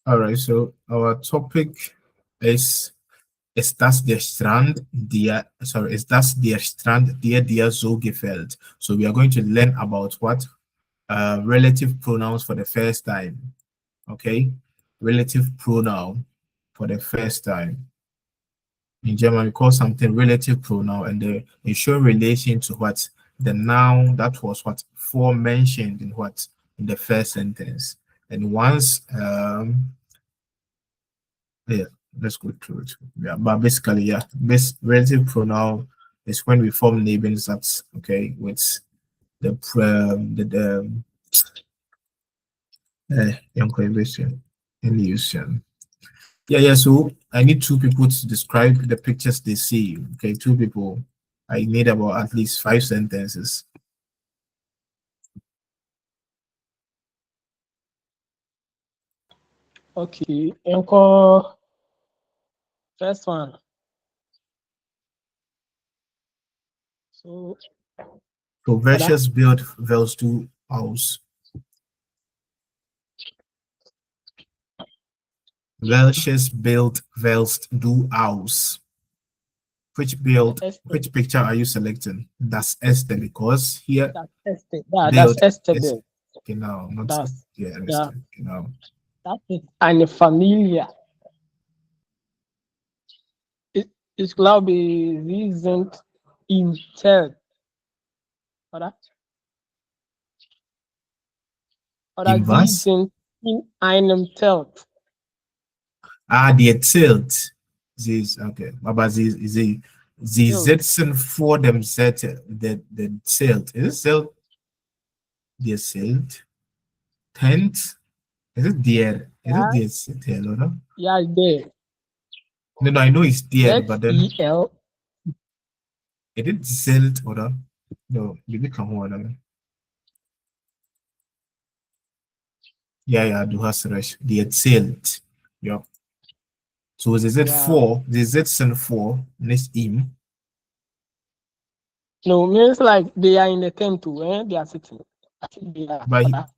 All right, so our topic is das der Strand dir, sorry, is das der Strand dir so gefällt? So we are going to learn about what? Relative pronouns for the first time. Okay? Relative pronoun for the first time. In German, we call something relative pronoun, and they show relation to what? The noun that was what? Mentioned in what? In the first sentence. And once yeah, let's go through it. Yeah, but basically, yeah, this relative pronoun is when we form names that's okay with the young combination illusion. Yeah. So I need two people to describe the pictures they see. Okay, two people. I need about at least 5 sentences. Okay, encore first one. So So versus build vels du aus. Welches Bild wählst du aus? Which picture are you selecting? Das erste, because here that's este. Yeah, build that's este is build. genau, not Das, yeah, ja, genau. das ist eine Familie. Ich glaube, sie sind im Zelt, oder? Oder Im sie was? sind in einem Zelt. Ah, die erzählt. Sie ist, okay, aber sie Zelt. sitzen vor dem Zelt. Ist es Zelt? Der Zelt? Tent? Ist es der? Ist Ja, es der Zelt, oder? ja, der. No, I know it's there, but then Z-E-L. it is Zelt, oder? No, you become one. Ja, du hast recht. Die erzählt. Ja. So sie sind Ja. vor, sie sitzen vor, nicht ihm. No, means like they are in the tent too, they are sitting. I think they are, But, oder?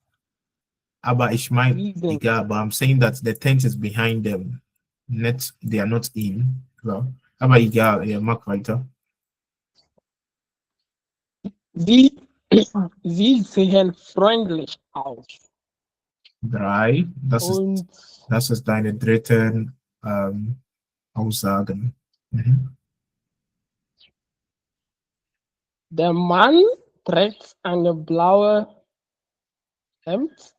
aber ich meine, Sie sind. egal, but I'm saying that the tent is behind them. Not, they are not in. Ja. Aber egal, ja, mach weiter. Sie, sie sehen freundlich aus. 3, Und das ist deine dritte Aussagen. Mhm. der Mann trägt eine blaue Hemd.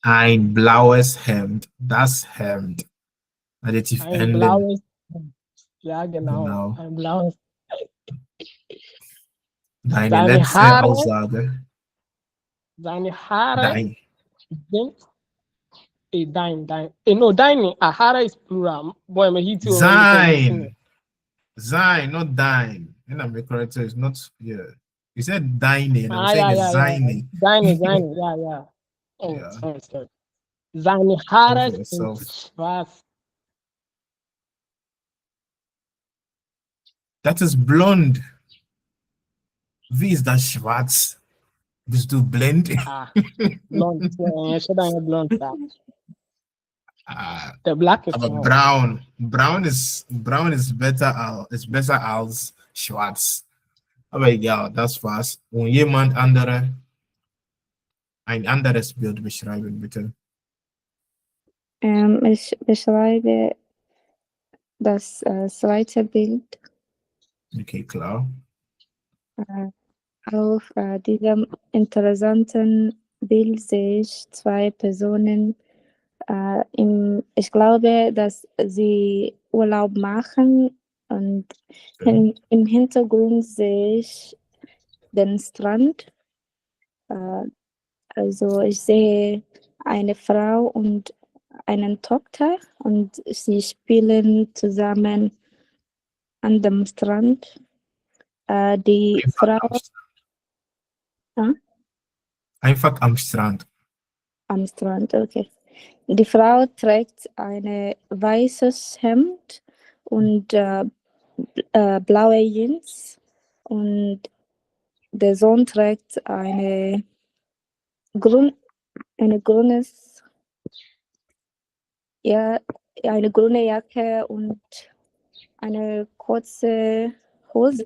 Ein blaues Hemd, das Hemd. Adjektiv Ein enden. blaues Hemd. Ja, genau. Genau. Ein blaues. Deine Seine letzte Haare, Aussage. seine Haare Dein. sind. No, deine. Haare is plural. Boy, my hit you already conditional. Sein, not dine. And I'm correct, it's not, yeah. You said dining, I'm Ah, saying yeah, it's yeah, yeah. zine. Seine, ja, ja. Oh, Yeah, sorry. Seine go Haare for sind yourself. schwarz. That is blonde. Wie ist das schwarz? Bist du blind? Ah, blond. Should I have blond? Ah, The black is aber wrong. brown is better als schwarz. Aber egal, das war's. Und jemand ein anderes Bild beschreiben, bitte. Ich beschreibe das zweite Bild. Okay, klar. Auf diesem interessanten Bild sehe ich zwei Personen. Ich glaube, dass sie Urlaub machen und im Hintergrund sehe ich den Strand. Also ich sehe eine Frau und eine Tochter und sie spielen zusammen an dem Strand. Die Frau Einfach am Strand. am Strand, okay. Die Frau trägt ein weißes Hemd und blaue Jeans und der Sohn trägt eine grünes Ja, eine grüne Jacke und eine kurze Hose.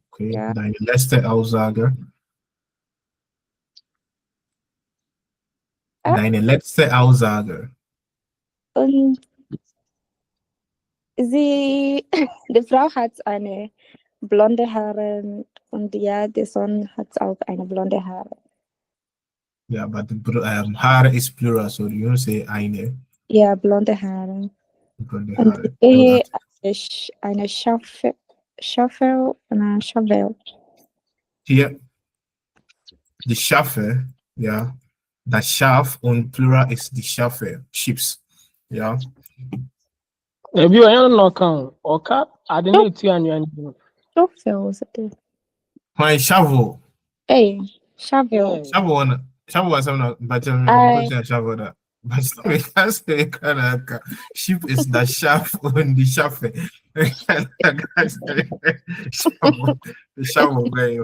Okay, Ja. deine letzte Aussage. Deine letzte Aussage. Und sie, die Frau hat eine blonde Haare und ja, der Sohn hat auch eine blonde Haare. Yeah, but the Haare is plural, so you don't say eine. Ja, blonde Haare. Blonde Und Haare. ich sehe eine Schaufel, eine Schaufel. Hier, die Schafe, ja, das Schaf und plural ist die Schafe, Chips. Ja. Ebi onye no kan oka ade na etu anwa ni. Schaufel is it? My shovel. Hey, Schaufel. Shovel was something, but I, shovel that. But we can't say sheep is the shaft on the shaft. Shovel, the shovel guy.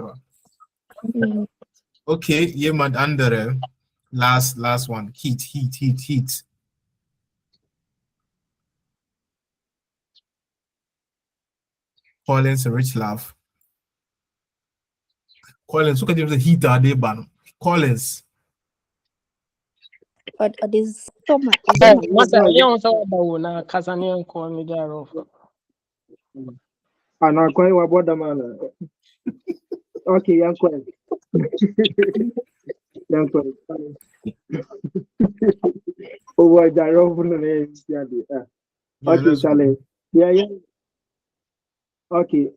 Okay, jemand andere. Last one. Heat. Collins rich laugh. Collins, look at the heat are they ban. Collins. but this summer. Masa ye on so ba wo na kasa ne nko ni jaro. Ana kwa wa boda mana. Okay, yankwa. Yankwa. Oh, jaro funo ne yadi. Okay, Charlie. Yeah. Okay.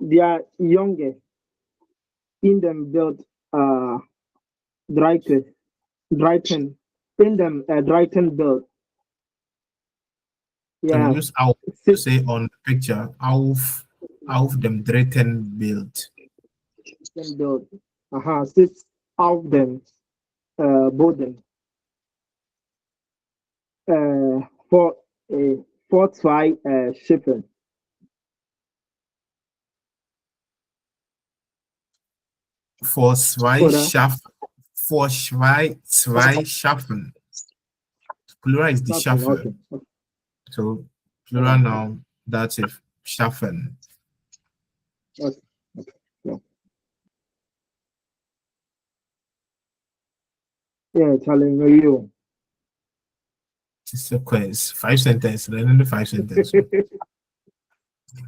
They are younger. In them built Dryton. In them Dryton built. Can Yeah. we use auf to say on the picture? Auf dem dritten Bild. Built. Sits auf them Boden. For zwei Schiffen. Vor zwei Oder? Schaffen. Vor zwei Schaffen. Plural is the Schaffe. Okay. So plural noun, dative, Schaffen. Okay. Yeah, telling you. It's a quiz. 5 sentences, then the 5 sentences.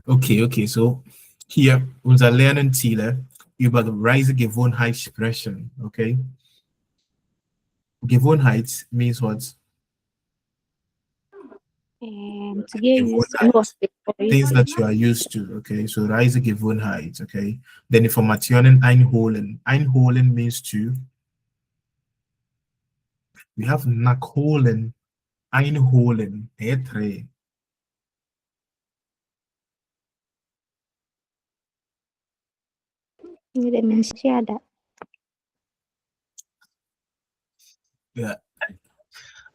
Okay, so hier unser Lernziele über Reise Gewohnheitssprechen, okay? Gewohnheit means what? To get used to Things that you are used to, okay? So Reise Gewohnheit, okay? Then Informationen einholen. Einholen means to. We have nachholen, einholen, drei. that. Yeah.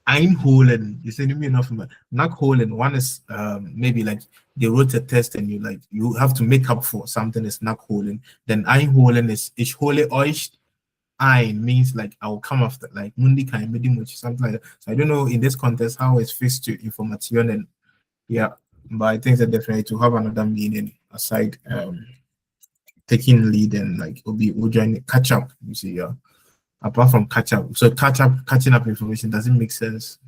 Einholen, you say me enough. Nachholen, one is maybe like they wrote a test and you have to make up for something is nachholen. Then einholen is ich hole euch ein means like I'll come after, like mundi kein medium, which is something like that. So I don't know in this context how it's fixed to information, yeah, but I think that definitely to have another meaning aside taking lead and like we'll join catch up, you see, yeah. Apart from catch up, so catching up information doesn't make sense.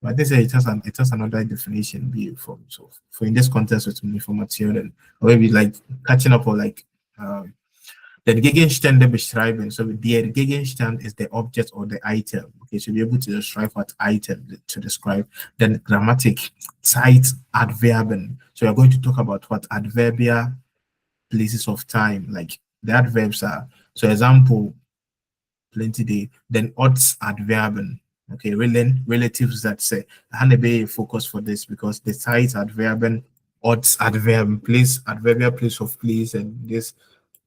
But they say it has another definition be for in this context with information or maybe like catching up or like the Gegenstände beschreiben. So the Gegenstand is the object or the item. Okay, so be able to describe what item to describe. Then grammatic, Zeitadverben. So we're going to talk about what adverbia places of time, like the adverbs are. So example, plenty day. Then Ortsadverben. Okay, relatives that say I had to be focus for this because the Zeitadverben, Ortsadverben, place, adverbial place of place, and this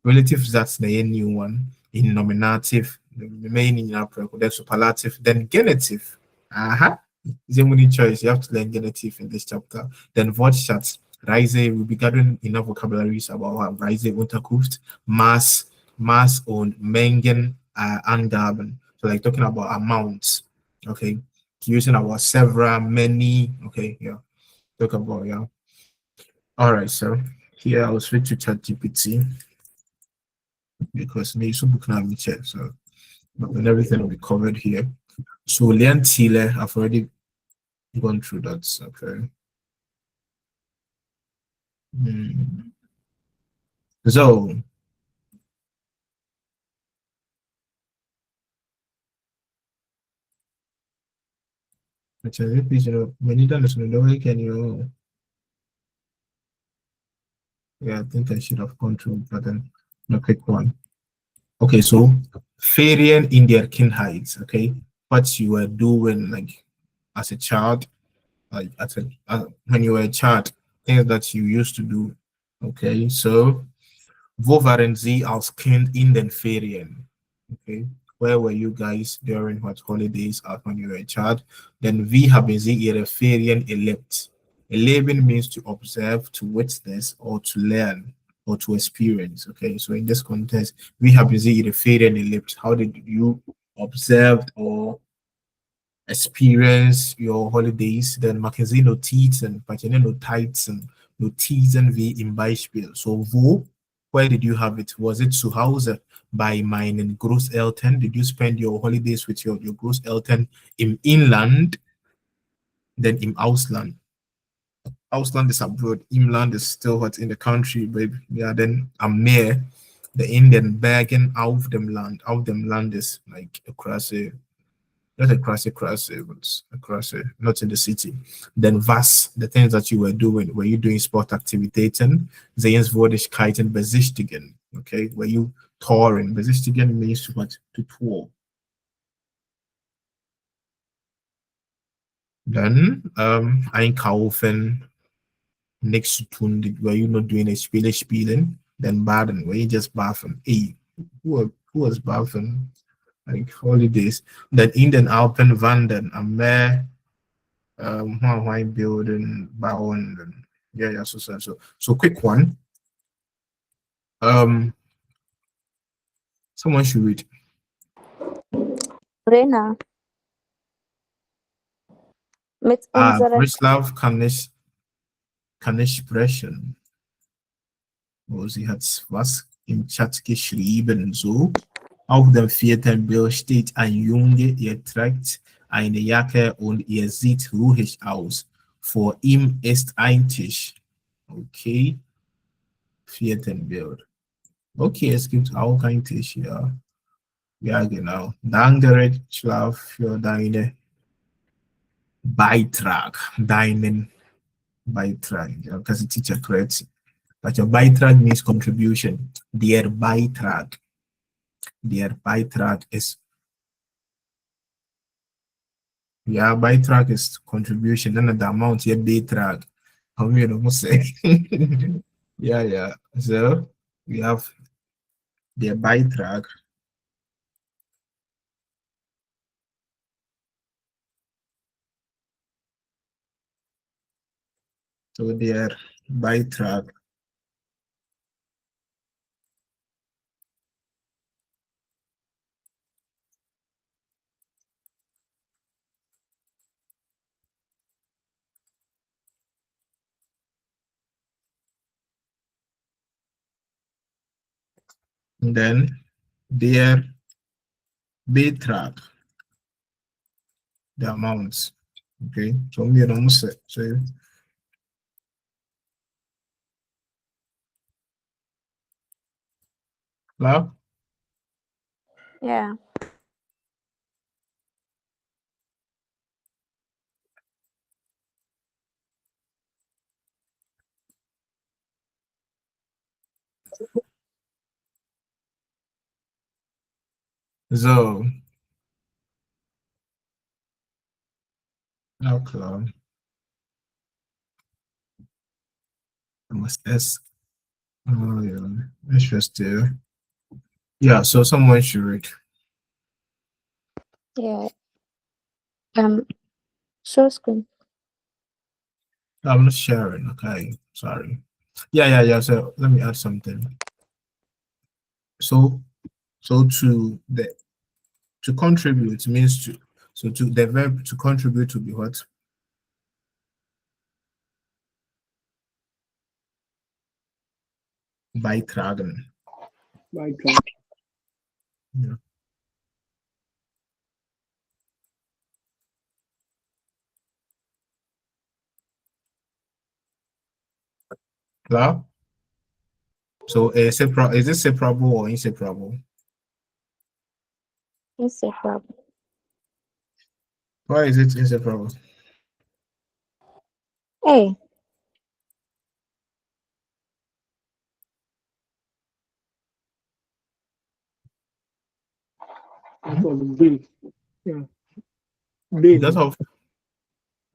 relatives that's the new one in nominative, the main in then superlative, then genitive. Is the only choice. You have to learn genitive in this chapter. Then Wortschatz. Reise, we'll be gathering enough vocabularies about Reise, Unterkunft, Mass und Mengen, Angaben. So like talking about amounts. Okay. using our several, many. Okay, yeah. Talk about, yeah. All right, so here I'll switch to ChatGPT because me so book now me check. So and everything will be covered here. So Leon Thiele, I've already gone through that. Okay. So actually, please, when you done this, can you? Yeah, I think I should have gone through, but then no quick one. Okay, so varying in their kindheights. Okay, what you were doing like as a child, like when you were a child, things that you used to do. Okay, so wo waren Sie als Kind in den Ferien? Okay, where were you guys during what holidays when you were a child? Then wie haben Sie Ihre Ferien erlebt? Erleben means to observe, to witness, or to learn, or to experience. Okay, so in this context, wie haben Sie Ihre Ferien erlebt? How did you observe or experience your holidays? Then Mackenzie Notizen, Pachene Notizen, Notizen wie im Beispiel. So wo, where did you have it? Was it zu Hause bei meinen Großeltern? Did you spend your holidays with your Großeltern im Inland? Then im Ausland. Ausland is abroad. Inland is still what's in the country, baby. Yeah, then am Meer, the Indian Bergen auf dem Land. Auf dem Land is like across a not across it, not in the city. Then was, the things that you were doing. Were you doing sport Aktivitäten? Sehenswürdigkeiten besichtigen. Okay, were you touring? Besichtigen means what? To tour. Then einkaufen, nichts zu tun. Were you not doing a spielen? Then baden, were you just bathing? Hey, who was bathing? Like holidays. Then in den Alpen wandern, am Meer, why building, bauen, yeah, so quick one. Someone should read. Rena. Mit unserer Brislav kann ich sprechen. Oh, sie hat was im Chat geschrieben, so. Auf dem vierten Bild steht ein Junge, er trägt eine Jacke und er sieht ruhig aus. Vor ihm ist ein Tisch. Okay. Vierten Bild. Okay, es gibt auch einen Tisch, ja. Ja, genau. Danke, Schlaf, für deinen Beitrag. Deinen Beitrag. Ja, because the teacher corrects. But your Beitrag means contribution. Der Beitrag. Der Beitrag is, yeah, Beitrag is contribution. Then the amount your Beitrag. How you know say? Yeah. So we have der Beitrag. So der Beitrag. And then der Beitrag, the amounts. Okay, so we don't say so. Now, yeah. so now cloud. I must S. Oh yeah, interesting. Yeah, so someone should read. Yeah. Show screen. I'm not sharing. Okay, sorry. Yeah. So let me add something. So to contribute means to. So to the verb to contribute to be what? Beitragen. Michael. Yeah. Klar? So is it separable or inseparable? Inseparable. Why is it inseparable? Hey, That's what the B. Yeah. B. Because of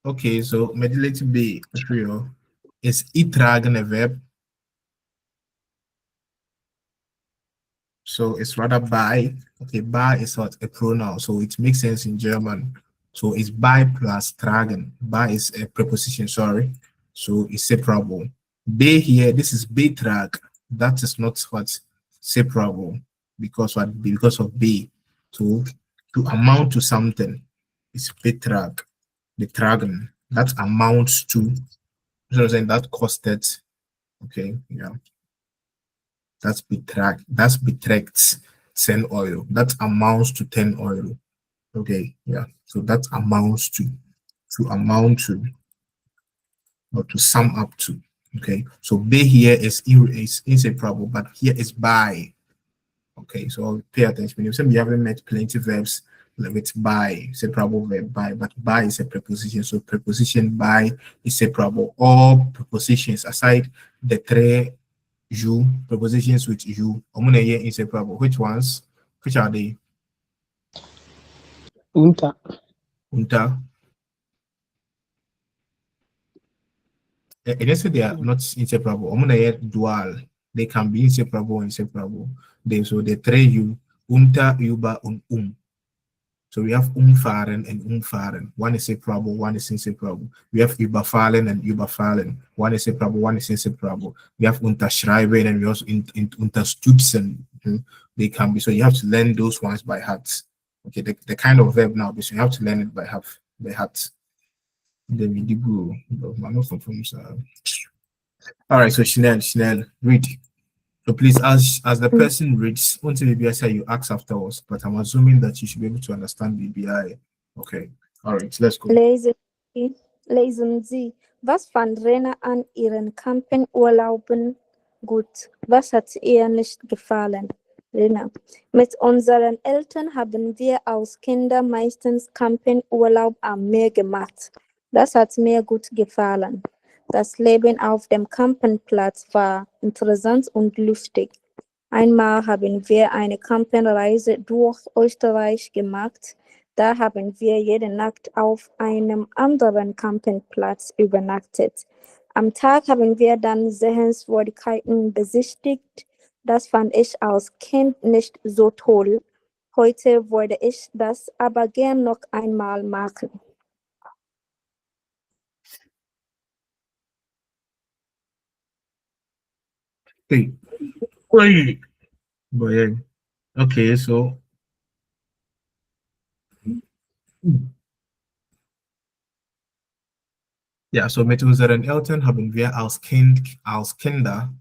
okay, so mediated B trio is itragen a verb. So it's rather by. Okay, by is what a pronoun, so it makes sense in German. So it's by plus tragen. By is a preposition, sorry. So it's separable. Be here, this is beitrag. That is not what separable because what because of be. So to amount to something is beitrag, betragen. That amounts to, so I'm saying that costed. Okay, yeah. That's betracts 10 oil. That amounts to 10 oil. Okay, yeah. So that amounts to amount to or to sum up to. Okay. So be here is inseparable, but here is by. Okay, so pay attention. When you haven't met plenty verbs with by, separable verb by, but by is a preposition. So preposition by is separable. All prepositions aside the three you prepositions with you. Omuna here inseparable. Which ones? Which are they? Unter. Unter. And they are not inseparable. Omuna here dual. They can be inseparable or inseparable. So the three you unter, über, und So we have umfahren and umfahren. One is separable, one is inseparable. We have überfallen and überfallen. One is separable, one is inseparable. We have unterschreiben and we also unterstützen. They can be, so you have to learn those ones by heart. Okay, the kind of verb now, so you have to learn it by heart. Then we do go. All right, so Chanel, read. So please, as the person reads, until BBI you ask afterwards, but I'm assuming that you should be able to understand BBI. Okay. All right, let's go. lesen Sie, was fand Rena an Ihren Campingurlauben gut? Was hat ihr nicht gefallen? Rena, mit unseren Eltern haben wir als Kinder meistens Campingurlaub am Meer gemacht. Das hat mir gut gefallen. Das Leben auf dem Campingplatz war interessant und lustig. Einmal haben wir eine Campingreise durch Österreich gemacht. Da haben wir jede Nacht auf einem anderen Campingplatz übernachtet. Am Tag haben wir dann Sehenswürdigkeiten besichtigt. Das fand ich als Kind nicht so toll. Heute würde ich das aber gern noch einmal machen. Hey, wait. Boy, okay, so ja, so mit unseren Eltern haben wir als Kinder,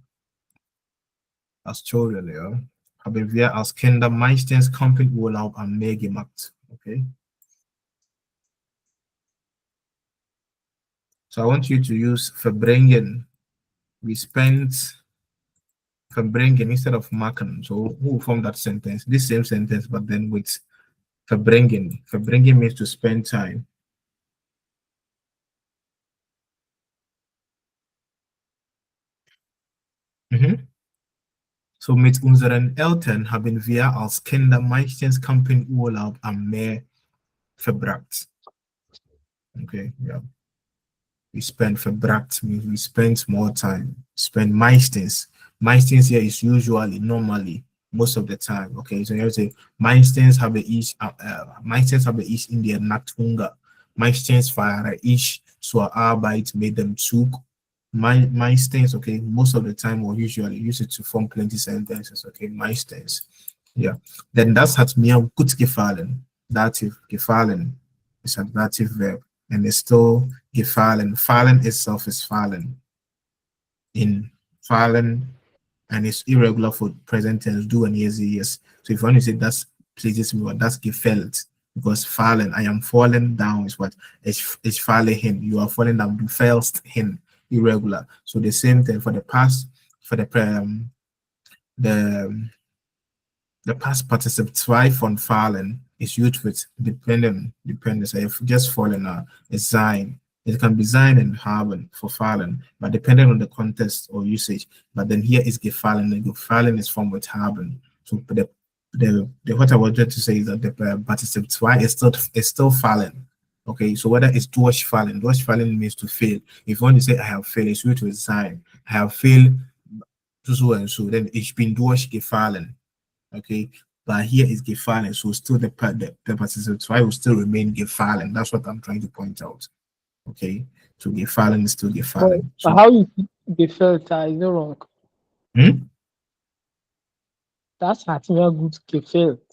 als Children, ja, haben wir als Kinder meistens Campingurlaub am Meer gemacht. Okay. So I want you to use verbringen. We spent verbringen instead of machen. So who formed that sentence? This same sentence, but then with verbringen. Verbringen means to spend time. So mit unseren Eltern haben wir als Kinder meistens Campingurlaub am Meer verbracht. Okay, yeah. We spend verbracht means we spend more time. Spend meistens. Meistens here is usually, normally, most of the time. Okay, so you have to say meistens habe ich in der Nacht Hunger. Meistens fahre ich zur Arbeit mit dem Zug. Meistens, okay, most of the time or usually use it to form plenty sentences. Okay, meistens. Yeah. Then das hat mir gut gefallen. Dative, gefallen. It's a dative verb, and it's still gefallen. Fallen itself is fallen in fallen, and it's irregular for present tense, do and yes. So if you want to say that's pleases me, or that's gefällt, because fallen, I am falling down is what is falling hin. You are falling down, du fällst hin, irregular. So the same thing for the past, for the the past participle zwei von fallen is used with dependent. So if just fallen is sein. It can be sein and haben for fallen, but depending on the context or usage. But then here is gefallen, and gefallen is formed with haben. So the what I wanted to say is that the participle zwei is still fallen. Okay, so whether it's durchfallen means to fail. If you want to say I have failed, it's used with sein. I have failed to so and so, then ich bin durchgefallen. Okay, but here is gefallen, so still the participle zwei will still remain gefallen. That's what I'm trying to point out. Okay, so gefallen is still gefallen. But So, how you gefällt is it wrong? Das hat mir gut gefällt.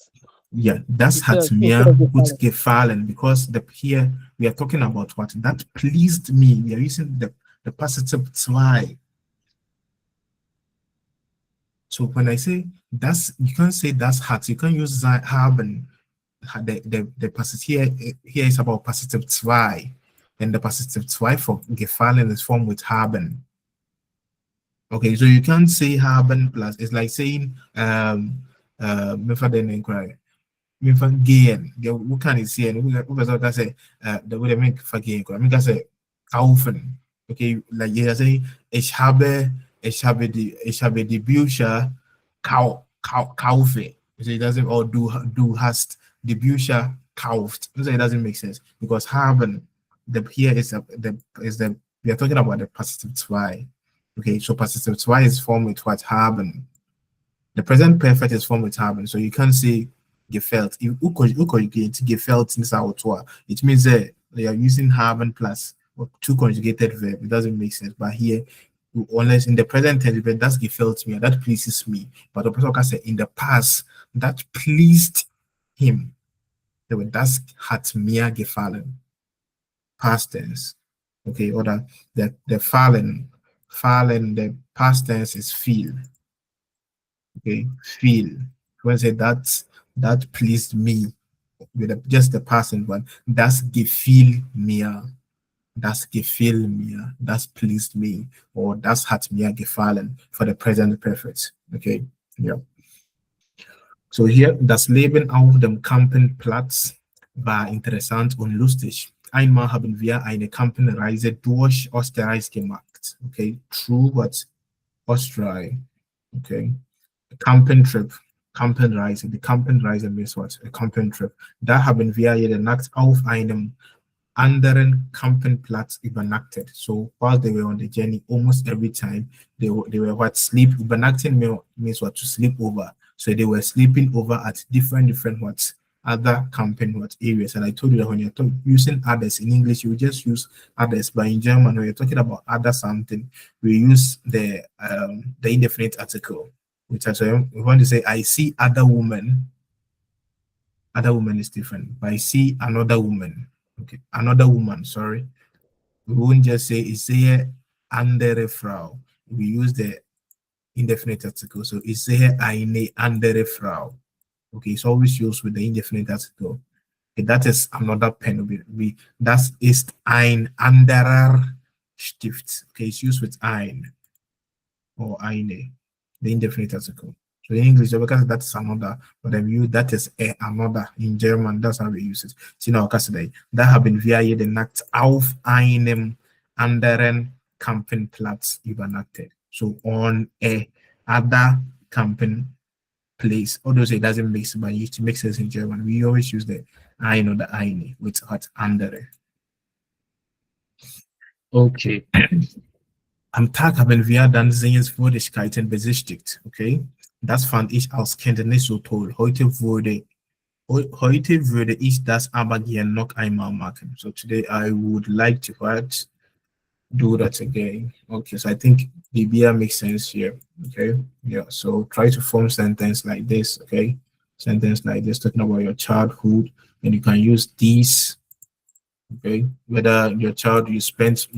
yeah, das hat Gefällt mir instead of gut gefallen. gefallen, because here we are talking about what that pleased me. We are using the participle zwei. So when I say that's, you can't say das hat. You can't use haben. The participle here is about participle zwei, and the participle zwei for gefallen is formed with haben. Okay, so you can't say haben plus. It's like saying me for gain. What can you say? And we can say the way they make for gain. I mean, can say kaufen. Okay, like you say ich habe die Bücher kaufe. So it doesn't, or du hast die Bücher kauft. So it doesn't make sense, because haben, the here is the we are talking about the participle zwei. Okay, so participle zwei is formed with what haben. The present perfect is formed with haben. So you can't say gefällt. If gefällt in Sautua, it means that they are using haben plus two conjugated verb. It doesn't make sense. But here, unless in the present tense, that's gefällt me, that pleases me. But the person can say in the past, that pleased him. Das hat mir gefallen. Past tense. Okay, or the fallen, the past tense is feel. Okay, feel. When I say that pleased me, with just the passing one, das gefiel mir, das gefiel mir, das pleased me, or das hat mir gefallen for the present perfect. Okay, yeah. So hier, das Leben auf dem Campingplatz war interessant und lustig. Einmal haben wir eine Campingreise durch Österreich gemacht. Okay, through what? Österreich. Okay. Camping trip, Campenreise. Die Campenreise means what? A camping trip. Da haben wir jede Nacht auf einem anderen Campingplatz übernachtet. So while they were on the journey, almost every time they were what? Sleep. Übernachten means what? To sleep over. So they were sleeping over at different what? Other camping what areas. And I told you that when you're using others in English, you just use others, but in German, when you're talking about other something, we use the indefinite article. So we want to say, I see other women. Other woman is different. But I see another woman. Okay, another woman, sorry. We won't just say, is there andere Frau. We use the indefinite article. So is there eine andere Frau. Okay, it's always used with the indefinite article. Okay, that is another pen. Das ist ein anderer Stift. Okay, it's used with ein or eine, the indefinite article. So in English, because that's another, but then you that is another. In German, that's how we use it. So now, da haben wir jede Nacht auf einem anderen Campingplatz übernachtet. So on a other camping place. Although it doesn't make sense, but it makes sense in German. We always use the ein or the eine with what andere. Okay. Am Tag haben wir dann Sehenswürdigkeiten besichtigt. Okay. Das fand ich als Kind nicht so toll. Heute würde ich das aber gerne noch einmal machen. So today I would like to do that again. Okay, so I think the BR makes sense here. Okay, yeah. So try to form sentence like this. Okay, sentence like this talking about your childhood, and you can use these Okay, whether your child you spent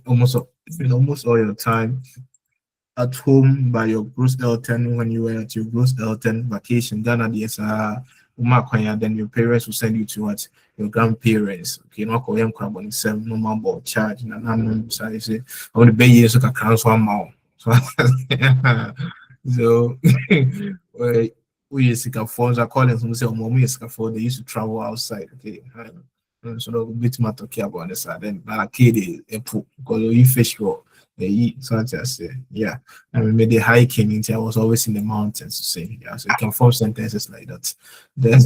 almost all your time at home by your Bruce Elton when you were at your Bruce Elton vacation, Ghana, yes, then your parents will send you to what your grandparents. Okay, not call them crab on seven no more charge. And I'm sorry, say I want to pay you so I can one more. So, so we used to phones. I call them some say, oh, mommy is phone. They used to travel outside. Okay, so a bit more talking about this. Then, like, kid, because you fish go. So I just say, yeah. I mean, maybe hiking into I was always in the mountains to say, yeah. So you can form sentences like that. Then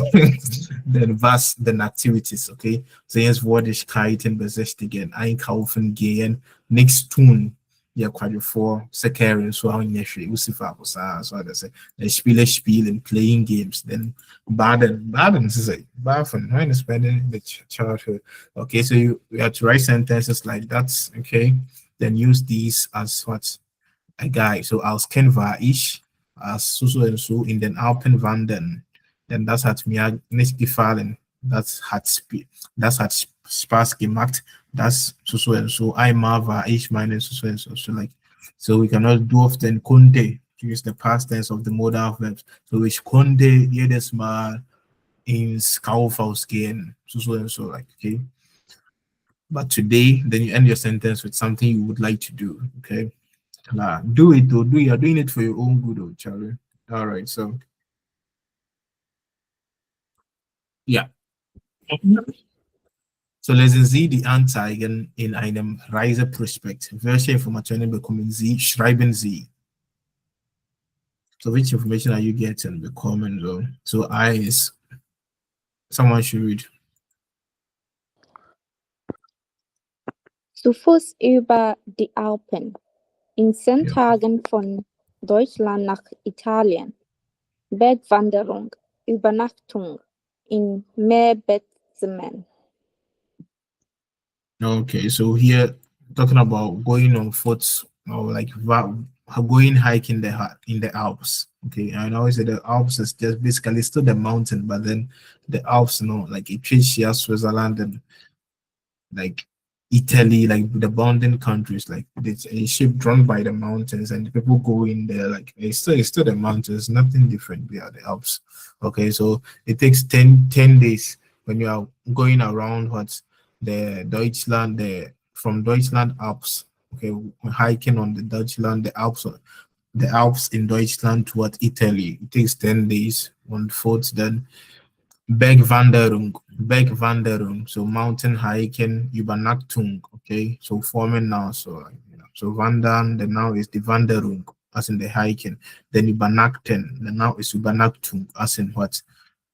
then vast then activities, okay. So yes, what is kiten bezichtigen, einkaufen gehen, next tun, ja quasi for second so how in Usifa so I say the spielen, playing games, then baden is like baden when spending the childhood. Okay, so you have to write sentences like that, okay, then use these as what a guy. So als Ken war ich, als so und so in den Alpen wandern. Denn das hat mir nicht gefallen. Das hat Spaß gemacht. Das so und so. Einmal war ich meine so und so. So like, so we cannot do often konnte to use the past tense of the modal verbs. So ich konnte jedes Mal ins Kaufhaus gehen. So and so like, okay. But today, then you end your sentence with something you would like to do. Okay. Nah, do it though. You're doing it for your own good, oh, Charlie. All right, so yeah. So lesen Sie die Anzeigen in einem Reiseprospekt. Welche Informationen bekommen Sie? Schreiben Sie. So which information are you getting? Bekommen so. So I is someone should read. Zu Fuß über die Alpen. In 10 Ja. Tagen von Deutschland nach Italien. Bergwanderung. Übernachtung in Meerbettzimmern. Okay, so here talking about going on foot or like going hiking in the Alps. Okay, and I always say the Alps is just basically still the mountain, but then the Alps, like Ethiopia, Switzerland, and like Italy, like the bounding countries, like it's a ship drawn by the mountains, and people go in there. Like it's still the mountains, nothing different. They are the Alps. Okay, so it takes 10 days when you are going around what's the Deutschland, from Deutschland Alps. Okay, hiking on the Deutschland, the Alps in Deutschland toward Italy. It takes 10 days on foot. Then Bergwanderung, so mountain hiking, Übernachtung, okay, so forming now, so so wandern, the now is the Wanderung, as in the hiking, then Übernachten, the now is Übernachtung, as in what,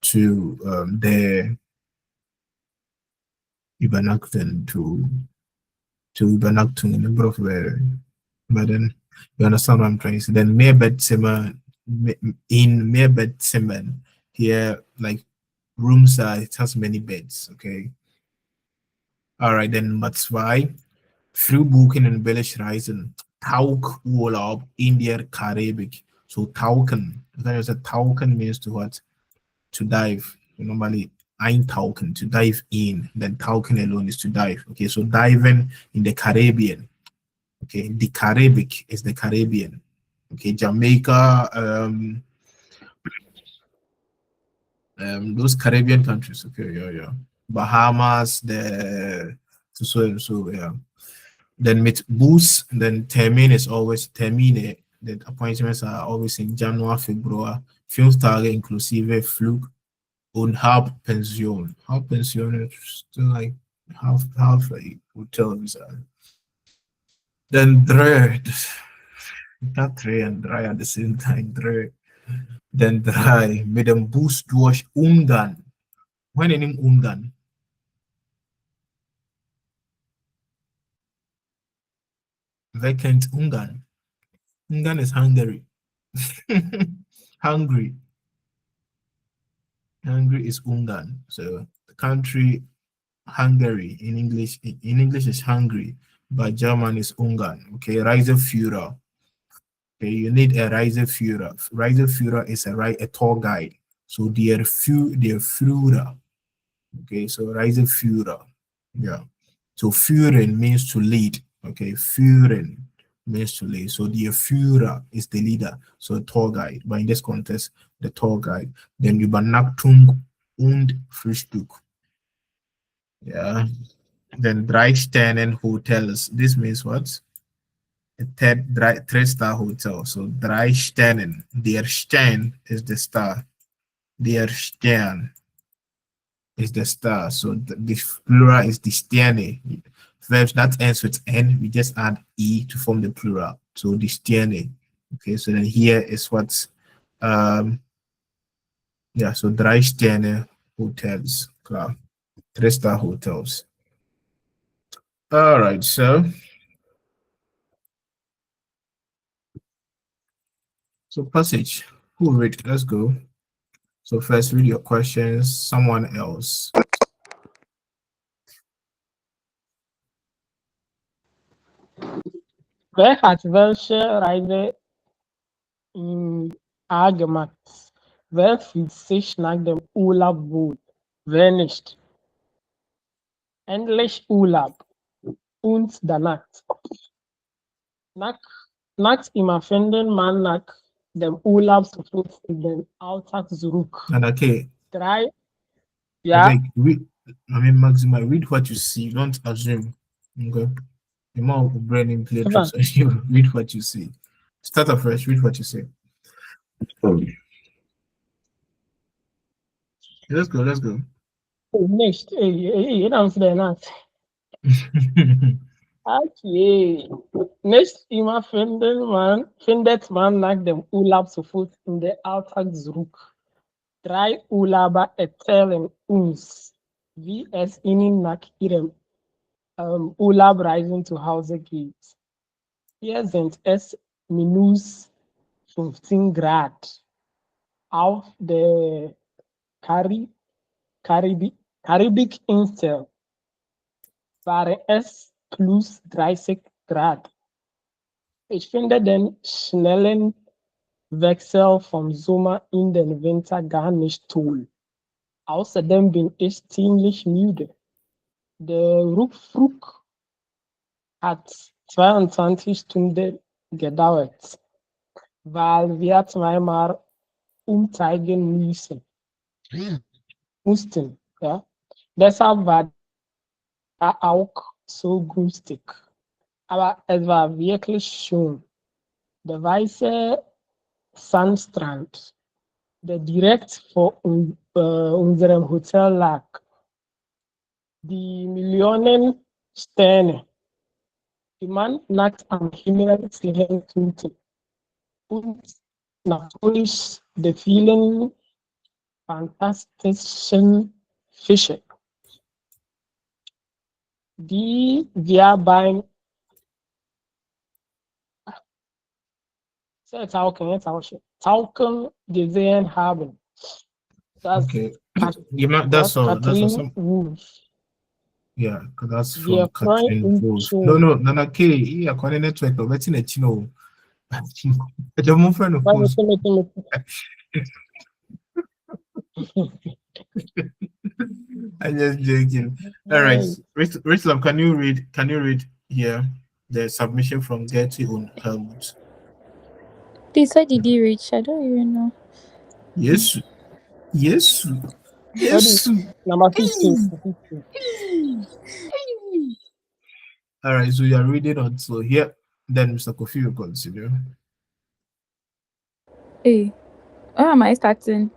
to the Übernachten, to Übernachtung, a number of but then you understand what I'm trying to say. Then Mehrbettzimmer, in Mehrbettzimmer, here, like, rooms it has many beds, okay. All right, then number zwei, Frühbuchen und Billigreisen, Tauchurlaub in der Karibik. So tauchen, tauchen means to what? To dive. Normally eintauchen, to dive in, then tauchen alone is to dive. Okay, so diving in the Caribbean. Okay, the Caribbean is the Caribbean. Okay, Jamaica, those Caribbean countries. Okay, yeah. Bahamas, the so yeah. Then with Bus, then Termin is always Termine. The appointments are always in January, February. 5 Tage inklusive Flug und Hauptpension. Hauptpension is still like half like hotel visa. Then drei, not three and drei at the same time. Drei. Then drei mit dem Bus durch Ungarn. When in Ungarn? Wer kennt Ungarn? Ungarn is Hungary. Hungry. Hungary is Ungarn. So the country Hungary in English is Hungary, but German is Ungarn. Okay, Reiseführer. Okay, you need a Reiseführer. Reiseführer is a tour guide. So der Führer. Okay, so Reiseführer. Yeah. So führen means to lead. Okay, führen means to lead. So the Führer is the leader, so tour guide. But in this context, the tour guide. Then Übernachtung und Frühstück. Yeah. Then drei Sternen hotels. This means what? A three-star hotel. So drei Sternen. Der Stern is the star. Der Stern is the star. So the plural is the Sterne. Verbs that ends with N, we just add E to form the plural. So the Sterne. Okay, so then here is what yeah, so drei Sterne hotels. Klar. Three-star hotels. All right, so passage. Who read? Let's go. So first read your questions. Someone else. Wer hat welche Reise A gemacht? Wer fühlt sich nach dem Urlaub wohl? Wer nicht? Endlich Urlaub. Und danach. Nachts immer finden man nach dem Urlaub sofort in den Alltag zurück. And okay. 3. Ja. Okay, Maxima, read what you see. Don't assume. Okay. The more brain in play tricks, you read what you see. Start afresh. Read what you say. Let's go. Let's go. Nicht. You don't say that. Okay. Nicht immer findet man nach dem Urlaub sofort in den Alltag zurück. 3 Urlauber erzählen uns, wie es ihnen nach ihrem Urlaubreisen zu Hause geht. Hier sind es minus 15 Grad. Auf der Karibikinsel waren es plus 30 Grad. Ich finde den schnellen Wechsel vom Sommer in den Winter gar nicht toll. Außerdem bin ich ziemlich müde. Der Rückflug hat 22 Stunden gedauert, weil wir zweimal umsteigen mussten. Ja? Deshalb war er auch so günstig. Aber es war wirklich schön. Der weiße Sandstrand, der direkt vor unserem Hotel lag. Die Millionen Sterne, die man nachts am Himmel sehen konnte. Und natürlich die vielen fantastischen Fische, die wir beim Tauchen gesehen haben. Das okay. That's all. That's all. Yeah, because that's from Catherine Wolf. No, okay. Yeah, calling network, but letting it know. I don't move from the post. I'm just joking. All right, Rislab, can you read here the submission from Gertie on Helmut? Please, where did you reach? I don't even know. Yes. Number 15. All right, so you are reading on. So here, then Mr. Kofi will consider. Hey, where am I starting?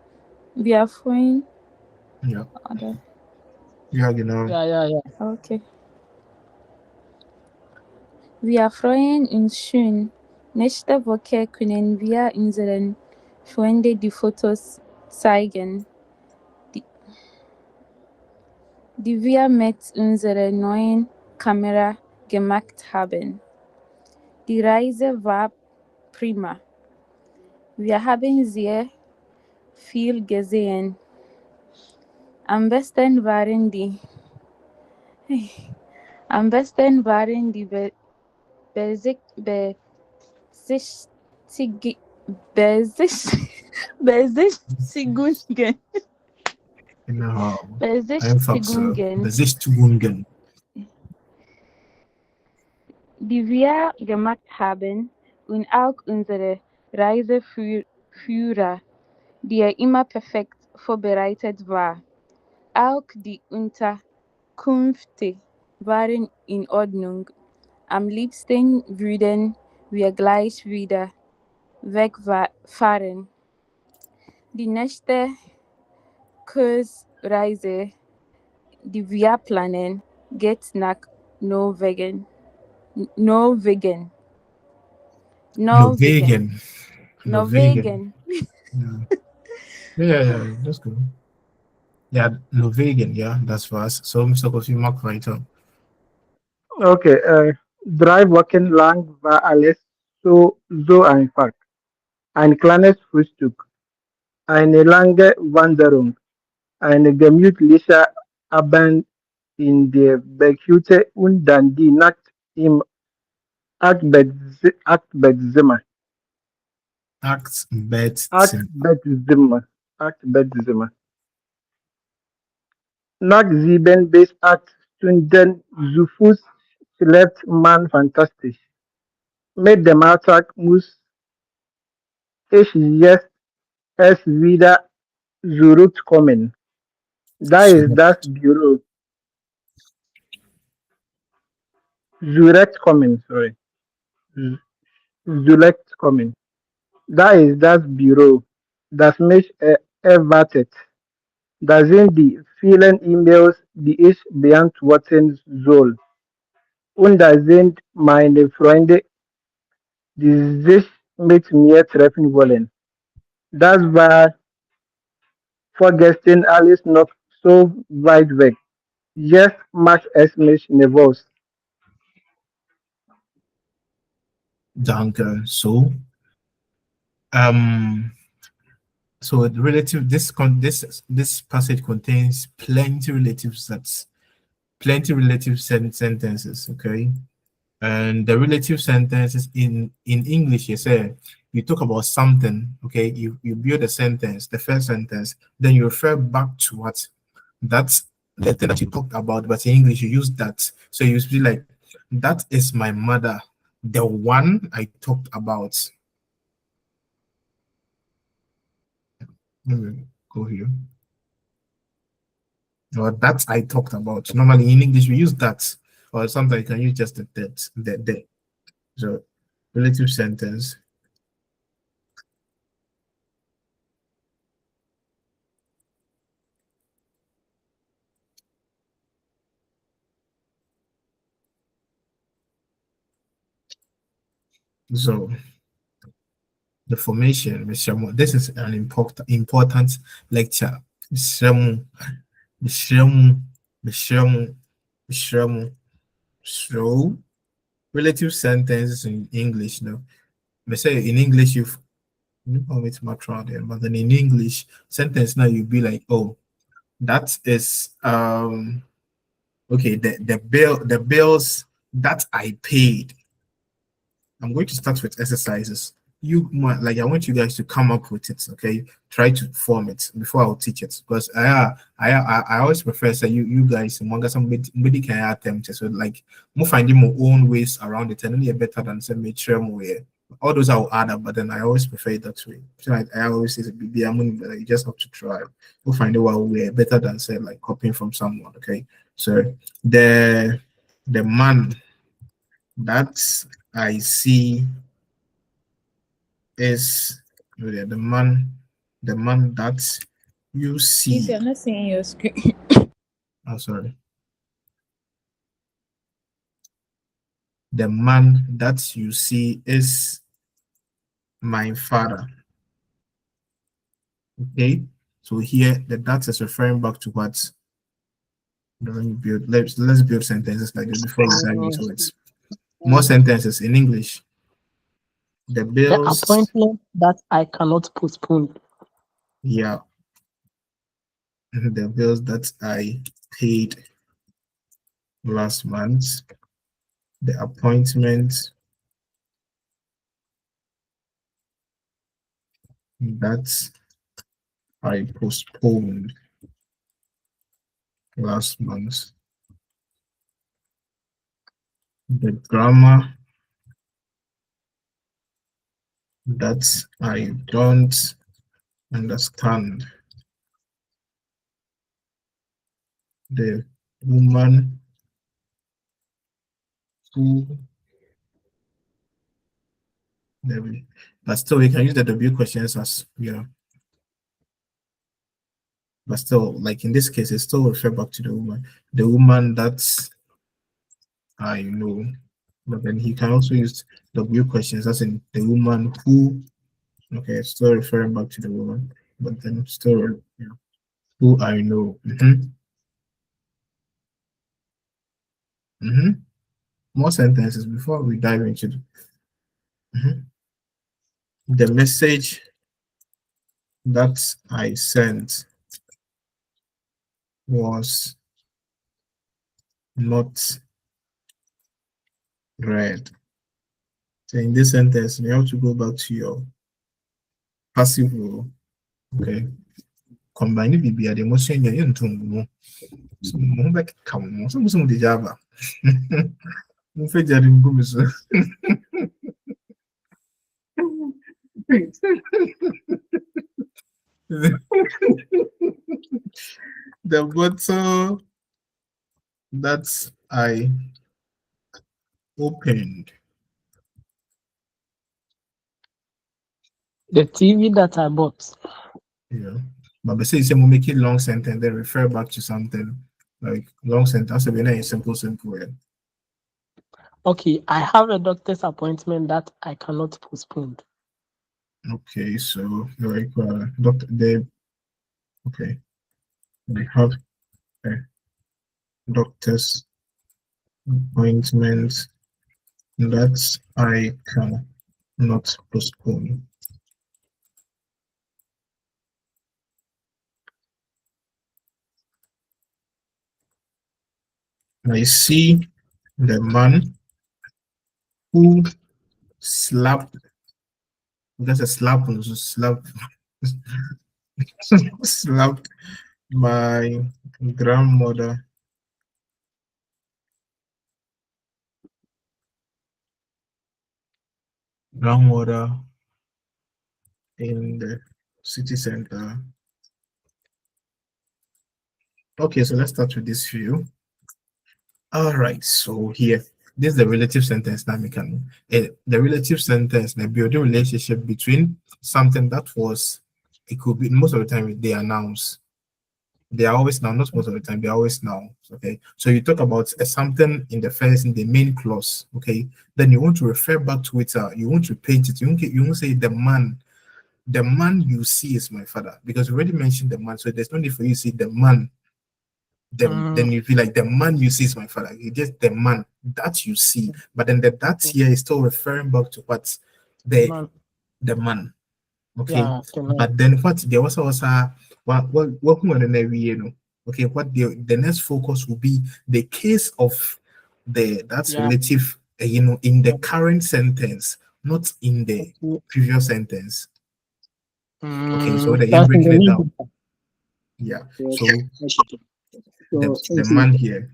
We are fine. Ja. Oder? Ja, genau. Ja. Okay. Wir freuen uns schon. Nächste Woche können wir unseren Freunden die Fotos zeigen, die wir mit unserer neuen Kamera gemacht haben. Die Reise war prima. Wir haben sehr viel gesehen. Am besten waren die Genau. Besichtigungen. Besichtigungen. die wir gemacht haben und auch unsere Reiseführer, der immer perfekt vorbereitet war. Auch die Unterkünfte waren in Ordnung. Am liebsten würden wir gleich wieder wegfahren. Die nächste Kursreise, die wir planen, geht nach Norwegen. Norwegen. Norwegen. Norwegian. Norwegian. Norwegen. Yeah. Yeah, that's good. Yeah, Norwegian, yeah, that's was. So Mr. Kofi Mark weiter. Okay, drei Wochen lang war alles so einfach. Ein kleines Frühstück, eine lange Wanderung, ein gemütlicher Abend in der Berghütte und dann die Nacht im Achtbettzimmer. Act bed sim. Achtbettzimmer. Achtbettzimmer. Nach 7 bis 8 Stunden zu Fuß schläft man fantastisch. Mit dem Alltag muss ich jetzt erst wieder zurückkommen. Da ist das Zurück. Büro. Zurechtkommen, sorry. Z- Zurechtkommen. Da ist das Büro, das mich erwartet. Da sind die vielen E-Mails, die ich beantworten soll. Und da sind meine Freunde, die sich mit mir treffen wollen. Das war vorgestern alles noch so weit weg. Jetzt macht es mich nervös. Danke. Um, so the relative this passage contains plenty relative sentences. Okay, and the relative sentences in English, you say you talk about something. Okay, you build a sentence, the first sentence, then you refer back to what that's the thing that you talked about, but in English you use that. So you be like, that is my mother, the one I talked about. Let me go here. Or that I talked about. Normally in English we use that, or sometimes you can use just the that, the. So relative sentence. So the formation, Mr. Mo, this is an important lecture. Mr. Mo, Mr. Mo, Mr. Mo, Mr. Mo. So relative sentences in English, no. Me say in English you call it macron there, but then in English sentence now you'll be like, oh, that is okay, the bills that I paid. I'm going to start with exercises. You might like I want you guys to come up with it. Okay, try to form it before I'll teach it because I always prefer say you guys somebody can attempt it. So like more finding my own ways around it and then you're better than say me try more way. All those I will add up, but then I always prefer it that way. So I always say be a money, but you just have to try. We'll find a way better than say like copying from someone. Okay, so the man that I see is the man that you Please, see. you're not seeing your screen. Oh, sorry. The man that you see is my father. Okay. So here the that is referring back to what let's build sentences like this before we dive into it. More sentences in English. The The bills, appointment that I cannot postpone. yeah, the bills that I paid last month, the appointment that I postponed last month. the grammar that I don't understand. The woman who but still we can use the W questions as but still like in this case it still refer back to the woman that I know. But then he can also use W questions as in the woman who, okay, still referring back to the woman, but then still who I know. More sentences before we dive into the message that I sent was not read. So in this sentence, you have to go back to your passive role. Okay. Combine it with the emotion you're into. So more like come on, some the Java. The bottle that I opened. The TV that I bought. Yeah. But say you make it long sentence, then refer back to something like long sentence. So we're simple word. Okay, I have a doctor's appointment that I cannot postpone. Okay, so like Dr. Dave. Okay, they have a doctor's appointment that I cannot postpone. I see the man who slapped. That's a slap. Slapped my grandmother. Grandmother in the city center. Okay, so let's start with this view. All right, so here, this is the relative sentence dynamic. The relative sentence, the building relationship between something that was, it could be most of the time they are nouns. They are always now, not most of the time, they're always nouns. Okay, so you talk about something in the first, in the main clause. Okay, then you want to refer back to it. You want to paint it. You won't say the man you see is my father, because we already mentioned the man, so there's no need for you to say the man. Then you feel like the man you see is my father. You just the man that you see, but then that here is still referring back to what the man. Okay, Yeah, but then what there was also what okay, what the next focus will be the case of that's relative, in the current sentence, not in the previous sentence. Okay, so you're that's breaking it the down. Yeah, so the man here.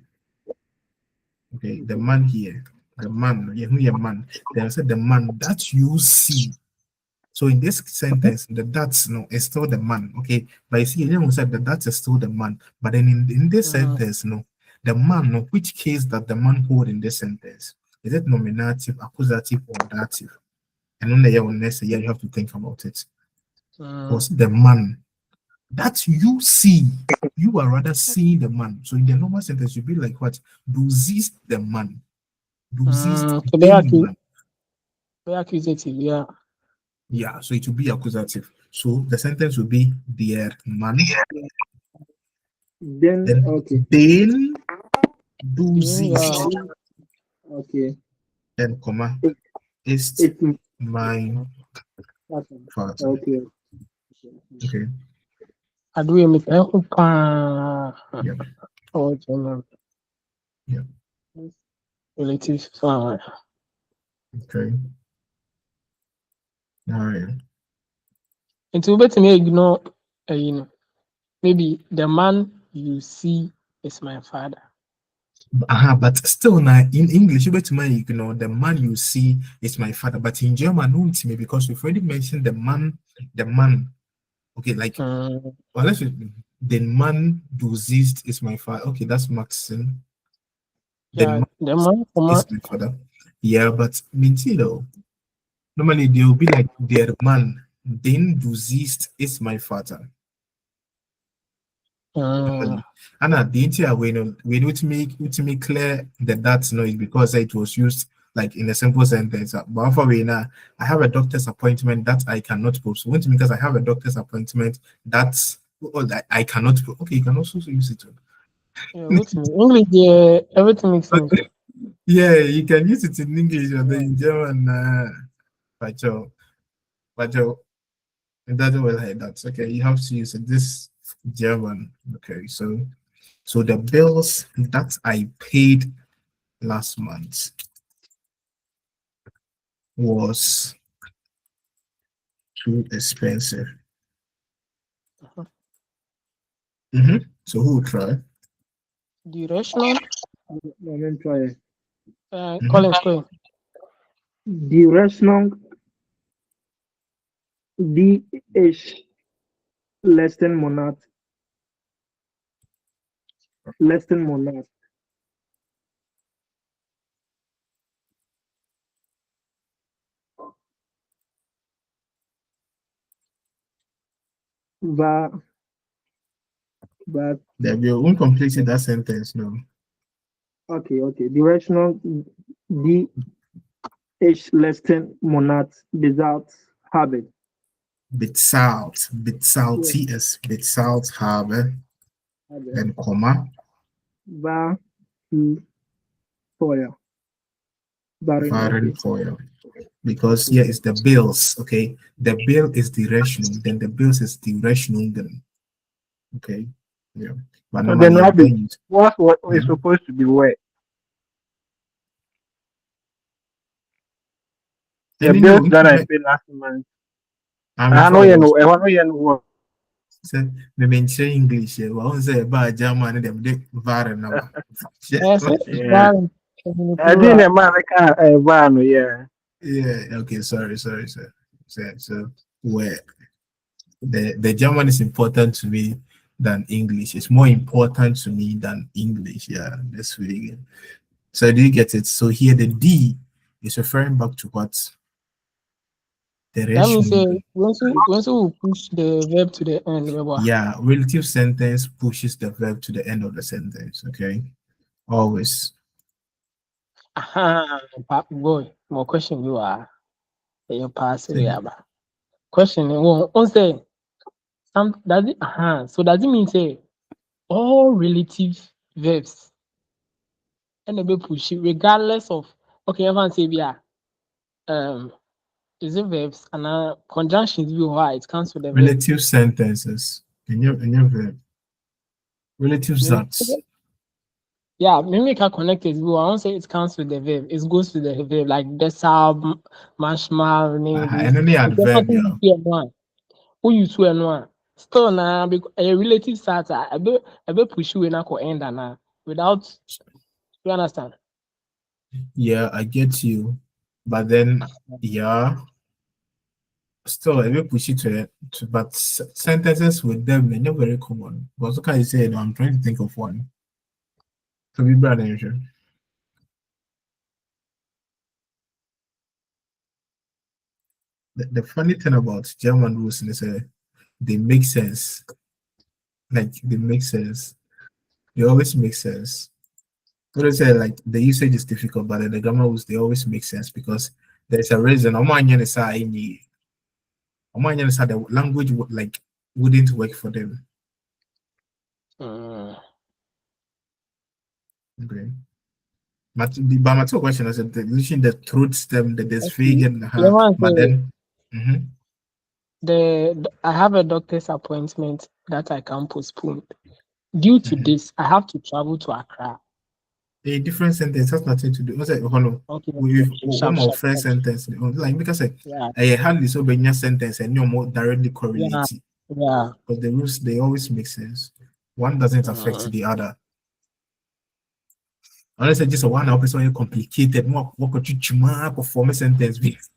Okay, the man here, the man, man. Then I said the man that you see. So in this sentence, the that's no is still the man. Okay, but you see, you said that that is still the man. But then in this sentence, no, the man, no, which case that the man hold in this sentence? Is it nominative, accusative, or dative? And on the year, you have to think about it. Was the man that you see? You are rather seeing the man. So in the normal sentence, you'd be like, what? Du siehst the man. Du siehst so den man. the accusative, yeah. Yeah, so it will be accusative. So the sentence will be der Mann. Then okay. Den du siehst. Okay. Then comma ist It's mein Vater. okay. Okay. Aduye mi fẹ́ kú Yeah. Oh, German. Yeah. Relative flower. Okay. All right. Nti wobɛtumi ignore maybe the man you see is my father. But still now in English, the man you see is my father. But in German, no, it's me because we've already mentioned the man. Okay, like unless the man du siehst is my father. Okay, that's Maxim. The Yeah, man the man is command. my father. Yeah, but though, normally they will be like their man. Den du siehst is my father. And the entire way, we need to make clear that that's noise because it was used like in a simple sentence. But for me now, I have a doctor's appointment that I cannot postpone because I have a doctor's appointment that's that I cannot. Okay, you can also use it. Yeah, what's me? English, yeah, everything makes sense. Yeah, you can use it in English or in German. But it doesn't work like that. Okay, you have to use it. This German. Okay, so the bills that I paid last month was too expensive. So who will try? The rational, Moment, try. Collins Quay. Die Rechnung, die ich letzten Monat war, war, You won't complete that sentence, no. okay. Die Rechnung, die ich letzten Monat bezahlt habe, Bezahlt, ja, TS, bezahlt habe, habe, then comma, war zu teuer. waren Okay. teuer. Because here is the bills, okay? The bill is the Rechnung, then the bills is the Rechnungen, okay? Yeah. But And then normally, Rabbit, don't use. what is Mhm. supposed to be where? The And you know, bills that I paid last month. I'm I know before you was know, I know you know. said, me mention English, yeah. Well, I say about German, them they waren number. Yes, Yeah. well, I didn't America van, yeah. Yeah, okay, sorry. So where the German is important to me than English. It's more important to me than English. Yeah, that's really good. So do you get it? So here the D is referring back to what? The that means Rechnung. once you push the verb to the end, Yeah, relative sentence pushes the verb to the end of the sentence. Okay, always. boy, more question you are you pass So away about. Question one say some does it so does it mean say all relative verbs and be push it regardless of okay, everyone say yeah, um is it verbs and conjunctions be why it comes with the verb. relative sentences in your verb. Relative zats. Yeah, mimic are connected. I won't say it counts with the verb. It goes with the verb, like the sub, marshmallow, name And this. only If you're adverb, talking yeah. with you and one, who you two and one. Still now, because a relative starter, a bit push you in a end and without, you understand? Yeah, I get you. But then, yeah, still, I will push it but sentences with them, they're not very common. But what can you say? No, I'm trying to think of one. To be brother, sure. The funny thing about German rules is they make sense. Like, they make sense. They always make sense. What I say, like, the usage is difficult, but the grammar rules, they always make sense because there's a reason. The language would like wouldn't work for them. Mm. Okay. But my two question is the using the truth stem, the Okay. deswegen, You want but to then I have a doctor's appointment that I can postpone. Due to mhm. this, I have to travel to Accra. A different sentence has nothing to do. What's that? Hold on. With Okay, one sharp, more sharp, first sharp. sentence, like because Yeah, I hardly so many sentence and no more directly yeah, correlated. yeah. But the rules they always make sense. One doesn't affect Mm. the other. Unless I just a one person complicated, more what you perform a sentence with.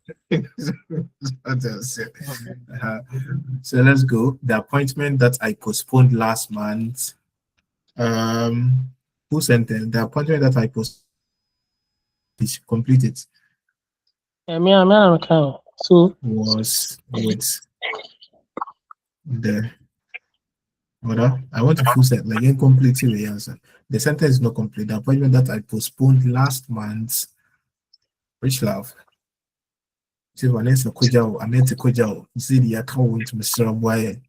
So let's go. The appointment that I postponed last month. Who sentence? The appointment that I postponed is completed I'm kind. So was with the order. I want to full set like incomplete the answer. The sentence is not complete. The appointment that I postponed last month. Rich love. See, Vanessa Kujao, Anette Kujao, see the account to Mr. Boye.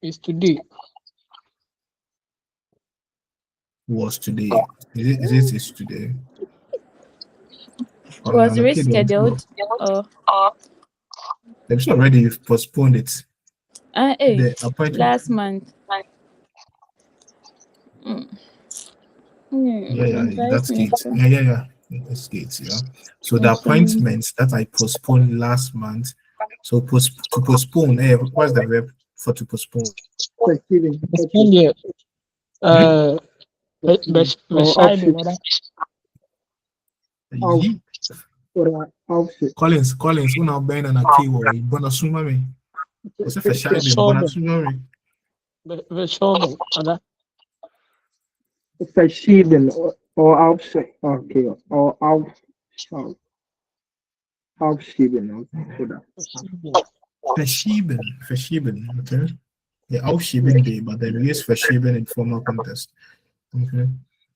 it's today. Was today. Is it today? Was On okay, rescheduled. Oh, they've already you've postponed it. hey, The appointment. last month. Yeah, Advise that's me. Kate. Yeah. That's Kate, yeah. So the appointments that I postponed last month. So to postpone, what's the verb for to postpone? Postpone the Hmm? bescheiden, oder? Ye- Collins, una been and a key or bonasuma me. Was it for shiding? Verschoben. Bonasuma me. Verschoben, oder? Verschieden or outside. Okay, or aufschieben. Oder? Verschieben, okay. Yeah, aufschieben day, but then we use verschieben in formal context. Okay.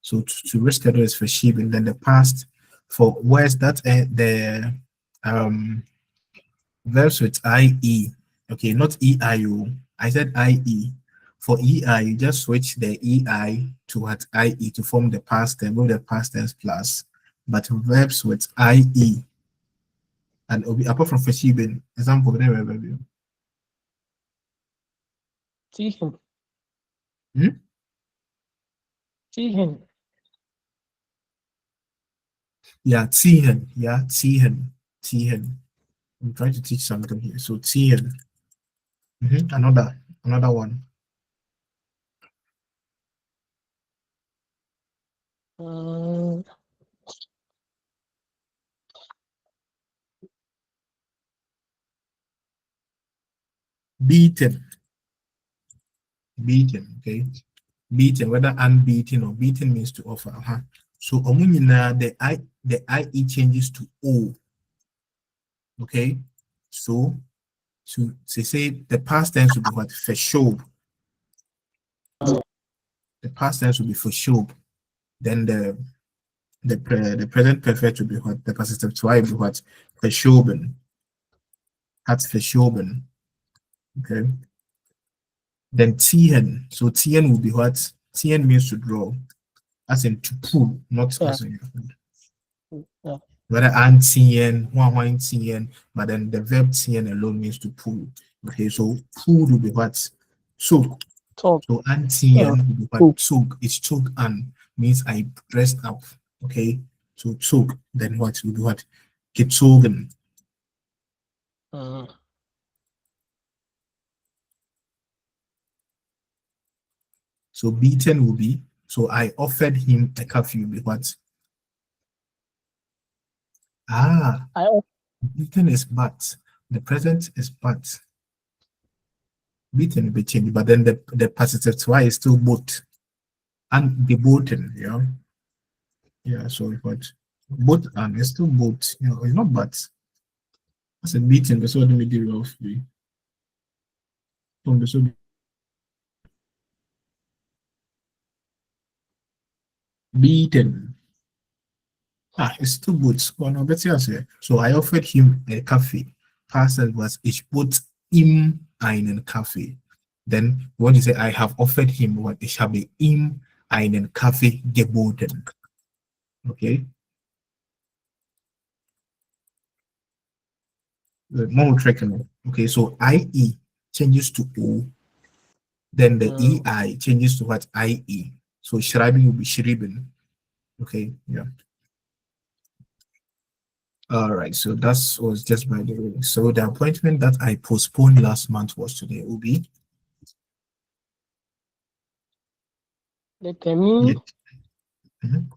So to reschedule is verschieben. Then the past for where's that the verbs with IE. Okay, not EIO. I said IE. For EI, you just switch the EI to what IE to form the past tense, move the past tense plus. But verbs with IE and apart from verschieben, example, there. Ziehen. Hmm? Ziehen. Yeah, ziehen. Yeah, ziehen. Ziehen. I'm trying to teach something here. So ziehen. Another one. Beaten. Beaten. Okay. Beaten, whether unbeaten or beaten means to offer. So the IE changes to O. Okay. So to say the past tense will be what? For sure. The past tense will be for sure. Then the present perfect will be what? The passive twice will be what? Verschoben. That's verschoben. Okay. Then ziehen. So ziehen will be what? Ziehen means to draw. As in to pull, not Yeah. as in Yeah. whether anziehen, ziehen, but then the verb ziehen alone means to pull. Okay, so pull will be what? Soak. Talk. So anziehen will be what? Soak. It's soak and means I dressed up. Okay, so soak. Then what will be what? Gezogen. So beaten will be, so I offered him a coffee will be what? Beaten is but. The present is but. Beaten be changed, but then the passive twice is still both. And geboten, yeah. Yeah, so what? Both and it's still both, it's not but. That's a beaten, that's what we do of the from the so beaten. It's still both. Well, no, but yes, yeah. So I offered him a coffee. Parcel was ich bot ihm einen Kaffee. Then when you say I have offered him what ich habe ihm einen Kaffee geboten. Okay. More tracking. Okay, so IE changes to O, then the EI changes to what IE. So schreiben will be schrieben. Okay, yeah. All right, so that was just by the way. So the appointment that I postponed last month was today, Ubi. The termin, Yeah. Mhm.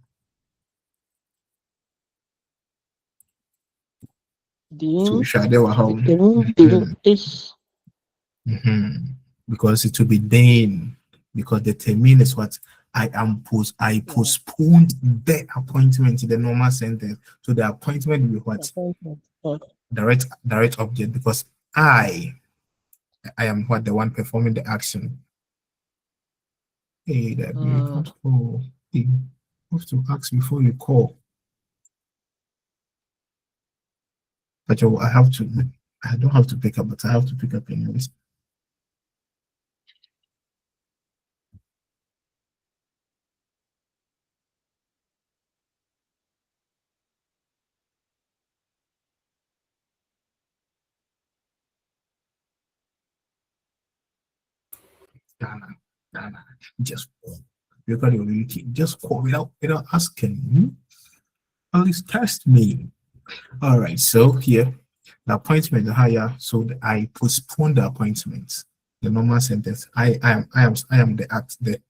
So din, Shade were the home. termin, din, ish. Because it will be then, because the termin is what I Yeah, postponed the appointment in the normal sentence. So the appointment will be what? appointment. Yeah. Direct object, because I am what, the one performing the action. Hey, that be Mm, what for? Hey, you have to ask before you call. But I don't have to pick up, but I have to pick up anyways. Dana, Dana, just call. You got your just call without asking. At least test me. All right, so here the appointment is higher, so I postponed the appointment. The normal sentence. I am the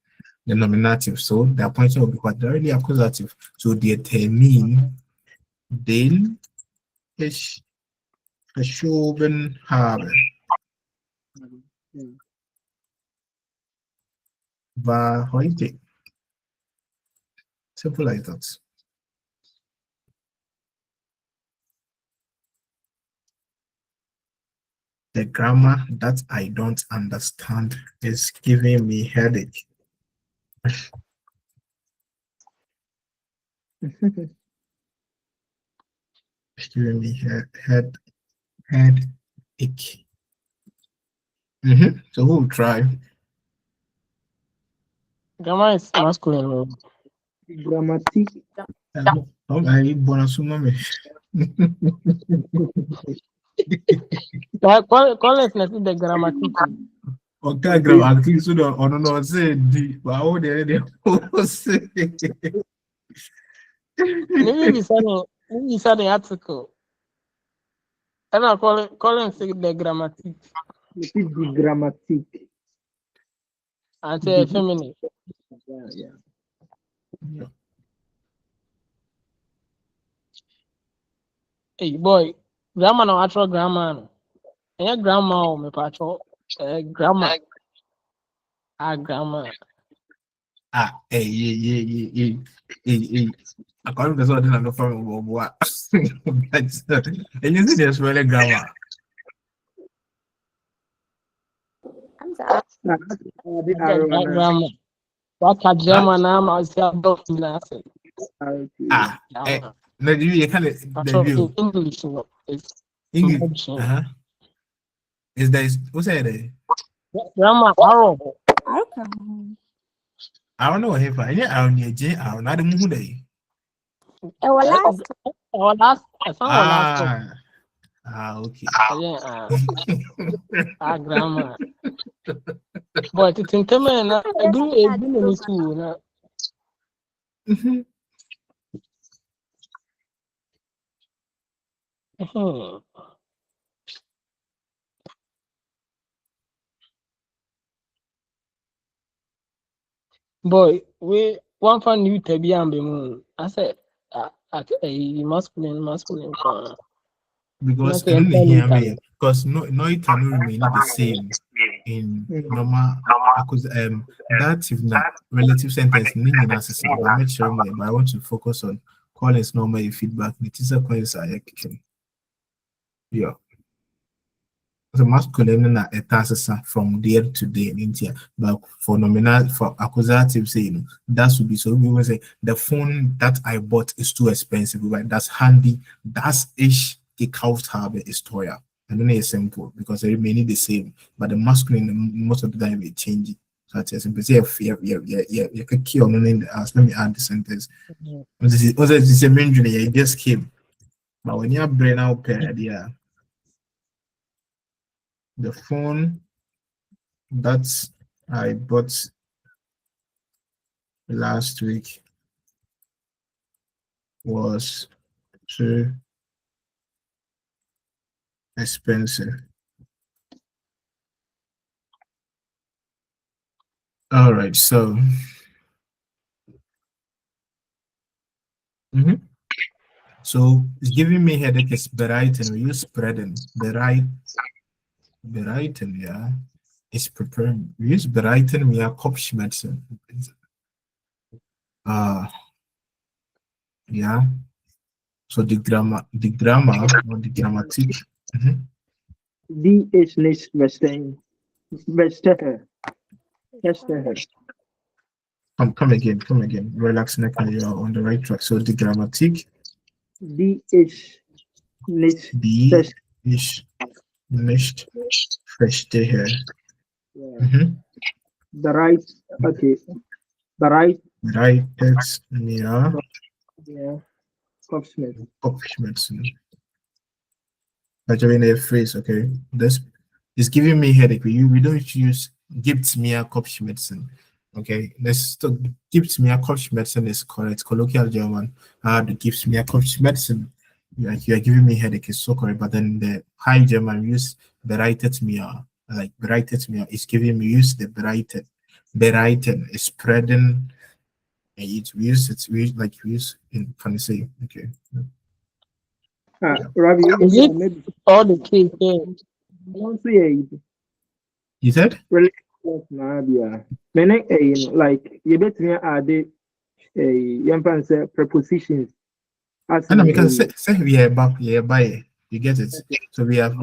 nominative. So the appointment will be what directly accusative. So the termin den ich verschoben habe war heute. Simple like that. The grammar that I don't understand is giving me headache. It's giving me headache. So we'll try. grammar is masculine. Oh. Grammatic. I bonus mame. Call it the grammatic. Okay, gram acting so don't ono no say di. Wow, they say. Maybe you saw the article. And I call it the grammatic. It is the grammatic. And say feminine. Yeah. Hey boy, grammar no actual grammar no. Any grammar or me pacho. Grammar. Grammar. Hey. According to what I know from what. And you see there's really grammar. I'm sorry. The arrow That and grammar. What a Huh? German name I say about nothing. okay. Ah, Grammar. no, you kind of the Pacho view. in English no. It's English. mention. Uh-huh. Is there what's that? Grammar arrow. Okay. I don't know what if I don't need J. I don't know the moon day. Our last Or last. It's not our last talk. Okay. Yeah. Grammar. But it's in Temen na. I do in school na. Hmm. Boy, we one fan new tabi ambe moon. I said, at a masculine. Because Not I don't enter hear later. me because no it cannot remain the same in normal because dative na relative sentence meaning necessary but make sure me but I want to focus on Collins normal feedback it is a coins I can yeah so masculine na etasisa from there to there in here but for nominal for accusative say you know that would be so we will say the phone that I bought is too expensive but that's handy that's ish gekauft habe is teuer and then it's simple because they remain the same but the masculine most of the time they change it so it's simple say yeah could key on in the ask let me add the sentence what is the main it just came but when you're brain out pair yeah the phone that I bought last week was too expensive. All right, so so it's giving me headache is bereiten. We use spreading. Bereiten, yeah. It's preparing. We use bereiten, we are Kopfschmerzen. Yeah. So the grammar or the grammatic. Die is nicht verstehen. Come again. Relax, neck, you're on the right track. So the grammatic, Die ist nicht die ich nicht verstehe. bereit. Okay. Bereit. Bereitet mir Ja. Kopfschmerzen. Kopfschmerzen. But you're in a phrase, okay? This is giving me headache. We don't use gibt mir Kopfschmerzen. Okay, this gibt mir Kopfschmerzen is correct. Colloquial German. The gives mir Kopfschmerzen. You are giving me headache is so correct. But then the high German use bereitet mir. Like bereitet mir is giving me use the bereitet. Bereiten is spreading. We use in funny say. Okay. Ravi, Is it maybe all the case here? don't say You said? really yeah. Like you bet me add a prepositions as And in we can a say we are back, yeah, by you get it. So we have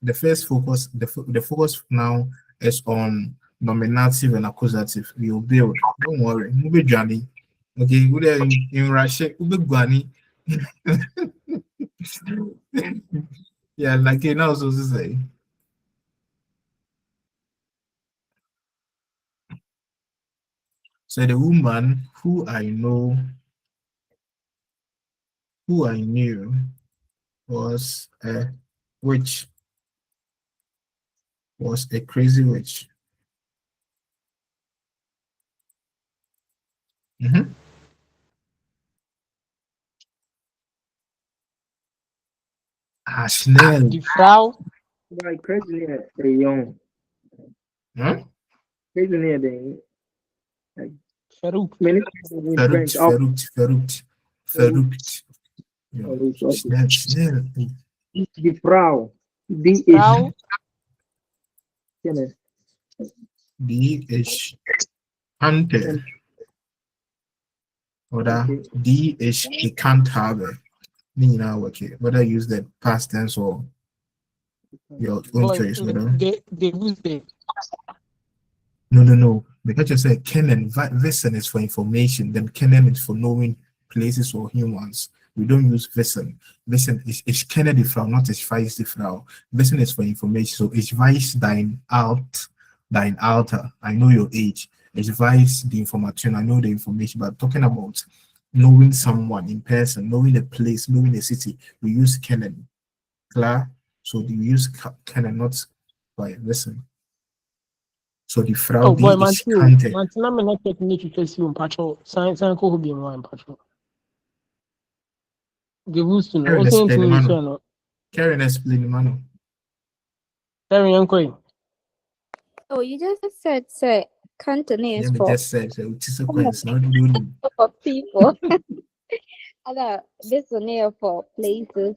the first focus. The focus now is on nominative and accusative. We will build. Don't worry, we'll be Johnny. Okay, we're in Russia. We'll be Guani. Yeah, like you know, so to say. So the woman who I knew was a witch, was a crazy witch. Schnell. The Frau like crazy a young Huh? crazy near the like verrückt. many in French. Oh, Verrückt. Ja, schnell, schnell. die Frau, die ist Frau genau, Die ich kannte oder okay. die ich gekannt habe. Now, okay. Whether use the past tense or your own boy, choice, whether. they who's there? No. Because you say kennen, wissen is for information, then kennen is for knowing places or humans. We don't use wissen. Wissen is ich kenne die Frau, not ich weiß die Frau. Wissen is for information. So ich weiß dein Alter. I know your age. Ich weiß die Information. I know the information. But talking about knowing someone in person, knowing a place, knowing a city, we use kennen. Klar? So we use kennen, not by listen. So the Frau, Oh boy, die ich Mantu, kannte. Mantina me not technique to see on patrol. Science and co be in patrol. The who's to know. Karen Also, explain, to me, Mano. no. Karen explain, Mano. Very young. Oh, you just said, say, Cantonese Yeah, me for, just said, so it's a question. Not doing. for people. Other, this one here for places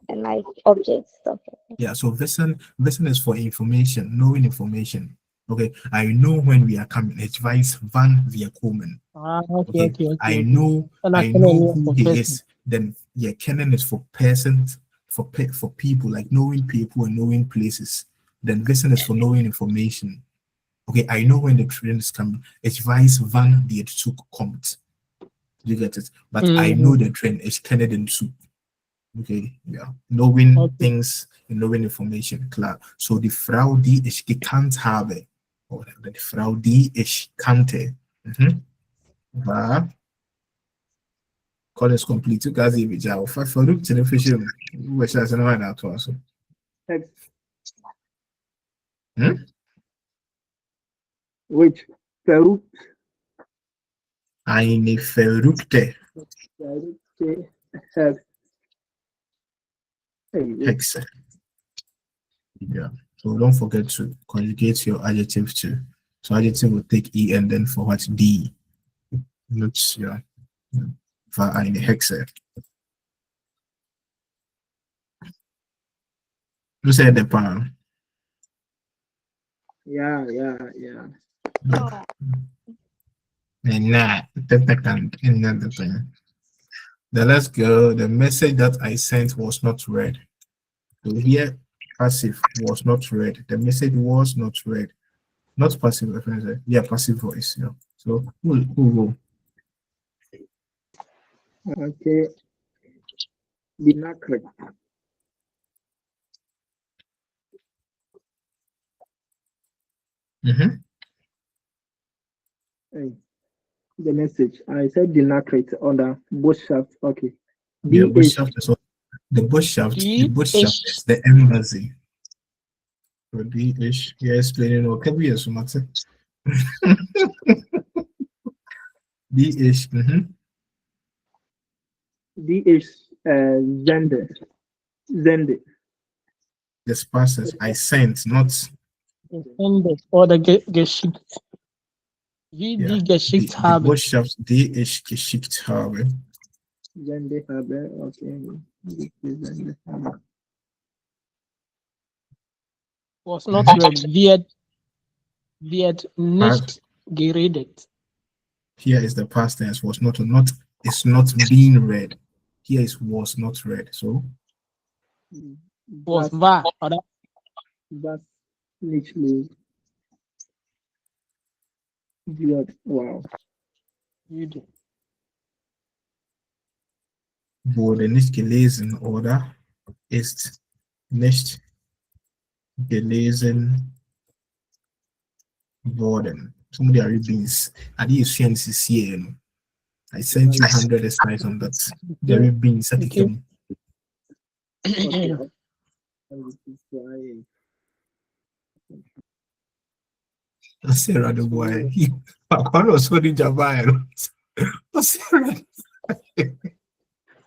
and like objects, stuff like that. Yeah, so listen is for information, knowing information. Okay, I know when we are coming. It's vice van we are coming. Okay. I know who he is. Then yeah, kennen is for persons, for people, like knowing people and knowing places. Then listen is for knowing information. Okay, I know when the train is coming. It's vice van die het zoek komt. You get it? But I know the train is kennen den zoek. Okay, yeah. Knowing things and knowing information, klar. So die Frau, die ich gekannt habe, oder die Frau, die ich kannte, war, call is complete, quasi wie ja, verrückt in der Fische, was ist noch ein Auto, also. Which Peru Hexe. Yeah. So don't forget to conjugate your adjective too. So adjective will take E and then for what D. Not yeah. For eine Hexe. You said the pan. Yeah. And nah, another thing. Then let's go. The message that I sent was not read. So here, passive was not read. The message was not read. Not passive, yeah, passive voice. Yeah. So who will? Okay. Dinakret. Hey, the message. I said dinakret on the bush shaft. Okay. Yeah, bush DH. shaft is what the bush shaft. The bush shaft DH. is the embassy. So DH, yeah, explaining or can be a sumatic. DH, DH. Zende. Zende. this process I sent, not Gefällt oder geschickt. Wie yeah. die geschickt The haben. bush shaft DH geschickt habe. Zende habe. Okay. Zende habe. Was not read. Wird nicht geredet. Here is the past tense was not it's not being read. Here is was not read. So Was war, oder? That's literally weird. Wow. Würde. wurde nicht gelesen oder ist nicht gelesen worden. Somebody are beans. I did CNCC. I sent you 100 slides on that. There will be Okay. Sarah the boy. I was holding Javail.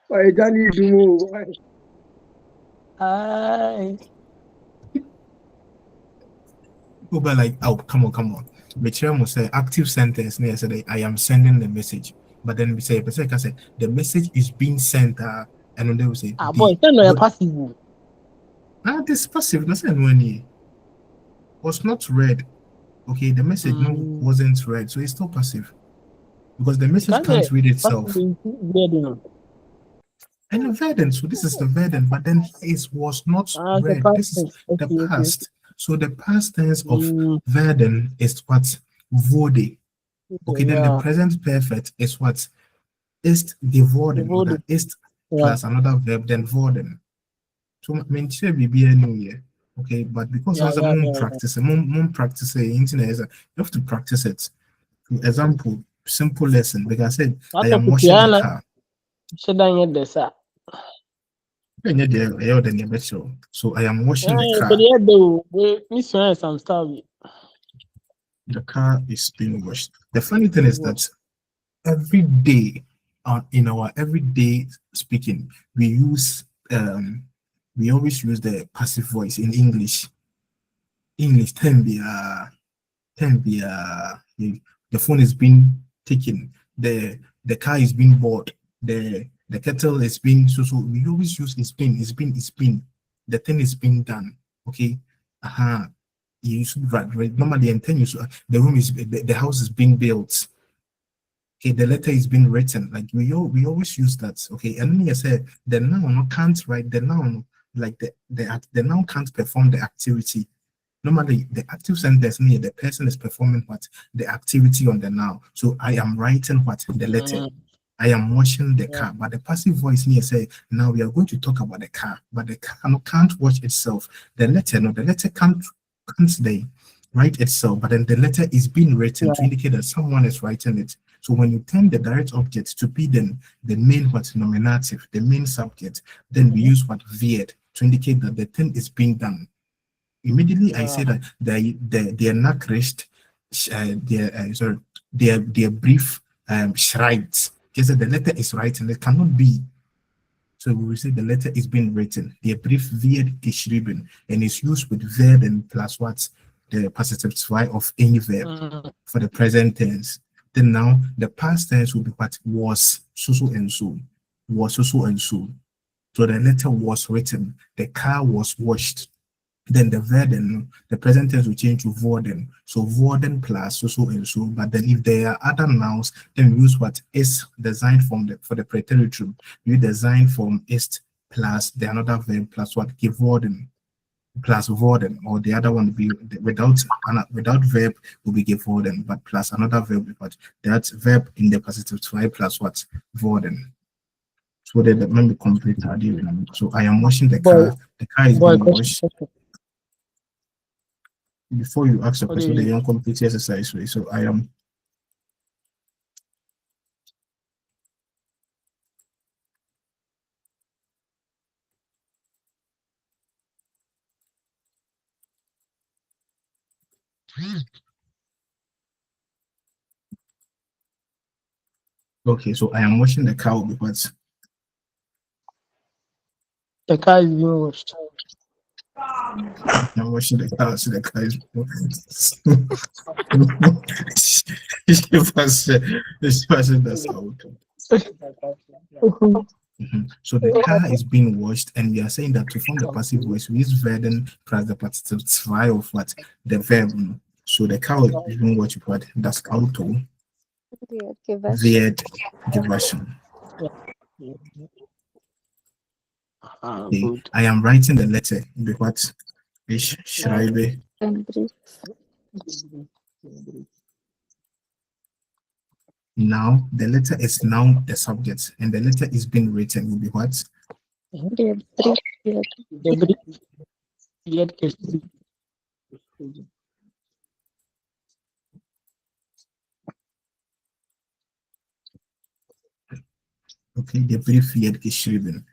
Why can't you do more? Why? But like, oh, come on. The chair must say active sentence near say I am sending the message. But then we say, the message is being sent, and then they will say, boy, no passive. This passive, that's when was not read. Okay, the message wasn't read, so it's still passive because the message can't read itself. And the verdant, so this is the verdant, but then it was not read. This is the past. So the past tense of verdant is what? Wurde. Okay, then the present perfect is what? Ist geworden oder ist plus another verb, then worden. So I mean, be a new year. Okay, but because as a mom practice, internet you have to practice it. For example, simple lesson. Like I said, I am washing the car. So I am washing the car. The car is being washed. The funny thing is that every day, in our everyday speaking, we always use the passive voice in English. English the phone is being taken, the car is being bought, the kettle is being so we always use it's been, the thing is being done. Okay. You should write normally and then the room is the house is being built. Okay, the letter is being written. Like we always use that. Okay, and then you say the noun can't write the noun, like the noun can't perform the activity. Normally, the active sentence means the person is performing what? The activity on the noun. So I am writing what? The letter. I am washing the car. But the passive voice here say, now we are going to talk about the car, but the car can't wash itself. The letter can't write itself, but then the letter is being written to indicate that someone is writing it. So when you turn the direct object to be then the main what? Nominative, the main subject, then we use what? Wird to indicate that the thing is being done. Immediately, I say that their Nachricht, their brief schreibt. Because the letter is writing, it cannot be. So we will say the letter is being written. The brief wird geschrieben, and is used with werden plus what? The passive zwei of any verb for the present tense. Then now the past tense will be what? Was so so and so. Was so so and so. So the letter was written. The car was washed. Then the werden, the present tense will change to worden. So worden plus so so and so. But then if there are other nouns, then we use what is designed from the for the preteritum. We design from ist plus the another verb plus what geworden plus worden, or the other one will be without verb will be geworden, but plus another verb, but that verb in the positive try plus what worden. So that let me complete that. So I am washing the car. The car is being washed. Before you ask the question, the young complete exercise way. So I am okay. So I am washing the car because The car is being washed. I'm washing the car. So the car is. That's how. So the car is being washed, and we are saying that to form the passive voice, we use werden plus the partitive zwei of what the verb. So the car is being washed. What das Auto wird gewaschen. Okay. Good. I am writing the letter. What ich schreibe. Now the letter is now the subject, and the letter is being written will be what? The brief wird geschrieben. Okay, the brief wird geschrieben.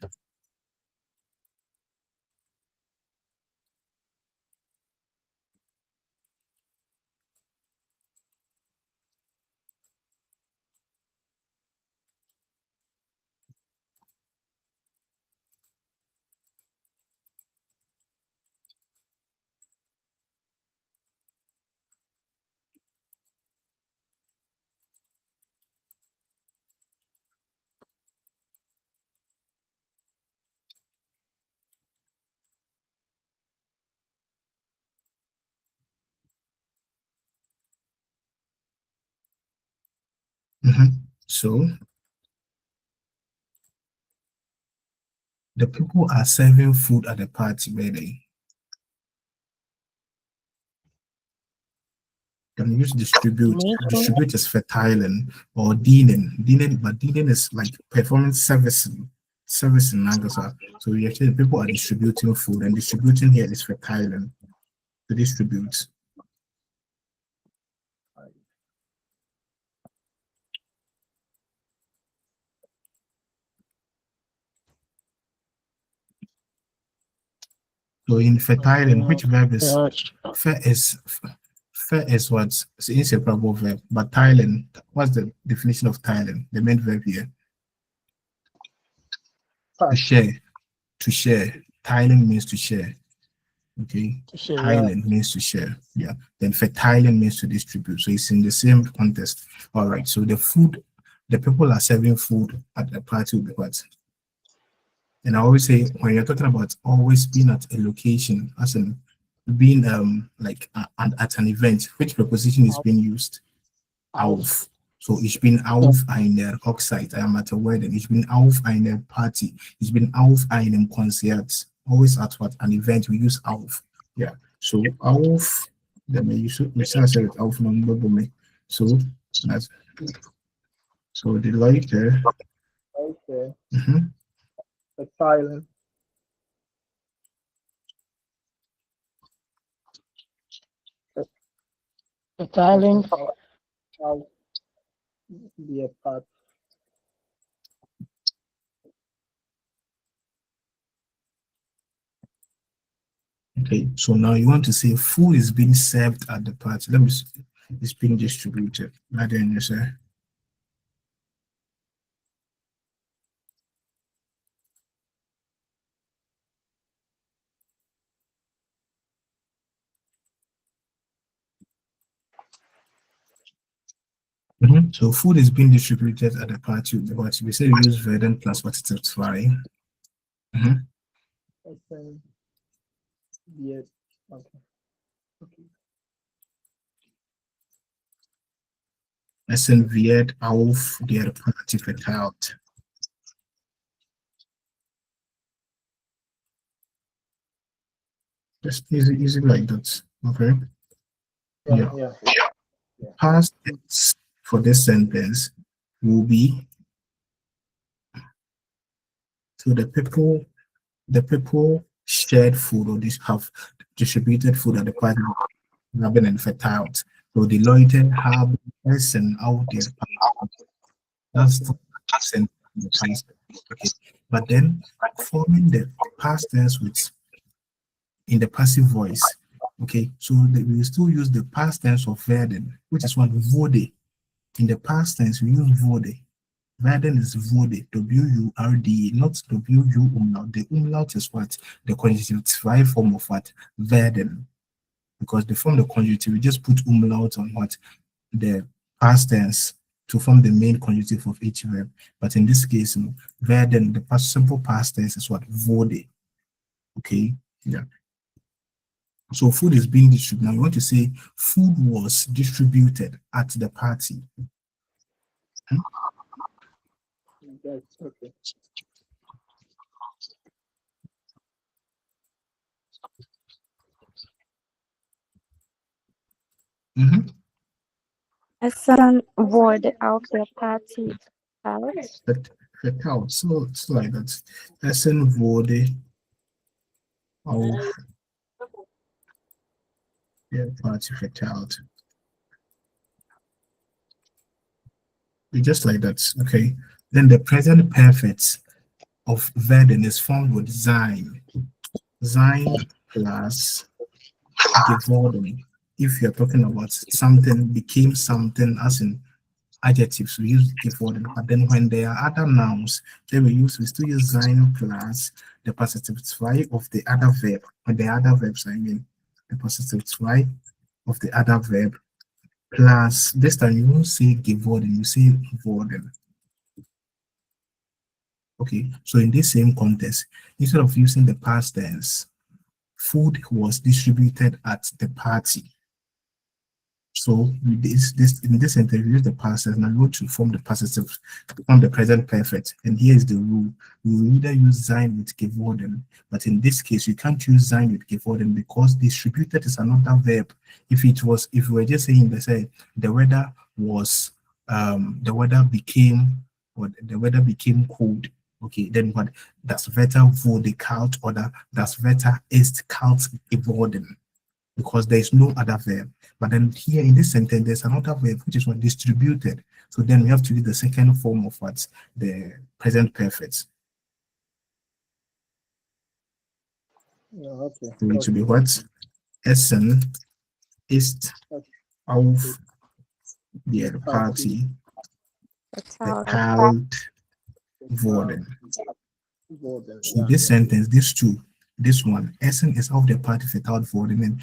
So the people are serving food at the party wedding. Can you use distribute? Distribute is verteilen or dienen. Dienen, but dienen is like performance servicing. Servicing Nagasa. So you actually people are distributing food, and distributing here is verteilen. To distribute. So in verteilen, which verb is fer is what? It's an inseparable verb. But teilen, what's the definition of teilen? The main verb here. To share. To share. Teilen means to share. Okay. Teilen means to share. Yeah. Then verteilen means to distribute. So it's in the same context. All right. So the food, the people are serving food at the party will be what? And I always say when you're talking about always being at a location, as in being like at an event, which preposition is being used? Auf. So ich bin auf einer Hochzeit. I am at a wedding. Ich bin auf einer Party. Ich bin auf einem Konzert. Always at what? An event. We use auf. Yeah. So auf. Then you should say it auf me. So that's so the later. Okay. The silent. The silent. How be a part. Okay, so now you want to say food is being served at the party. Let me see. It's being distributed. Right there, you say. So food is being distributed at the party. What we say we use werden plus what it is fry. Essen wird. Okay. Okay. Essen wird auf der Party verteilt. Just easy like that. Okay. Yeah. Yeah. Past tense for this sentence will be so the people shared food or this have distributed food at the party haben and verteilt. So die Leute haben Essen auf der Party. That's the sentence in the past. Okay. But then forming the past tense with in the passive voice. Okay, so we still use the past tense of werden, which is what wurde. In the past tense, we use wurde. Werden is wurde, W-U-R-D, not W-U umlaut. The umlaut is what? The conjunctive form of what? Werden. Because they form the conjunctive, we just put umlaut on what? The past tense to form the main conjunctive of each verb. But in this case, werden, the past, simple past tense is what? Wurde. Okay, yeah. So food is being distributed. Now you want to say food was distributed at the party. Yes. Okay. Essen wurde auf der Party verteilt. Verkauft. So it's like that. Essen wurde auf der Party verteilt. Just like that. Okay. Then the present perfect of werden is formed with sein. Sein plus geworden. If you're talking about something became something, as in adjectives, we use geworden. But then when there are other nouns, then we still use sein plus the positive zwei of the other verb. When the other verbs, I mean, the positive zwei of the other verb plus this time you won't say geworden, you say worden. Okay, so in this same context, instead of using the past tense, food was distributed at the party. So with this in this interview, use the past tense and go to form the positive on the present perfect. And here is the rule: we will either use sein with geworden, but in this case, you can't use sein with geworden because distributed is another verb. If we were just saying, let's say the weather was the weather became cold. Okay, then what? Das Wetter wurde kalt oder das Wetter ist kalt geworden, because there is no other verb. But then here in this sentence, there's another verb which is what? Distributed. So then we have to use the second form of what? The present perfect. Okay. So it should be what? Essen ist auf der Party verteilt worden. So this sentence, this one, Essen is auf der Party verteilt worden, and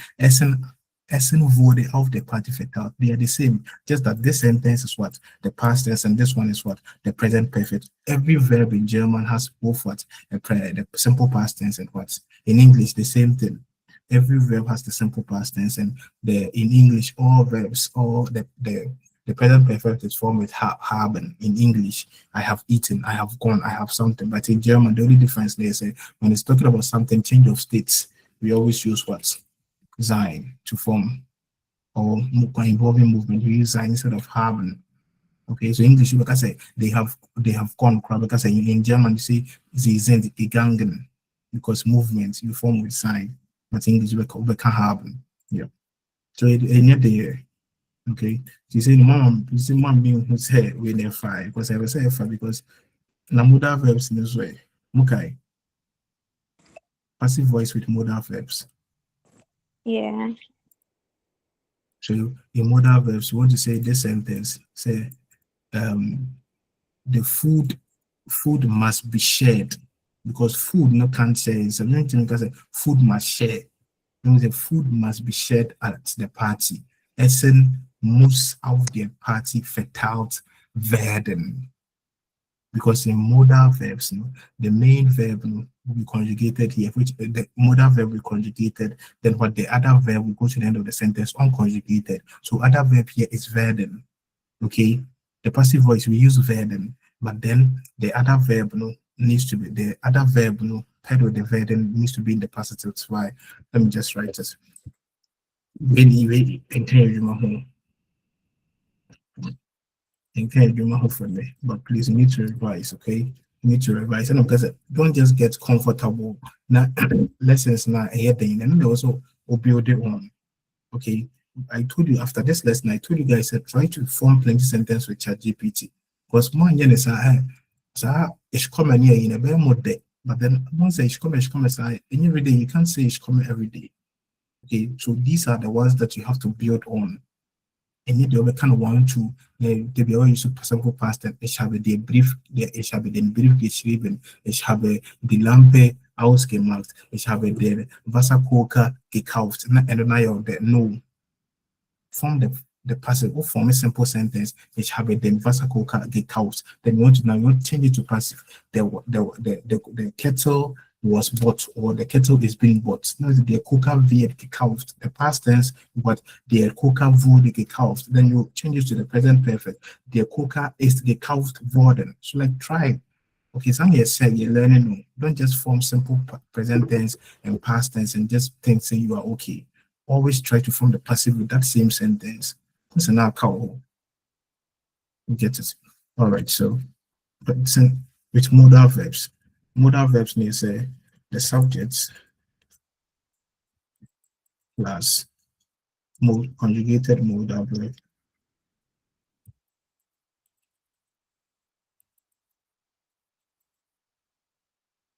Essen wurde auf der Party verteilt. They are the same, just that this sentence is what? The past tense, and this one is what? The present perfect. Every verb in German has both what? The simple past tense and what? In English, the same thing. Every verb has the simple past tense, and in English, all verbs, all the present perfect is formed with haben. In English, I have eaten, I have gone, I have something. But in German, the only difference they say when it's talking about something, change of states, we always use what? Sein to form, or involving movement. We use sein instead of haben. Okay, so English, like I say, they have gone. Because in German, you say sie sind gegangen, because movement you form with sein. But English, we can't haben. Yeah. So it the okay. She said, "Mom, you see, mom being who's here with their five because I will say five because na modal verbs in this way. Okay, passive voice with modal verbs. Yeah. So in modal verbs, you want to say this sentence. Say, the food must be shared because food no can't say. So you can say food must share. Means the food must be shared at the party. Essen muss auf der Party verteilt werden. Because in modal verbs, the main verb will be conjugated here, which the modal verb will be conjugated, then what the other verb will go to the end of the sentence unconjugated. So other verb here is werden. Okay, the passive voice we use werden, but then the other verb needs to be the other verb paired with the werden needs to be in the passive. That's why let me just write this. Really, encourage you hopefully, but please you need to revise, okay? You need to revise. And because don't just get comfortable. Now lessons now here then and then also build it on. Okay. I told you after this lesson, I told you guys that try to form plenty sentence with ChatGPT. Because more is it's common here in a very more day. But then once it's common, and every day you can't say it's common every day. Okay, so these are the ones that you have to build on. And yet, the kind of want to be always simple past tense. Ich habe die Brief, ich habe den Brief geschrieben. Ich habe die Lampe ausgemacht. Ich habe den Wasserkocher gekauft. And then I the no form the passive or form a simple sentence. Ich habe den Wasserkocher gekauft. Then you want to now you want to change it to passive. The kettle was bought or the kettle is being bought. Now the cooker wird gekauft. The past tense, but the cooker wurde gekauft. Then you change it to the present perfect. The cooker ist gekauft worden. So like try. Okay, some you say you're learning. Don't just form simple present tense and past tense and just think say you are okay. Always try to form the passive with that same sentence. It's an cow. You get it. All right, so but with modal verbs. Modal verbs means the subjects plus conjugated modal verb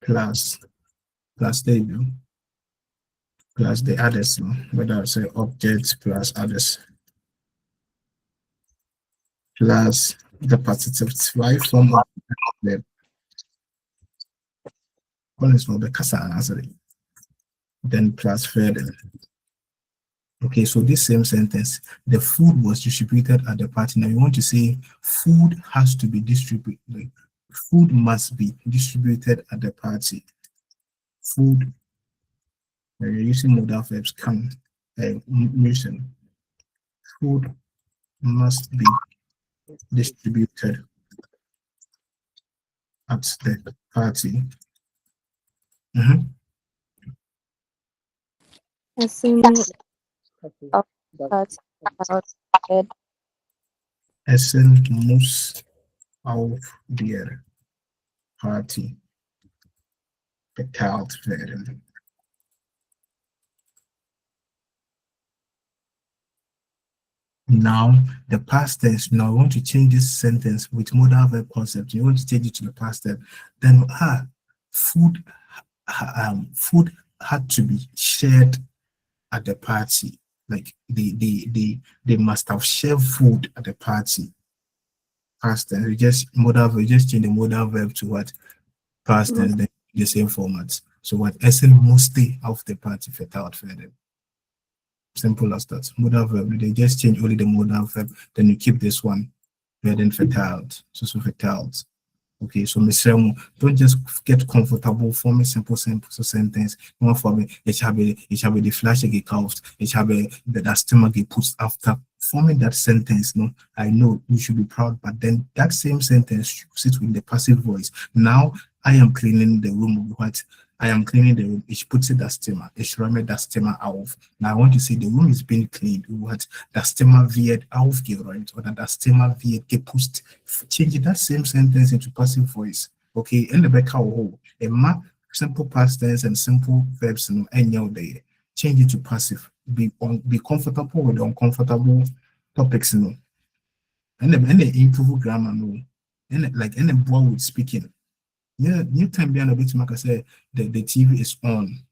plus the plus the others, whether I say objects plus others plus the partitive zwei form of verb. One is for the kasa answer. Then plus further. Okay, so this same sentence, the food was distributed at the party. Now you want to say food has to be distributed. Like, food must be distributed at the party. Food, you're using modal verbs can mission. Food must be distributed at the party. Essen auf Party werden. Essen muss auf der Party verteilt werden. Now, the past tense. Now, I want to change this sentence with modal verb concept. You want to change it to the past tense. Then, food had to be shared at the party. Like they must have shared food at the party. Past tense. We just change the modal verb to what past tense. Then the same format. So what Essen musste auf the party verteilt werden. Simple as that. Modal verb. They just change only the modal verb. Then you keep this one. Werden verteilt. So verteilt. Okay, so don't just get comfortable forming simple sentence. One for me, ich habe die Flasche gekauft. Ich habe das Thema geputzt after. Forming that sentence, I know you should be proud, but then that same sentence sits with the passive voice. Now I am cleaning the room. What? I am cleaning the room. Ich putze das Thema. Ich räume das Thema auf. Now I want to say the room is being cleaned. What? Das Thema wird aufgeräumt oder das Thema wird geputzt. Change that same sentence into passive voice. Okay, in the back how simple past tense and simple verbs there. Change it to passive. Be comfortable with the uncomfortable topics, and then improve grammar, and like any boy with speaking. Yeah, new time being a bit like I say the TV is on.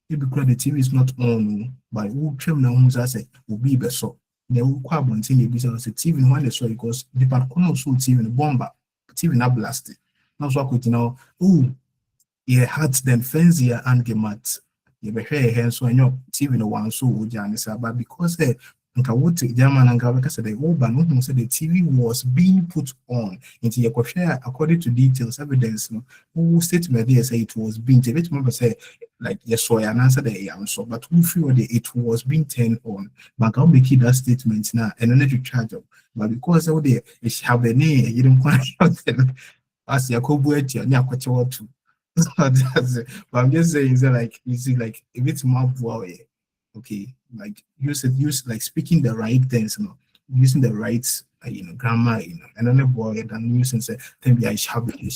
If because the TV is not on, by who trim now who's I say will be better. They will quite want to be say TV when they saw because the part also TV the bomber, TV not blasted. Now so I could yeah, hat then fancy and get mad. You be here, so I know TV no one so but because nka wote German and nka say the urban who said the TV was being put on into your question according to details evidence no who statement there say it was being to remember say like yes so an answer the so but who feel that it was being turned on but I'll make that statement now and then you charge up but because all the it's have a name you don't quite as Yakobu too. That's it. But I'm just saying that like you see like if it's more okay, like use like speaking the right things, using the right grammar, and then the boy and using say then be shabby.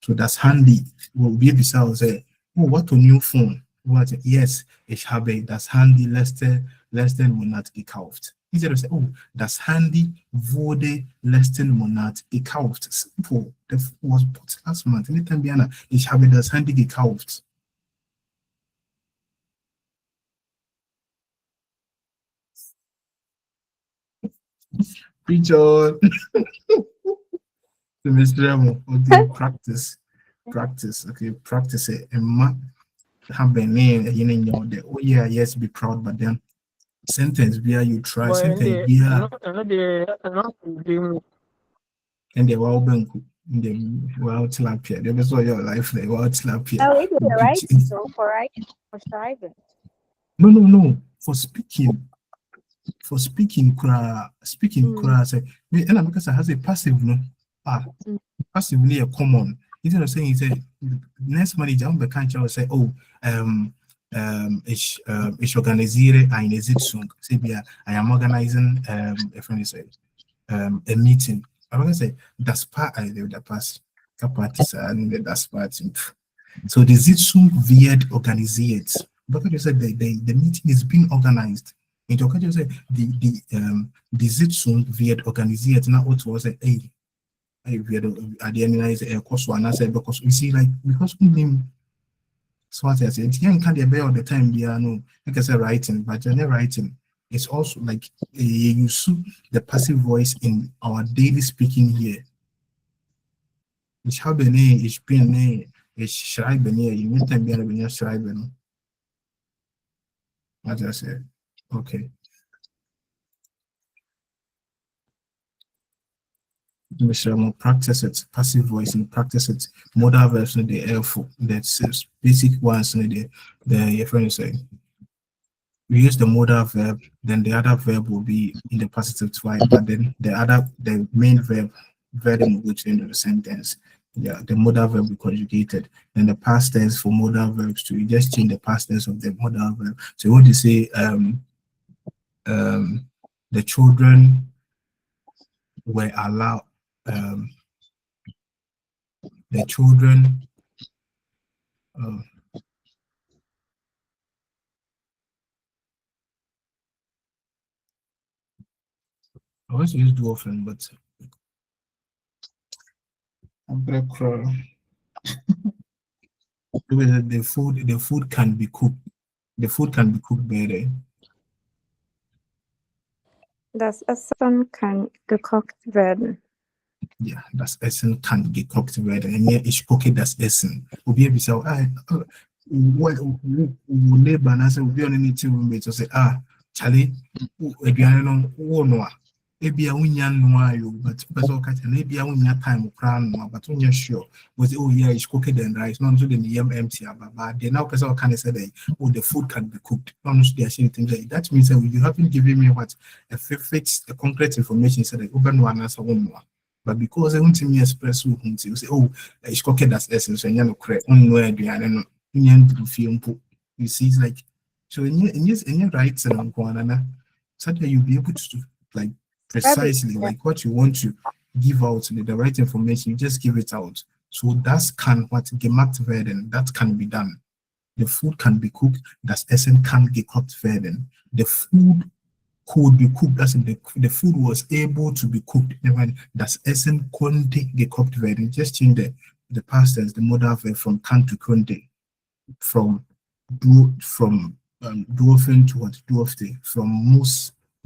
So that's handy. Will be beside say, oh, what a new phone. What yes, ich habe das Handy letzten Monat gekauft. Instead of say, oh, das Handy wurde letzten Monat gekauft. Simple. The was put last month. Anytime Biana, ich habe das Handy gekauft. Preach on. Mr. Okay, practice. Okay, practice it. And have a name, oh yeah, yes, be proud, but then sentence via you try Boy, sentence via and the well bank in the well tilapia. They was all your life like well tilapia. Oh, it's right. So for writing, for striving. No. For speaking, kura say me and because I has a passive no. Passively a common. Instead of saying say next manager on the country will say, oh, ich organisiere eine Sitzung. Say I am organizing a friend say a meeting. I'm gonna say das part I do the pass and das part. So the Sitzung wird organisiert. Because you said the meeting is being organized. And you say the Sitzung wird organisiert. Now what was it? At the end is a course one. I said because we see like because we name so what I said, you can't be all the time. Yeah, no, like I said, writing, but general writing is also like you use the passive voice in our daily speaking here. Ich habe ne, ich bin ne, ich schreibe ne. You need time when you schreiben. What I said, okay. Michelle, practice it. Passive voice and practice it. Modal verbs in the helpful. That's basic ones in your friend is saying. We use the modal verb, then the other verb will be in the positive twice, but then the main verb will go to into the sentence. Yeah, the modal verb will be conjugated. Then the past tense for modal verbs too. You just change the past tense of the modal verb. So what you say the children were allowed the children I always use do often, but I'm gonna cry. The food can be cooked. The food can be cooked better. Das Essen kann gekocht werden. Yeah, das Essen kann gekocht werden. And yeah, ich koche das Essen. Obi ebi say, what neighbor na say obi on any roommate to say, Charlie, aduane no wo no a ebi a unya no ayo, but person catch and ebi a unya time crown no, but unya sure. Was oh yeah, ich koche den rice. No, so the yam empty but then now person can say that the food can be cooked. No, so they are saying things like that means that you haven't given me what a fixed, a concrete information so that open one answer one more. But because I want to express you say, oh, it's cooked as essence, and you're not correct. You see, it's like so in your rights and so that you'll be able to like precisely like what you want to give out the right information, you just give it out. So that's what gemacht werden, that can be done. The food can be cooked, das Essen kann gekocht werden. The food could be cooked, as in the food was able to be cooked. Das Essen konnte gekocht werden. Just change the past tense, the modal verb from kann to konnte, from dürfen to what durfte, from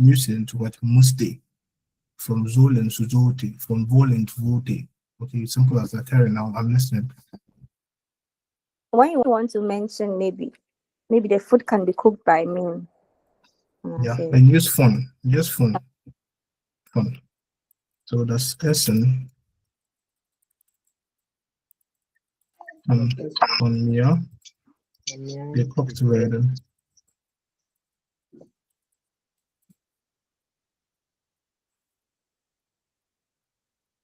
müssen to what musste, from sollen to sollte, from wollen to wollte. Okay, simple as that. Terry, now I'm listening. When you want to mention maybe the food can be cooked by me. Yeah, and use fun. Just fun. Fun. So das Essen von mir gekocht werden.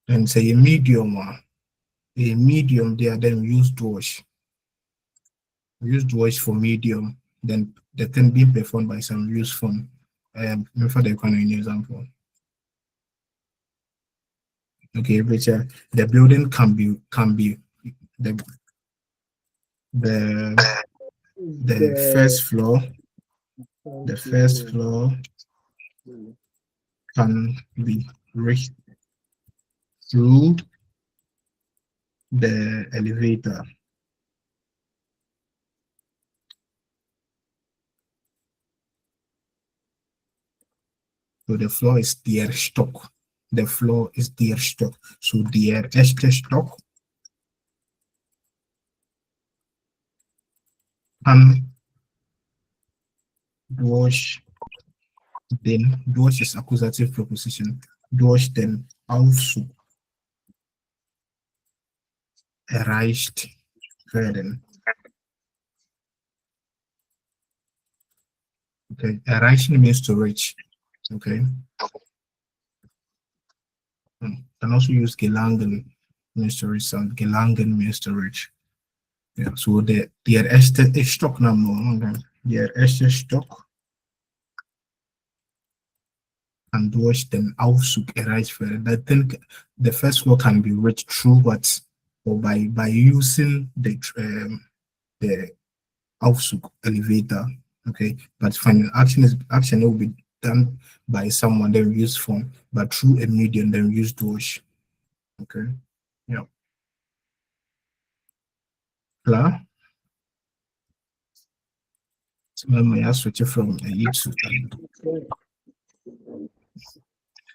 And say a medium there, then use Deutsch. Use Deutsch for medium, then the thing being performed by some use fun. For the economy example. Okay, which the building can be the first floor. The first floor can be reached through the elevator. So the floor is der Stock. The floor is der Stock. So der erste Stock kann durch is accusative preposition, durch den Aufzug erreicht werden. Okay, erreichen means to reach. Okay. Can also use gelangen means to reach, and gelangen means to reach. Yeah, so der erste Stock number, der erste Stock kann durch den Aufzug erreicht werden. I think the first floor can be reached through what, or by using the Aufzug elevator. Okay, but final action will be done by someone, then we use phone, but through a medium, then we use Deutsch. Okay, yeah. Klar. So I switch it from YouTube.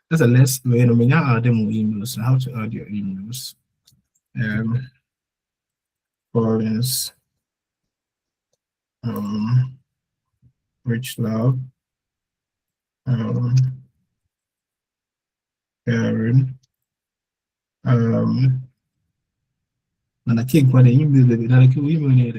That's a less way to add more emails. How to add your emails? Florence, Rich Love, Karen, and I can't find the email that I can email it.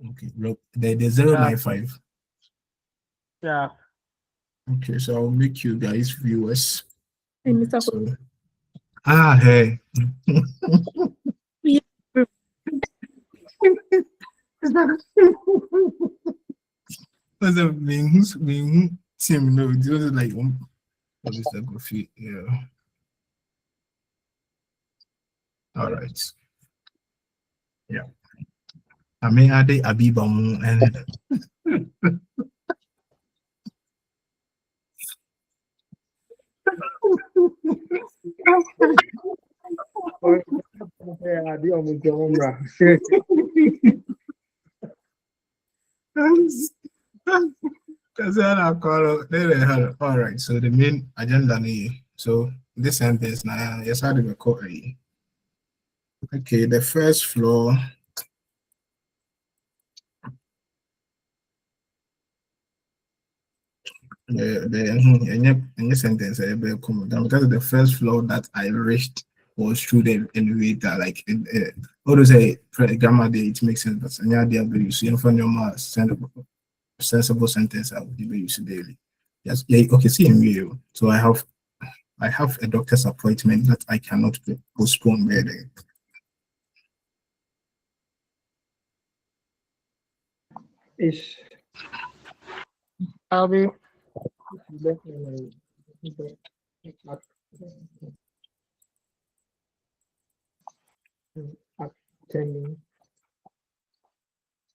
Okay, look, the 095. Yeah. Okay, so I'll make you guys viewers. Hey, Mr. So, hey. What's up, being team? No, it was like what is that coffee? Yeah. All right. Yeah. I mean, I did Abibamu and all right, so the main agenda so this sentence now, yes, I did okay, the first floor the sentence because the first floor that I reached was through the elevator, like what do say grammar day, it makes sense, but you see in front of your sensible sentence I would use daily. Yes, yeah, okay, see in you. So I have a doctor's appointment that I cannot postpone really. I'll be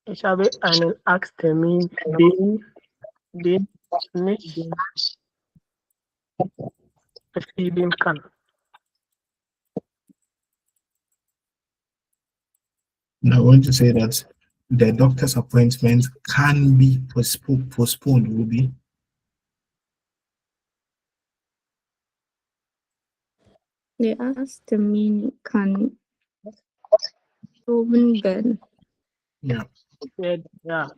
ich habe einen Arzttermin, den ich nicht verschieben kann. Now I want to say that the doctor's appointment can be postponed, will be. The Arzttermin kann Oven bed. Yeah. Yeah.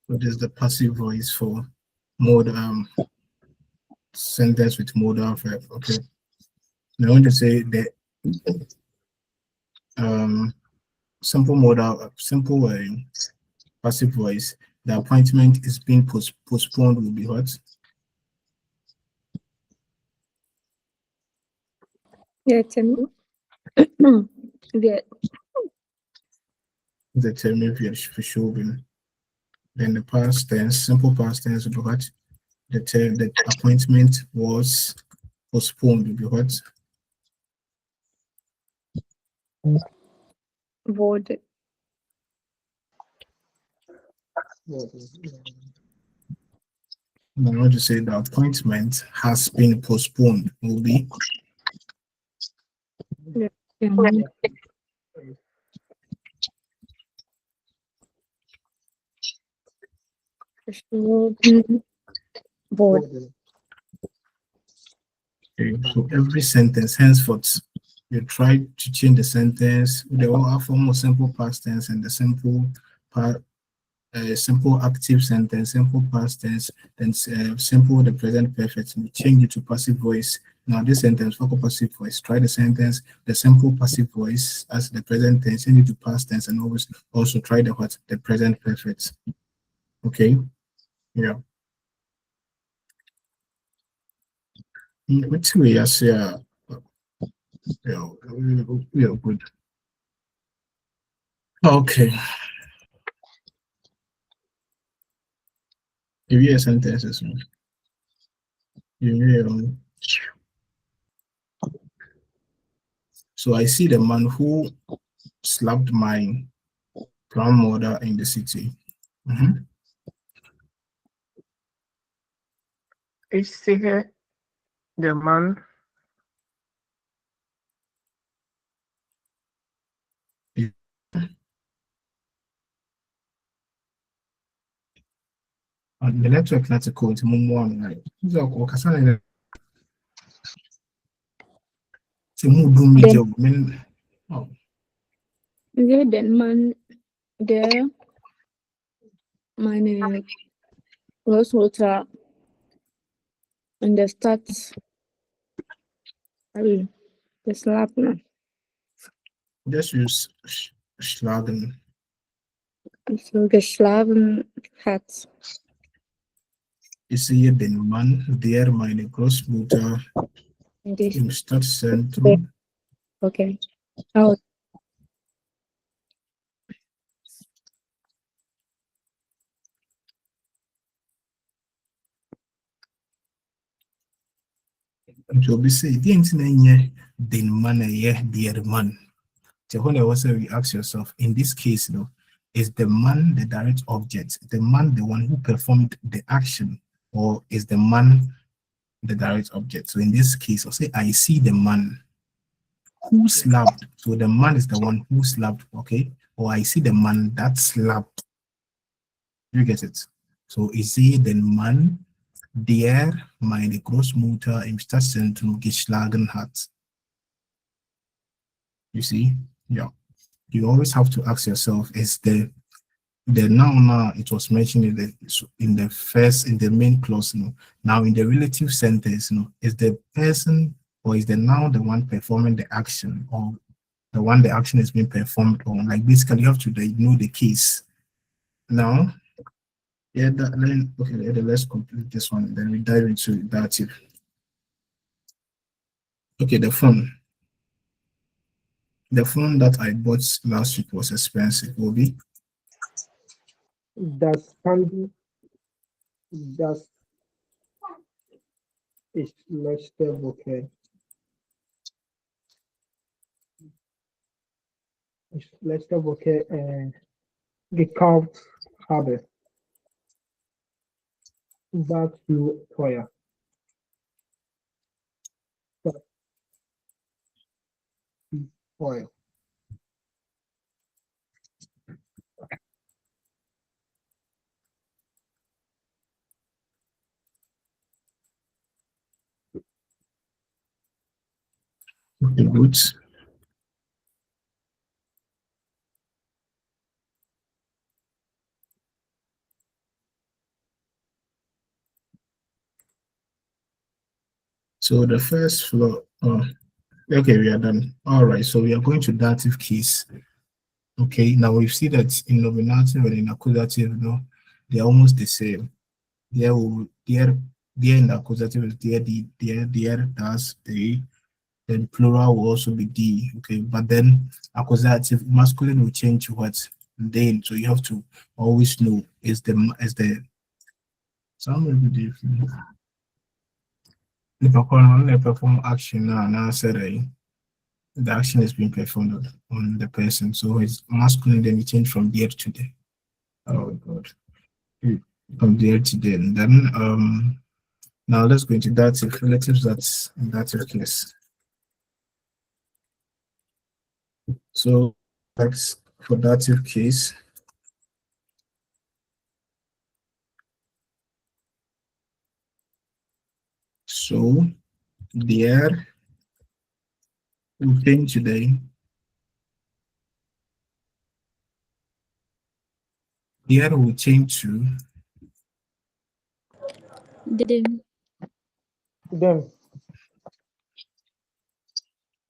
So this is the passive voice for mode sentence with modal verb. Okay. Now I want to say the simple passive voice. The appointment is being postponed will be what? Yeah, yeah. The term verschoben. Then the past tense, simple past tense will be what? The appointment was postponed will be what? Wurde. Now I want to say the appointment has been postponed will be Yeah. Verschoben wurde. okay. So every sentence henceforth you try to change the sentence. They all have form of simple past tense and the simple active sentence, simple past tense, then simple the present perfect. You change it to passive voice. Now this sentence, for passive voice, try the sentence, the simple passive voice as the present tense, change it to past tense, and always also try the what? The present perfect. Okay? Yeah. Which way I say yeah, good. Okay. If you sentences, you so I see the man who slapped my grandmother in the city. Ich sehe der Mann. The network not to call to Mumwan, like, Ja, den Mann, der meine Großmutter in der Stadt geschlafen just use schlagen. so geschlagen hat. Ich sehe den Mann, der meine Großmutter im Stadtzentrum. Okay. Oh, So we say, the internet den man dear man. So when I also you ask yourself, in this case, is the man the direct object, the man the one who performed the action, or is the man the direct object? So in this case, I'll say I see the man who slapped. So the man is the one who slapped, okay? Or I see the man that slapped. You get it? So is he the man, der meine Großmutter im Stadtzentrum geschlagen hat? You see? Yeah. You always have to ask yourself, is the noun now it was mentioned in the main clause, now in the relative sentence, is the person or is the noun the one performing the action, or the one the action is being performed on? Like basically you have to know the case. Now, yeah, then okay, let's complete this one, then we dive into dative. Okay, the phone. The phone that I bought last week was expensive, will be Das Handy, das ich letzte Woche Ich letzte Woche gekauft habe. War zu teuer. War zu teuer. Okay, good. So the first floor. Oh, okay, we are done. All right, so we are going to dative case. Okay, now we see that in nominative and in accusative, they're almost the same. There in the accusative is there, that's the, then plural will also be D. Okay, but then accusative masculine will change to what? Then, so you have to always know is the some will be different. The perform action now, the action is being performed on the person. So it's masculine, then you change from there to there. Oh God. From there to there. And then now let's go into dative relatives, that's dative case. So that's for dative case. So there we change today. Here we change to Them. Them.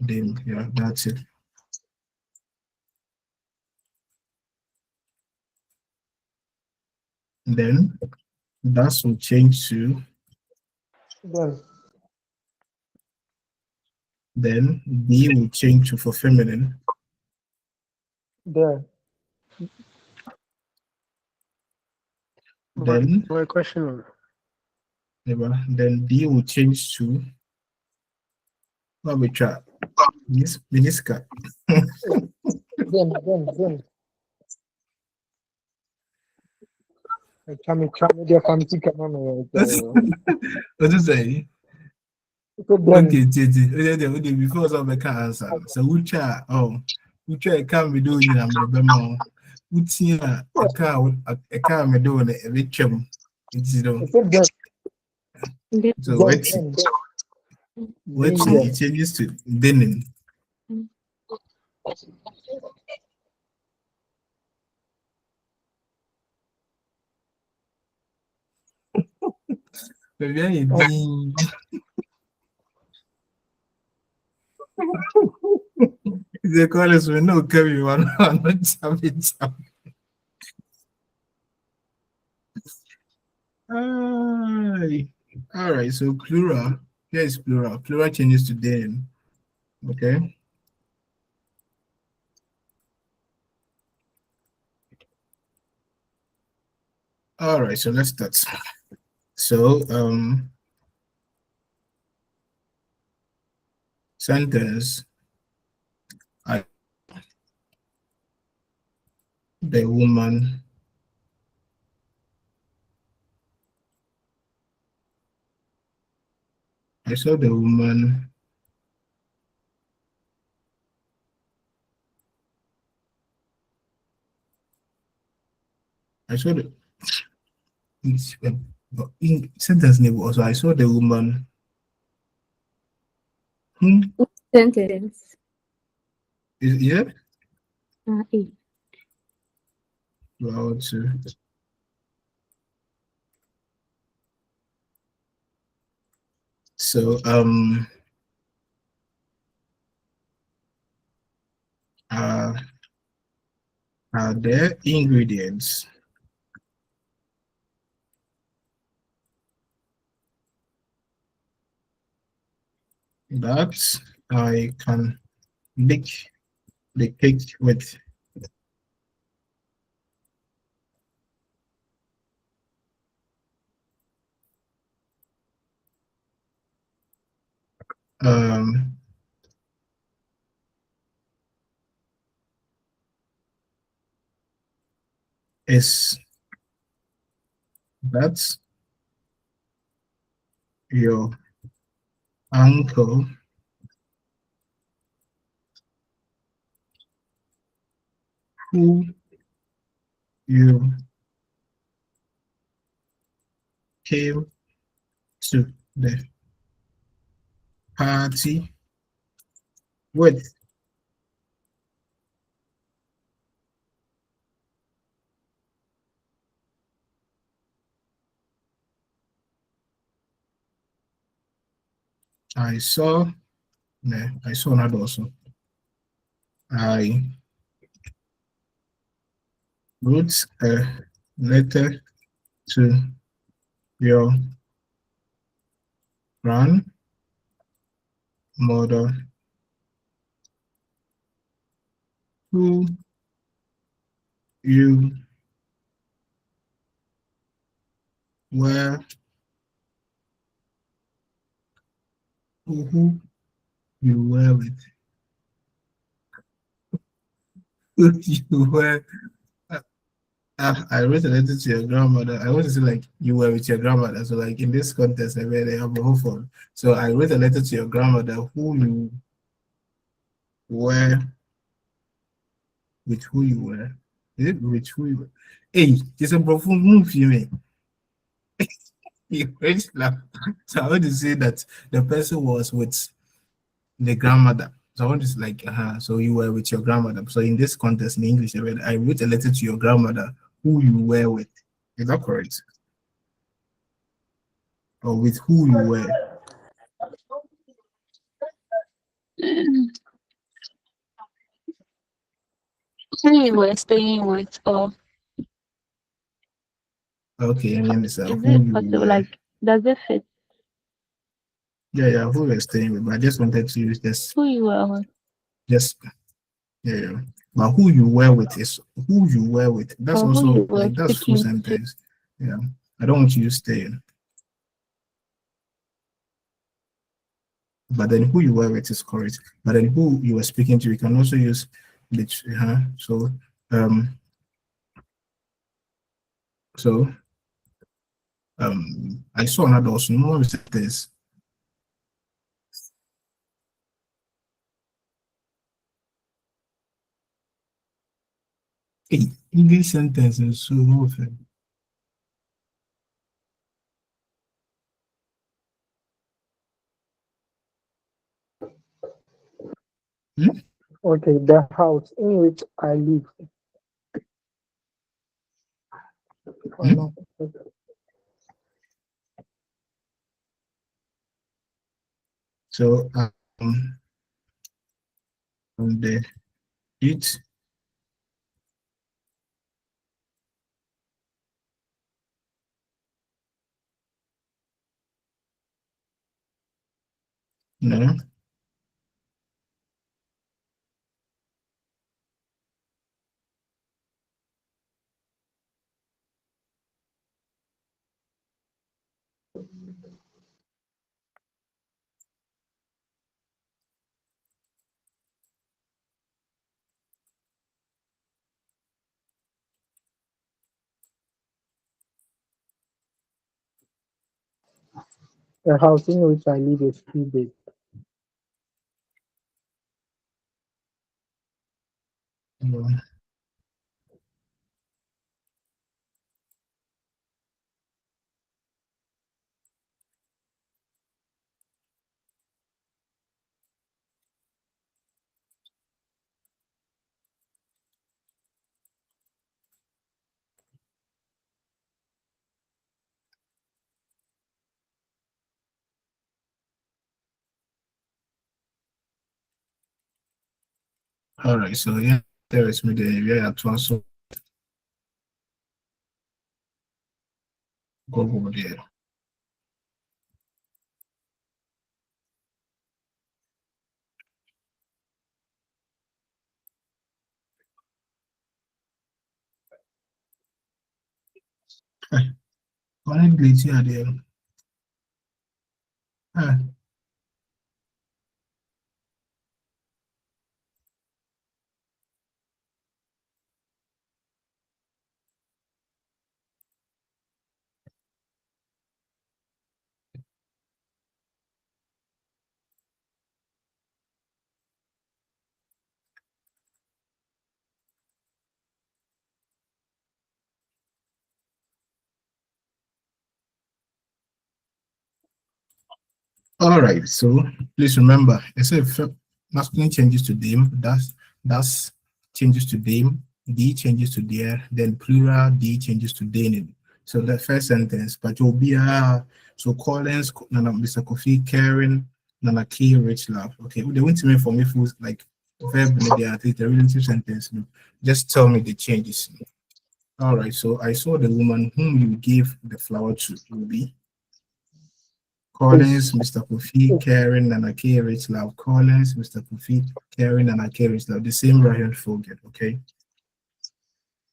them. Yeah, that's it. Then that will change to Them. then B will change to for feminine. There. Then My question. then D will change to what we try. This miniskirt. Them. Chame, their family come on. What is say? Okay, JJ. Before some can answer. So which are can be doing in the bemo. Which a car me doing a victim. It's Them. so what Them. it changes to denim. Maybe I they call us we no carry one not savage. All right, so plural. Here is plural. Plural changes to then. Okay. All right, so let's start. So sentence. The woman I saw the woman I saw the in sentence name also I saw the woman Sentence. yeah E. well to so are there ingredients that I can bake the cake with? Um Is that your uncle who you came to the party with? I saw, no, I saw that also. I wrote a letter to your grandmother who you were who you were with. Who you were. I wrote a letter to your grandmother. I want to say like you were with your grandmother. So like in this context, I read I have a whole phone. So I wrote a letter to your grandmother who you were with who you were. Is it with who you were? Hey, it's a profound move, you mean? You went laugh. So I want to say that the person was with the grandmother. So I want to say like, so you were with your grandmother. So in this context, in English, I wrote a letter to your grandmother who you were with. Is that correct? Or with who you were? Who you were staying with, or Okay, I mean, it's is who it you possible? were. Like, does it fit? Yeah, who you're staying with. But I just wanted to use this, Who you were with? just, yeah. But who you were with is who you were with. That's Or who you also were like, that's full speaking to? sentence. Yeah. I don't want you to stay. But then who you were with is correct. But then who you were speaking to, you can also use the, so, um, so, I saw another also, no one said this. Hey, English sentence is so often. Okay, the house in which I live. Oh, Hmm? no. So, the it, no, The house in which I live is too big. no. All right, so yeah, there is me the area at once. So go over there. Currently, here there. Ah, All right, so please remember, I said masculine changes to them, that's changes to them, D changes to their, then plural D changes to denen. So the first sentence, but you'll be so Collins, Nana Mr. Kofi, Karen, Nana K, Rich Love. Okay, they went to me for me for like verb in the relative sentence. Just tell me the changes. All right, so I saw the woman whom you gave the flower to will be Collins, Is Mr. Kofi, Karen, Nana K, Rich Love. Collins, Mr. Kofi, Karen, Nana K, Rich Love. The same Ryan Foget, okay?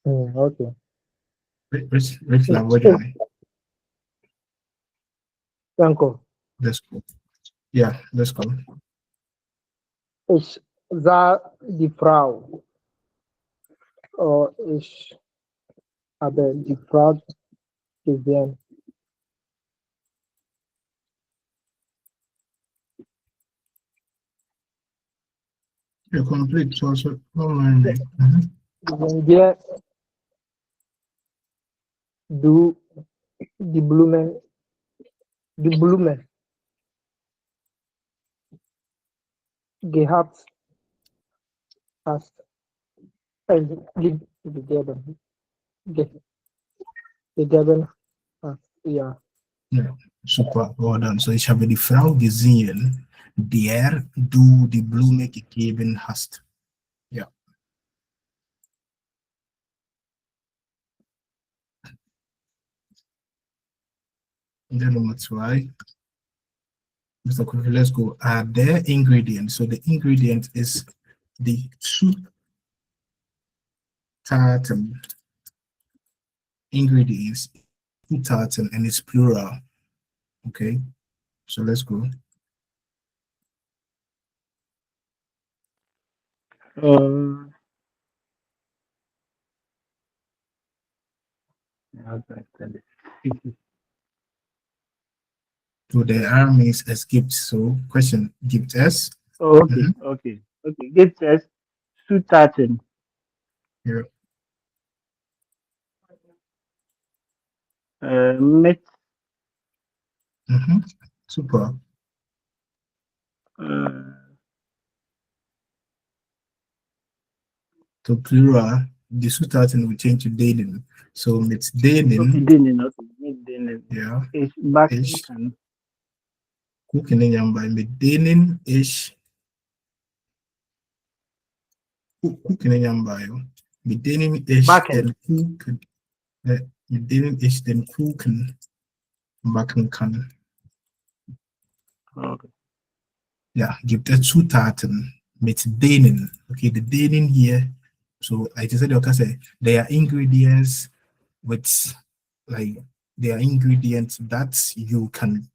okay. Rich Love, what do you Is mean? Uncle. Let's go. Yeah, let's go. Is that die Frau oder ist aber die Frau gesehen? You're complete, so don't mind me. Wenn wir du die Blumen gehabt hast, gegeben, gegeben hast, ja. Ja, super, well done. So ich habe die Frau gesehen, der du die Blume gegeben hast. Ja. Und dann Nummer 2. Mr. Kofi, let's go. Are there ingredients? So the ingredient is the tartan ingredients, tartan, and it's plural. Okay, so let's go. Uh, how do I tell it? So the R means as gift. So question, gift S. Oh, okay, okay, okay. It says Sutaten, Yeah. met, Super. uh, So plural, the tartan will change to dating. So it's okay, dating. denen, okay, met denen. Yeah. Is bakken Ish. kan. Cooking in yamba. Mit dating ish. Cooking in yamba. Mit dating ish. Bakken. Then cooking. Mit dating ish. Then cooking. Backen kann. Okay. Ja, gibt es Zutaten mit denen. Okay, the denen here. So I just said, okay, say they are ingredients with like they are ingredients that you can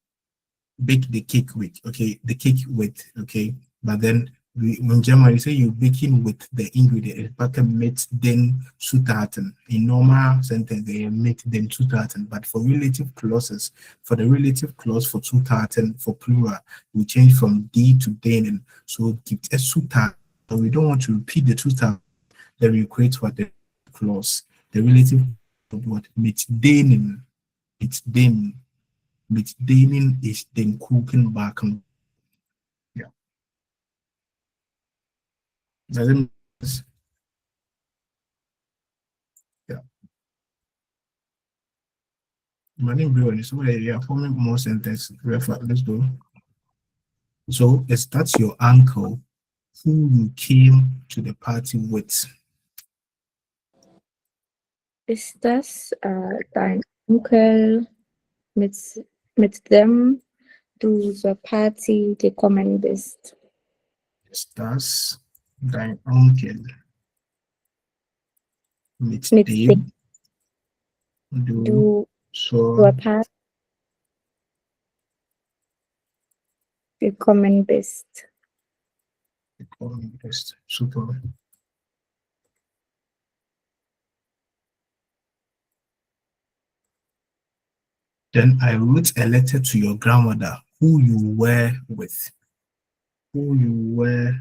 bake the cake with. Okay, the cake with. Okay, but then in German you say you're baking with the ingredient. Backen mit den Zutaten. In normal sentence they make them Zutaten, but for relative clauses, for the relative clause for Zutaten for plural, we change from D to denen. So gibt es Zutaten. So we don't want to repeat the Zutaten. Then we create what the clause, the relative what mit denen, mit dem, mit denen ich den Kuchen backen. Yeah. Does it make sense? Yeah. My name is so yeah, forming more sentence. Let's go. So is that your uncle who you came to the party with? Ist das dein Onkel mit, mit dem du zur Party gekommen bist? Ist das dein Onkel mit Mit dem du du zur zur Party gekommen bist? gekommen bist? Super. Then I wrote a letter to your grandmother who you were with. Who you were.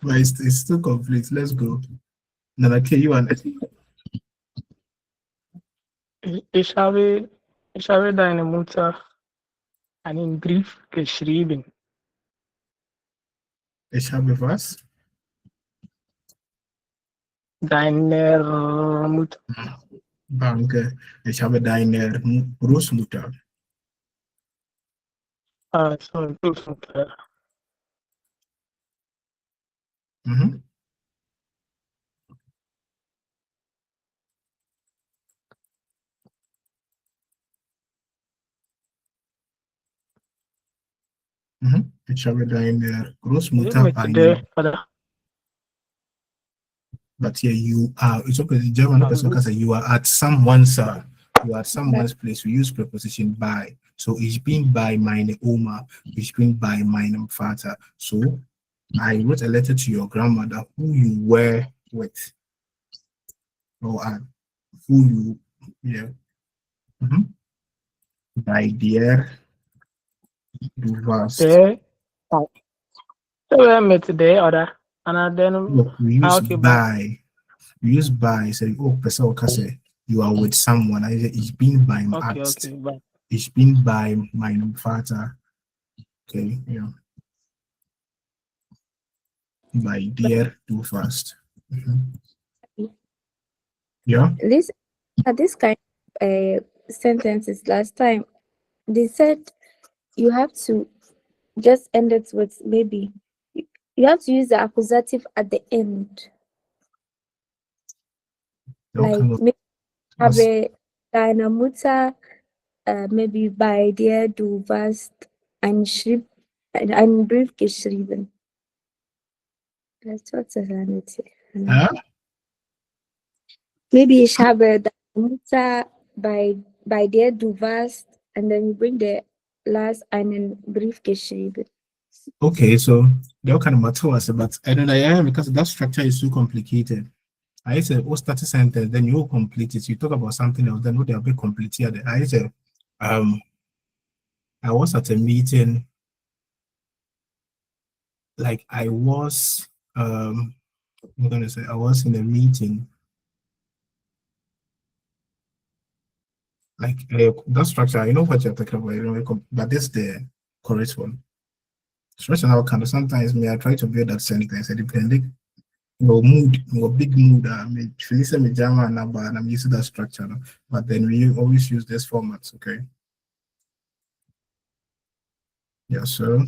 But it's still complete. Let's go. Nanake, you and Ich habe, ich habe deine Mutter einen Brief geschrieben. Ich habe was? Deiner Mutter. Danke. Ich habe deine Großmutter. Sorry, Großmutter. Mhm. Mhm. Ich habe deine Großmutter Mit eine. der Vater. But here you are. It's okay. The German person can say you are at someone's. You are at someone's place. We use preposition by. So ich bin bei meine Oma. Ich bin bei meinem Vater. So I wrote a letter to your grandmother who you were with. Or who you, yeah. Mhm. Bei dir, du warst. Der. Oh. So we met der oder? And then, Look, we use okay, bye. by. We use by. Say, oh, person can say you are with someone. I say, ich bin beim Okay, Arzt. okay, bye. Ich bin bei meinem Vater. Okay, yeah. Bei dir, du warst. Mhm. Yeah. This kind of sentences last time they said you have to just end it with maybe you have to use the accusative at the end. Like maybe have a deine Mutter maybe bei dir du warst einen Brief geschrieben. That's what's Huh? Maybe ich habe deine Mutter bei der du warst and then you bring the last einen Brief geschrieben. Okay, so they all kind of matter us, but I don't know, yeah, because that structure is too complicated. I say, oh, start a sentence, then you complete it. You talk about something else, then they'll be completed. I say, I was at a meeting, like I was, I'm gonna say, I was in a meeting, like that structure. You know what you're talking about, you know, but this the correct one. Structure now kind of sometimes me I try to build that sentence, depending no mood, no big mood. I mean, listen, me Jama number, and I'm using that structure, no? But then we always use this format, okay? Yeah, so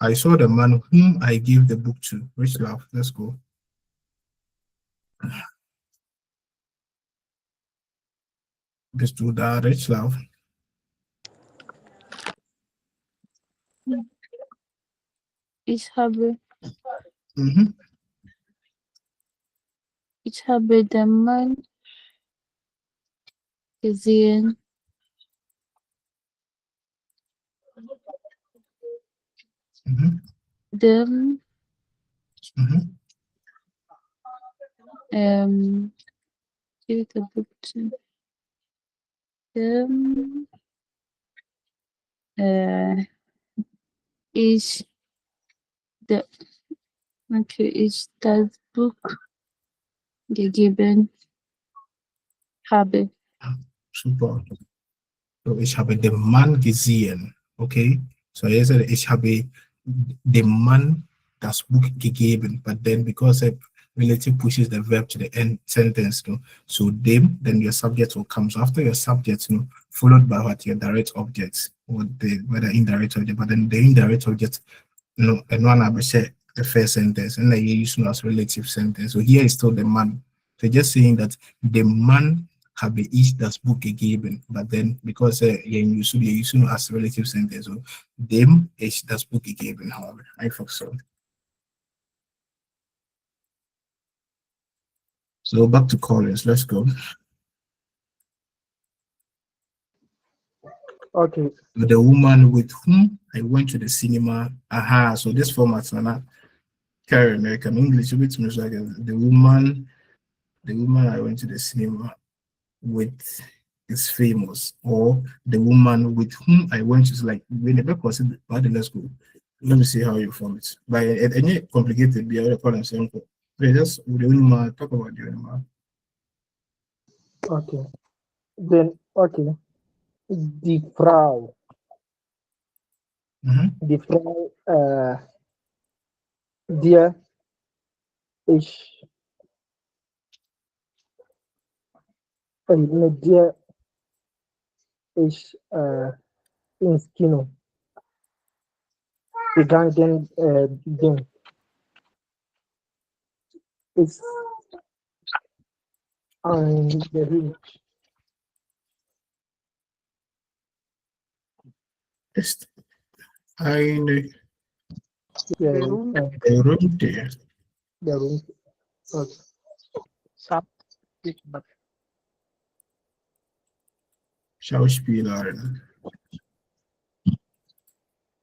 I saw the man whom I gave the book to. Rich love, let's go. Let's do that, rich love. Ich habe, Mm-hmm. ich habe den Mann gesehen, Mm-hmm. dem Mm-hmm. gave the book to dem ich the okay, ich das Buch gegeben habe. Super. So ich habe den Mann gesehen, okay? So jetzt ich habe dem Mann das Buch gegeben, but then because a relative pushes the verb to the end sentence, you know, so them, then your subject will come. So after your subject, you know, followed by what your direct objects or the whether indirect object, but then the indirect object, you know, and one I say the first sentence, and then you use as relative sentence. So here is still the man. So just saying that the man habe ich das Buch gegeben, but then because you should as relative sentence, so dem ich das Buch gegeben habe. Einfach so. So back to Collins, let's go. Okay. So the woman with whom I went to the cinema. Aha, so this format not carry American English, which means like the woman I went to the cinema with is famous, or the woman with whom I went to, like when the book was in let's go. Let me see how you form it. By any complicated be other column sample. Just the woman talk about the woman. Okay. Then okay. Die Frau. Mhm. Die Frau dir ich mit dir ich ins Kino gegangen bin. Ist an der Ist eine Berühmt, berühmte berühmt, okay. Sagt Schauspielerin.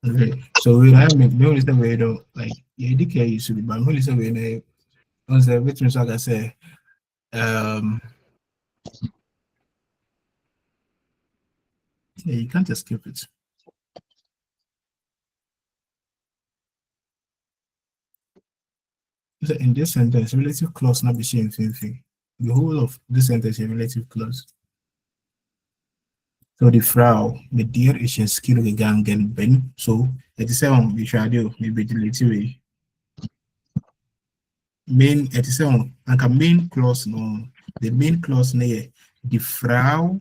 Okay, so we have the only thing we don't like. Yeah, the care used to be, but only thing we know was a bit like I say. Um, yeah, you can't escape it. So in this sentence, relative clause not be same thing. The whole of this sentence is relative clause. So the Frau, mit dir ist ins Kino gegangen bin. So, it is on the shadow, maybe the little way. Main, it is on, like a main clause, no. The main clause, no, the Frau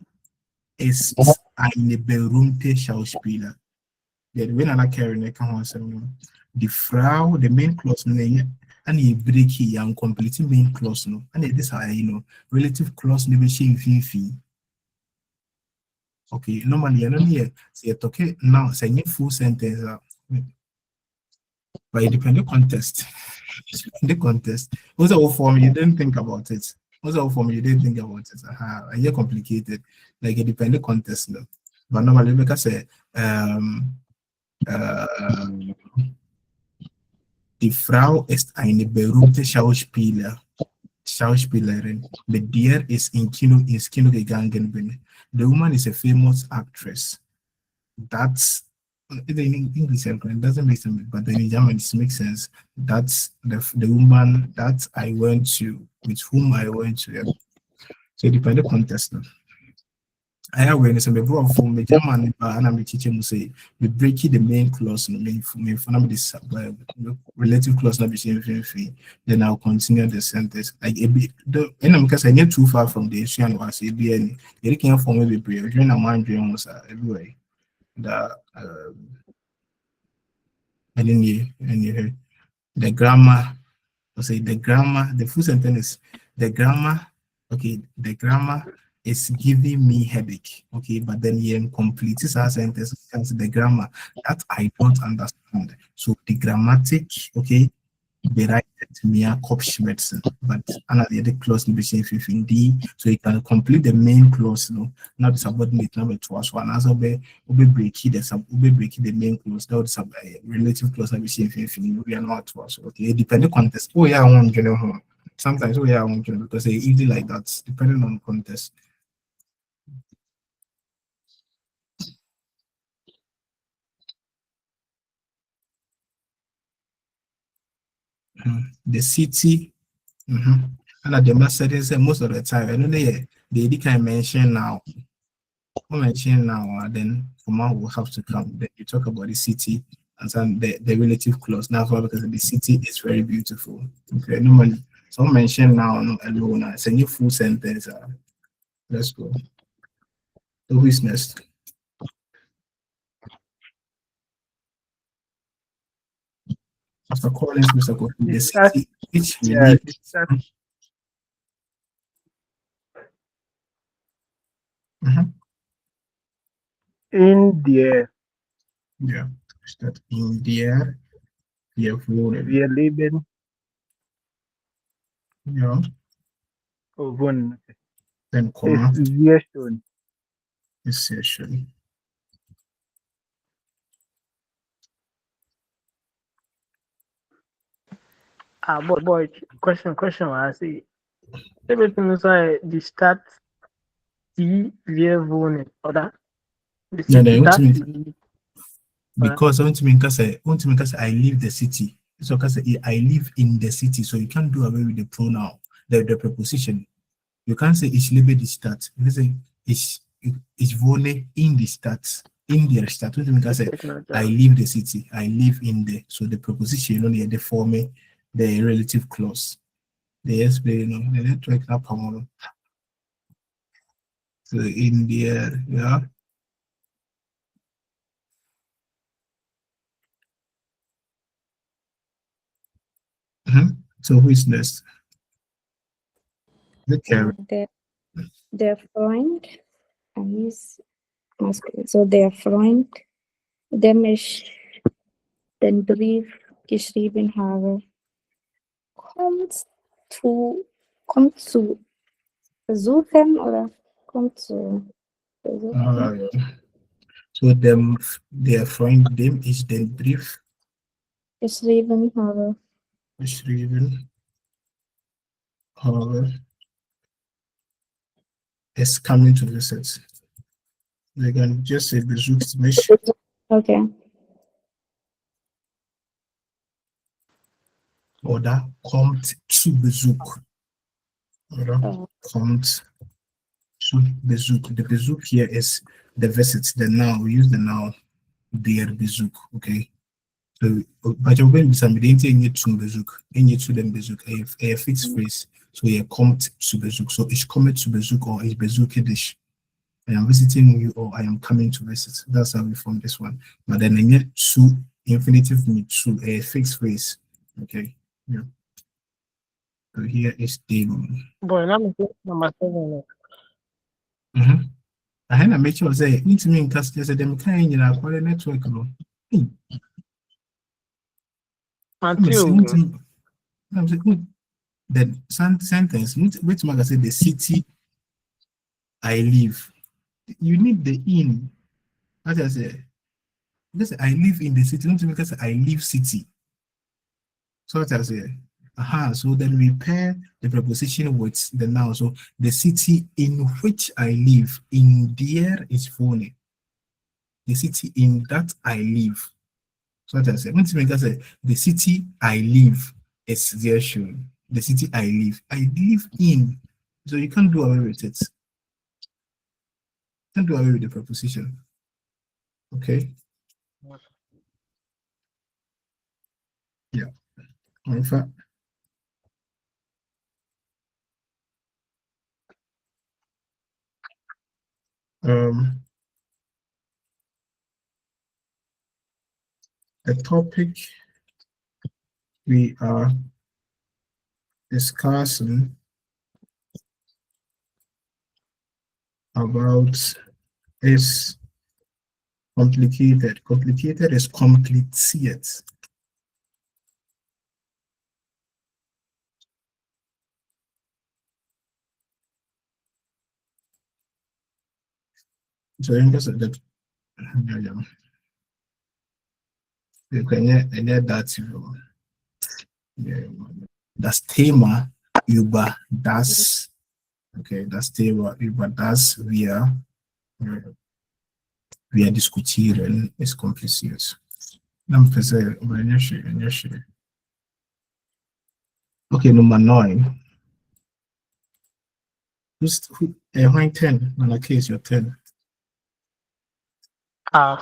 ist eine berühmte Schauspieler. The when I carry the come on, the Frau, the main clause, no, and you break here and complete main clause, no. And it is how, relative clause, never shame fee. Okay, normally, I don't hear, say, okay, now, say, full sentence, but it depends on the context. The context. Also, for me, you didn't think about it. Also, for me, you didn't think about it. And you're complicated. Like, it depends on the context. No? But normally, like I say, uh, die Frau ist eine berühmte Schauspielerin. Mit der ist ins Kino gegangen bin. The woman is a famous actress. That's in English it doesn't make sense, but then in German it makes sense. That's the woman that I went to, with whom I went to. Yeah. So it depends on the context. No? I have awareness and brought from the German and I'm teaching say we break the main clause no me for this relative clause not be same thing. Then I'll continue the sentence. Like a bit and I'm because I get too far from the issue and was a be any they can form maybe brave during a mind dream was everywhere. The and then you the grammar. I say the grammar. The full sentence is the grammar. Okay, the grammar is giving me headache. Okay, but then you complete this sentence as the grammar that I don't understand. So the grammatic. Okay, bereitet mir Kopfschmerzen. But another clause in between 15D, so you can complete the main clause, not the subordinate number to us one as be break the main clause, that would sub relative clause in between 15, we are not to us. Okay, depending context. Oh yeah, I want to know. Sometimes oh yeah, I want to know because they easy like that, depending on context. The city. And at the master say most of the time, I know they can mention now. Mention now, then command will have to come. Then you talk about the city and then the relative clause. Now, because the city is very beautiful. Okay, normally, so mention now no, alone. It's a new full sentence. Let's go. So who is next? After Collins, Mr. Kofi, the city which we live. In there. Yeah, that in there. Wir wohnen. Wir leben. Ja. Wohnen. Dann Komma. Ist sehr schön. Ist sehr schön. boy, question, I see. Everything inside the start die wir wohnen, oder? The Yeah, city that because I want to mean because I live the city. So because I live in the city, so you can't do away with the pronoun, the preposition. You can't say ich liebe die Stadt. You can say ich wohne in the Stadt. In der Stadt. You can say I live the city. I live in the. So the preposition only the form the relative clause. The explain the network up. So in there, yeah. So who is next? The carry. Der Freund ist masculine. So der Freund, dem ich den Brief geschrieben habe, kommt zu besuchen oder kommt zu besuchen. So der Freund, dem ich den Brief Geschrieben habe. Is coming to visit. We can just say besucht mich. Okay. Oder kommt zu Besuch. Oder kommt zu Besuch. The Besuch here is the visit, the noun. We use the noun der Besuch, okay? So, but you're going to be somebody in zu Besuch, in zu dem Besuch, a fixed phrase. So hier kommt zu Besuch. So ich komme zu Besuch or ich besuche dich. I am visiting you or I am coming to visit. That's how we form this one. But then I need to infinitive me to a fixed phrase. Okay. Yeah. So here is the Boy, I'm number 7. I had to make sure say need to mean because there's a them kind you know call the network no. Matthew. I'm saying the sentence which man say the city I live. You need the in. As I say, because I live in the city, not because I live city. So what I say, so then we pair the preposition with the noun. So the city in which I live, in there is phone. The city in that I live. So what I say, when I say the city I live is there shown. The city I live in. So you can't do away with it. You can't do away with the preposition. Okay. Yeah. In fact, the topic we are discussing about is complicated. Complicated is kompliziert. So in das that wir können ja dazu das Thema über das das Thema über das wir diskutieren ist kompliziert. Dann okay, Nummer 9. Who's 10? On a case, you're 10. That's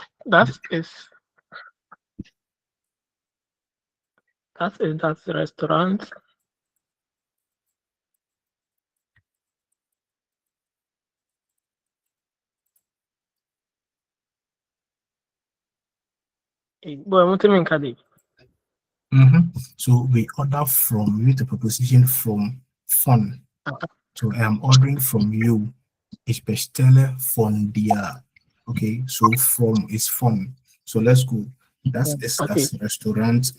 the restaurant. Boy, what do you mean, Kadi? So we order from with the preposition from von. So I am ordering from you. Ich bestelle von dir. Okay, so from is von. So let's go. Das ist das Restaurant.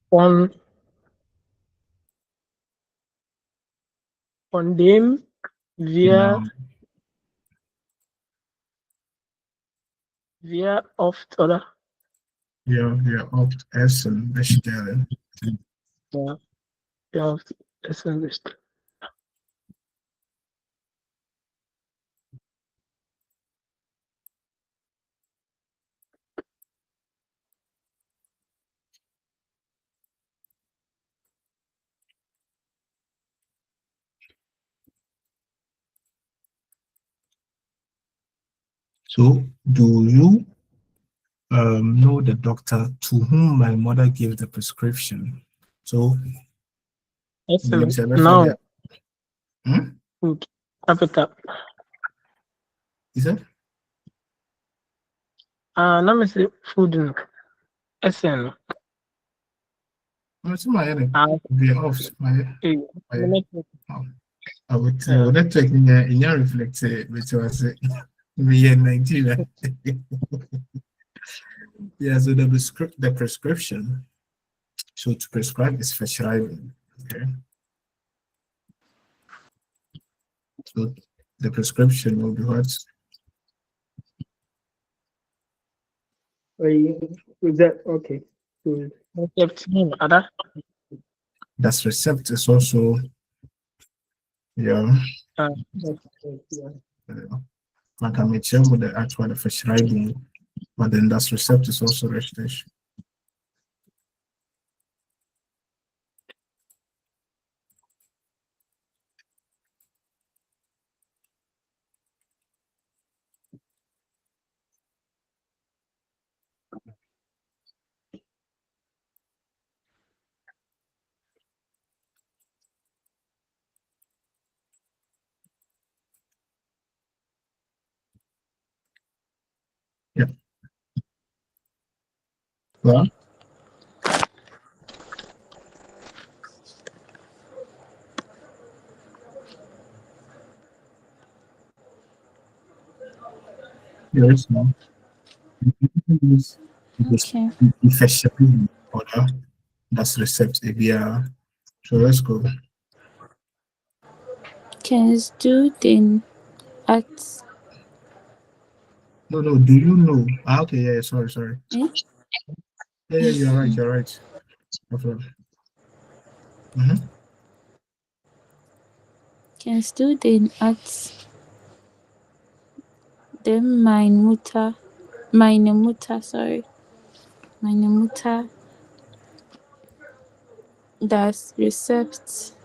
Von dem wir oft, oder? Ja, wir oft Essen bestellen. Ja, wir oft Essen bestellen. So, do you know the doctor to whom my mother gave the prescription? So, Excellent. James, Noun. Food. Capital. Is it? Let me see. Food. SN. It's my head. Be off. My I would check in your reflect, which was me in Nigeria. Yeah, so the prescription. So to prescribe is verschreiben. Okay. So the prescription will be what? Is that okay? Good. That's recept is also yeah. Man can make sure with the actual verschreiben, but then that's recept is also richtig. Yeah. Well, yes, no. Okay. Verschreiben, oder? Das Rezept, yeah. So let's go. Kennst du den Arzt? No, do you know? Okay, yeah, sorry. Eh? Yeah, you're right. Okay. Kennst du den Arzt, den meine Mutter das Rezept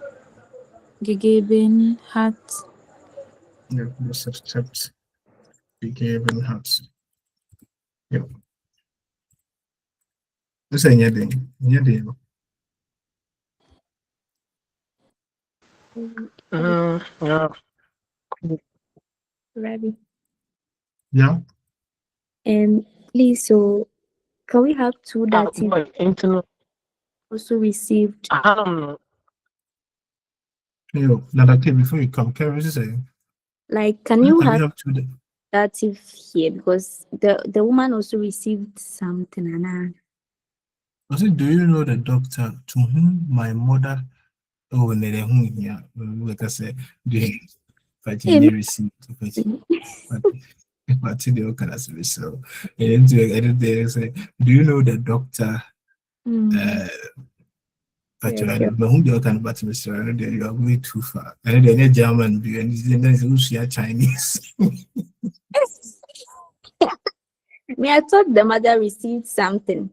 gegeben hat? Yeah, das Rezept gegeben hat. Yeah. Das ist ein Ding. Yeah. Ready. Yeah. Please, so can we have two dative Boy, internet. also received? I don't know. Yo, now okay, before you come, can you say? Like, can you have two dative here because the woman also received something and I said, do you know the doctor to whom my mother here? Like I said, but you never received but the can as so. And then they say, do you know the doctor? But you know who the can but Mr. You are way too far. And then a German and then also Chinese. me, I thought the mother received something.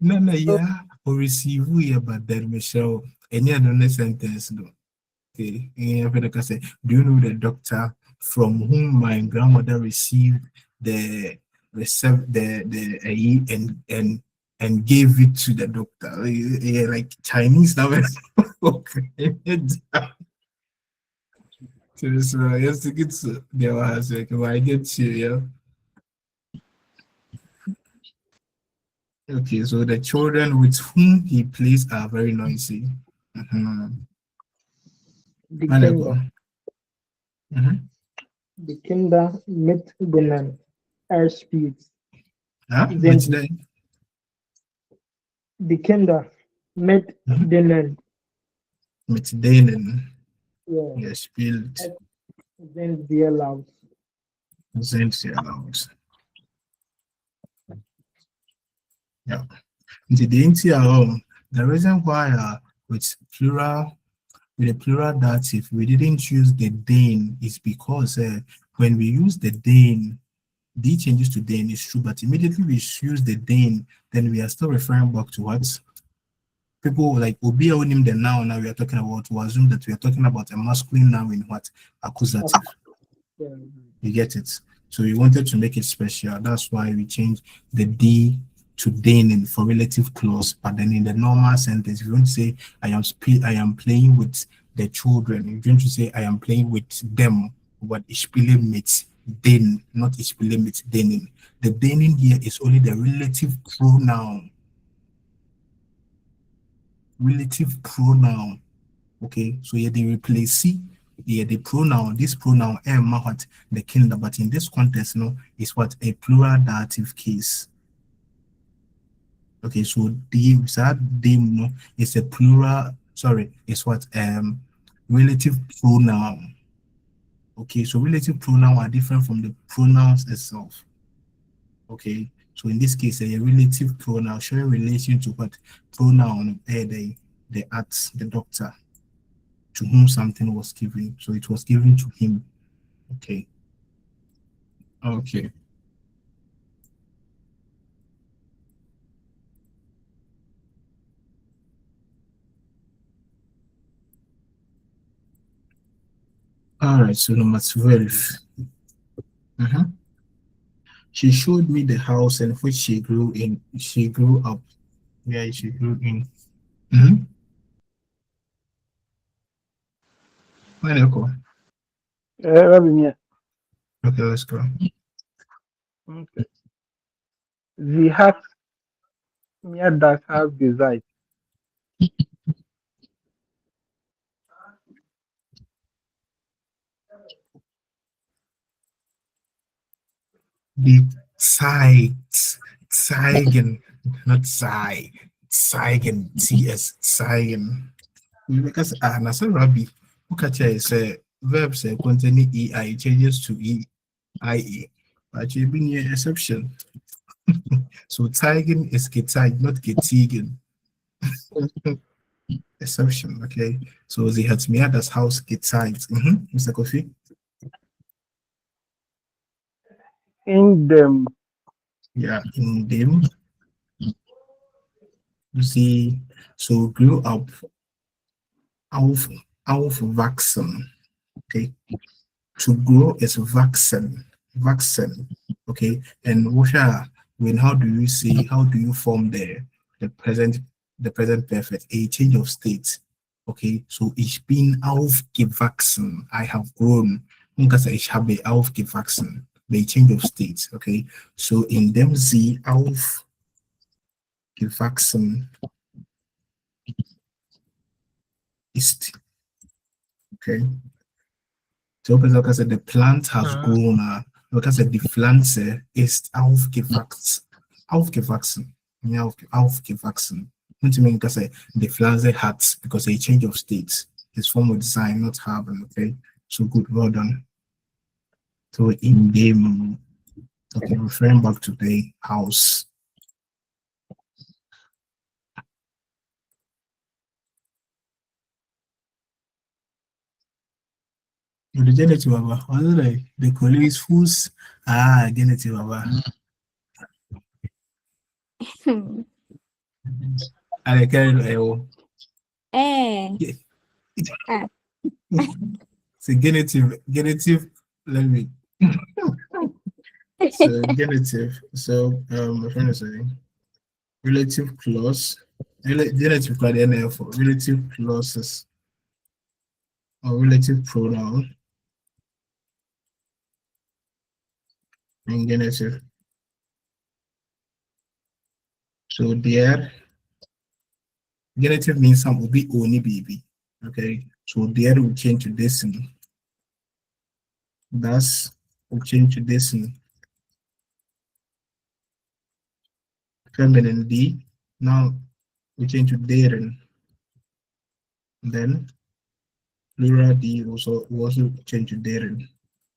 No, yeah, or receive we but then Michelle, and yeah, no sentence. No. Okay, like I said, do you know the doctor from whom my grandmother received the and gave it to the doctor? Yeah, like Chinese now. Okay. So yes, to get there was like I get you, yeah. Okay, so the children with whom he plays are very noisy. Die Kinder mit denen er spielt. Die Kinder mit denen. Mit denen er spielt. Sind sehr laut. Yeah. The reason why with a plural dative we didn't use the den is because when we use the den, D changes to den is true, but immediately we use the den, then we are still referring back to what people like Obi name the noun. Now we are talking about to assume that we are talking about a masculine noun in what accusative. You get it? So we wanted to make it special. That's why we changed the D to denen for relative clause. But then in the normal sentence, you don't say I am playing with the children. You're going to say I am playing with them. But ich spiele mit den, not ich spiele mit denen. The denen here is only the relative pronoun. Relative pronoun. Okay, so here they replace here the pronoun. This pronoun what the kinder, but in this context, is what a plural dative case. Okay, so that them is a plural. Sorry, is what relative pronoun. Okay, so relative pronoun are different from the pronouns itself. Okay, so in this case, a relative pronoun showing relation to what pronoun the at the doctor to whom something was given. So it was given to him. Okay. Okay. All right. So number 12. She showed me the house in which she grew in. She grew up. Yeah, she grew in. Where do you go? Rabbi, Okay, let's go. okay. Sie hat mir das Haus gezeigt. The zeigen, not zeigen, ts, zeigen. Because na say Rabbi, look at here, say verbs containing ei changes to ie. But you've been here exception. So zeigen is gezeigt, not getigen. Exception, okay. So sie hat mir das Haus gezeigt. Mr. Kofi? In dem Yeah, in them. You see, so grew up aufwachsen. Okay. To grow is wachsen. Okay. And when how do you form the present perfect, a change of state. Okay, so ich bin aufgewachsen. I have grown. Ich habe aufgewachsen. The change of state. Okay, so in dem sie aufgewachsen ist. Okay, so like I said, the plant has grown. Like I said, the Pflanze ist aufgewachsen. Aufgewachsen. Yeah, aufgewachsen. What do you mean? Because the Pflanze hat, because a change of state. His form of design, not having. Okay, so good, well done. So in game, okay, referring back to the house. The genitive, Baba. Was it like the colleagues whose genitive, Baba? I carry so genitive. Let me. So genitive. So I'm trying to say relative clause. Genitive called NF for relative clauses or relative pronoun in genitive. So there, genitive means some will be only baby. Okay, so there will change to this. Thus, will change to this. Feminine D. Now we change to deren. Then plural D also change to deren.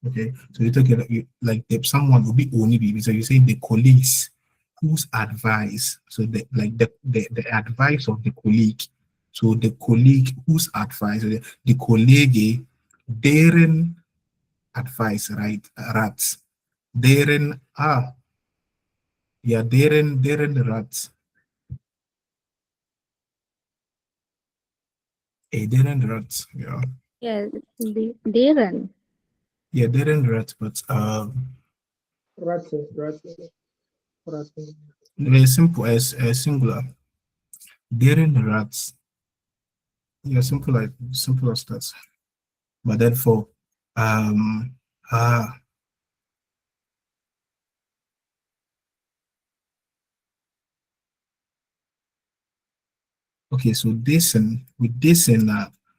Okay, so you talk like if someone will be only baby. So you say the colleagues whose advice. So the advice of the colleague. So the colleague whose advice, the colleague, deren advice, right? Rats. Deren yeah, deren rats. Deren rats, yeah. Yes, deren. Yeah, deren rats, but Ratten, ratten, ratten. Very simple as singular. Deren rats. Yeah, simple as that. But then for um ah okay, so this and with this and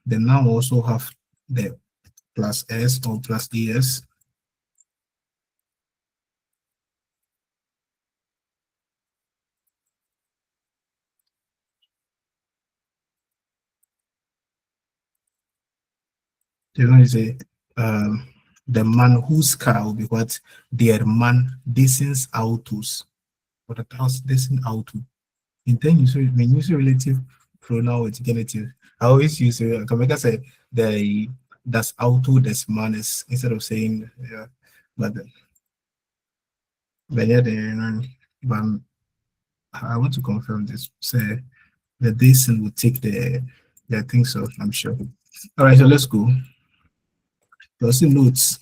the noun also have the plus s or plus es. You know, say the man whose car will be what their man descends autos or the house descend auto. And then you say when you use relative pronoun with genitive, I always use like I say the das auto des manes instead of saying yeah, but yeah, but I want to confirm this. Say the descend will take the thing, so I'm sure. All right, so let's go. You also notes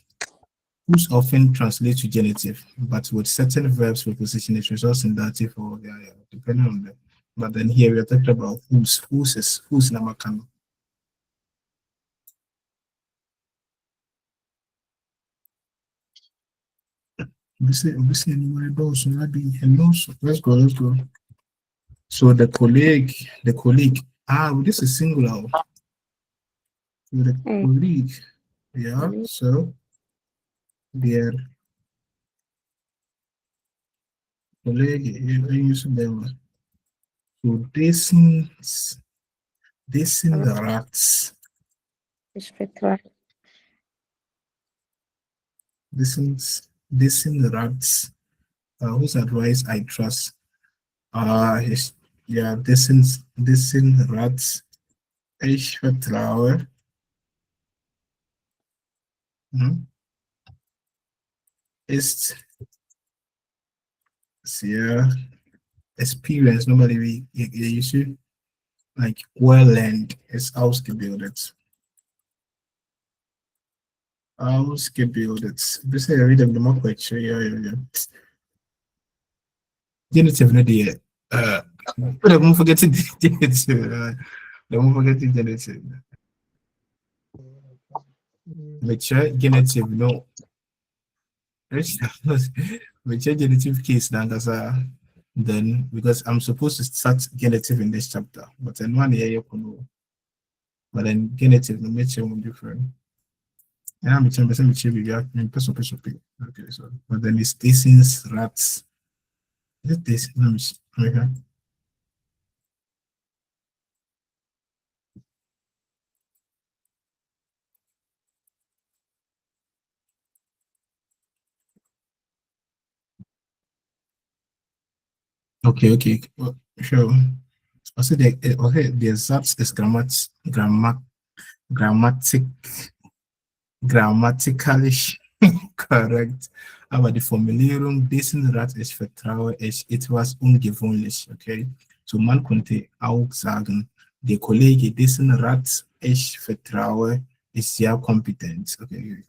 whose often translate to genitive, but with certain verbs preposition it results in dative or yeah, depending on them. But then here we are talking about whose namakano. Let's go, let's go. So the colleague, this is singular. So the colleague, yeah, so their colleague, so this in the rats, this in the rats, whose advice I trust. His, ja, das sind Rats. Ich vertraue. Ist sehr experienced. Normally we use it like well learned. Ist ausgebildet. Ausgebildet. Bis er read them up like yeah. Genitive no the but I'm forgetting genitive. I'm forgetting genitive. Make sure genitive no. We change genitive case now that's then because I'm supposed to start genitive in this chapter, but then one year you know, but then genitive no make sure different. And I'm trying to say we are in person. Okay, so but then it's Stacy's rats. Is it this? Let me see. Okay. Well, sure. I said the exact is grammatic grammatically correct. Aber die Formulierung dessen Rat ich vertraue ist etwas ungewöhnlich, okay? So man könnte auch sagen, der Kollege dessen Rat ich vertraue ist sehr kompetent, okay?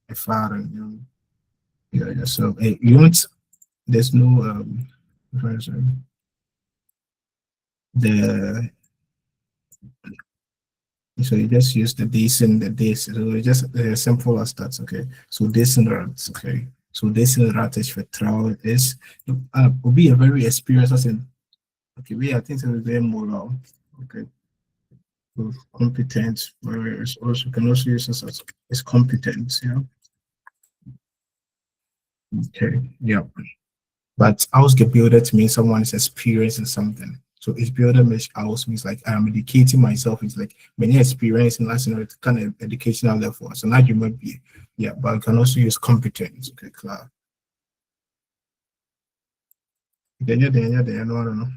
Erfahren, yeah. So you don't, there's no the so you just use the decent, the this. So it's just simple as that. Okay. So decent rats. Okay. So decent rat is for trial is will be a very experienced person. Okay. I think it's very moral. Okay. So competent. Whereas also can also use this as competence. Yeah. Okay. Yeah. But ausgebildet means someone is experiencing something. So experienced means aus means like I'm educating myself. It's like many experience in last kind of educational level. So now you might be, yeah, but you can also use competence. Okay, klar. No.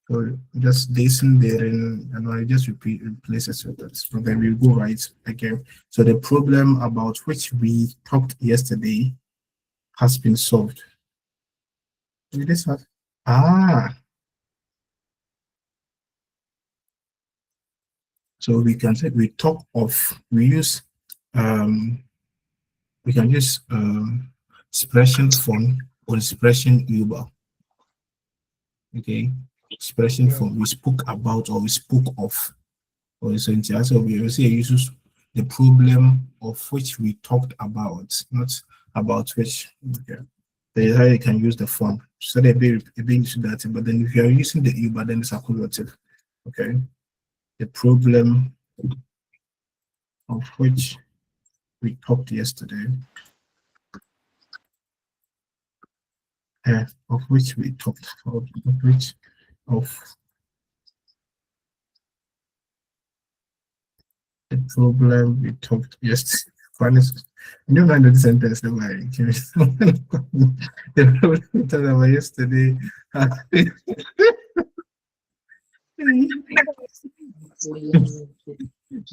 So just listen there and I just repeat places with that. So then we go right again. So the problem about which we talked yesterday has been solved. We just have so we can say we talk of we use we can use Sprechen von und sprechen über. Okay, expression from we spoke about or we spoke of. Or so in so we will say uses the problem of which we talked about, not about which. Okay. That is how you can use the form. So they be using that, but then if you are using the you, but then it's accusative. Okay. The problem of which we talked yesterday. Of which we talked about, of which of the problem we talked yesterday. You know the sentence the way the problem we talked about yesterday.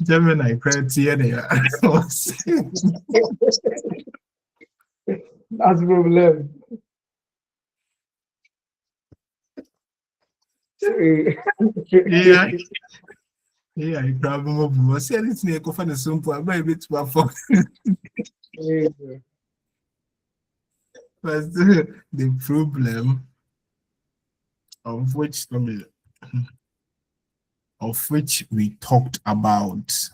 Gemini criteria. That's problem. Yeah. Yeah, I problem of was anything I go find a simple. I'm a bit too far. But the problem of which we talked about.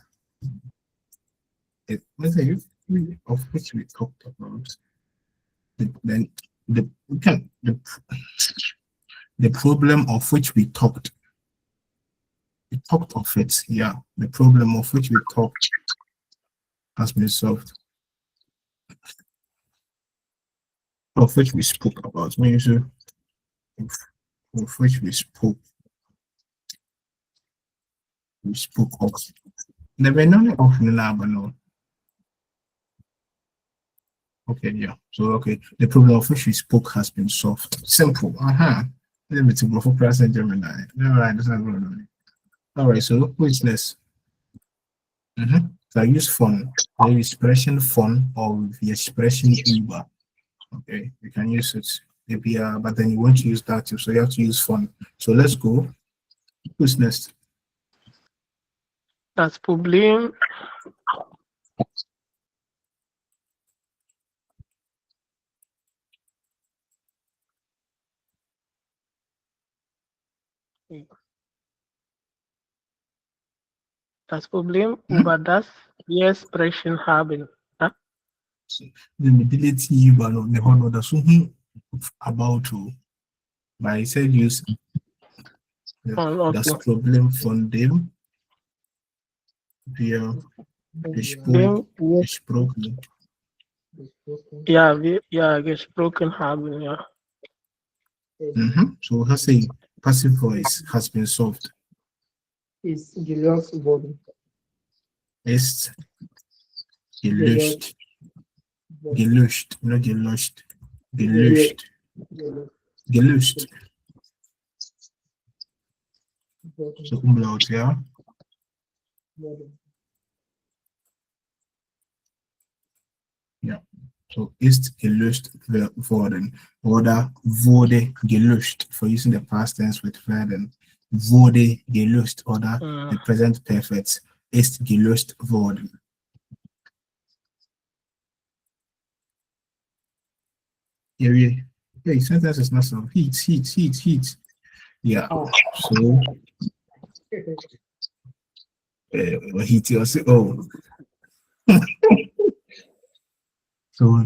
Let's say of which we talked about. Then the problem of which we talked. We talked of it, yeah. The problem of which we talked has been solved. Of which we spoke about, means of which we spoke of. The benoni of the lab alone. Okay, yeah. So okay, the problem of which we spoke has been solved. Simple. Let me take for present Gemini. No, right, that's not going. All right, so which next? So I use fun, the expression fun or the expression uber. Okay, you can use it. Maybe, but then you want to use dative, so you have to use fun. So let's go. Who's next? Das Problem. Das Problem, über das wir sprechen haben. The mobility uber no the honor that's about to. But I said use das Problem von dem wir gesprochen. Ja, wir gesprochen haben, ja. So has a passive voice has been solved. Ist gelöst worden. Ist gelöscht. Gelöscht, not gelöscht. Gelöscht. Gelöscht. So umlaut, ja. Ja. So ist gelöscht worden oder wurde gelöscht for using the past tense with werden. Wurde gelöscht oder the present perfect ist gelöscht worden. Yeah, sentence is not so heat. Yeah. So heat also. So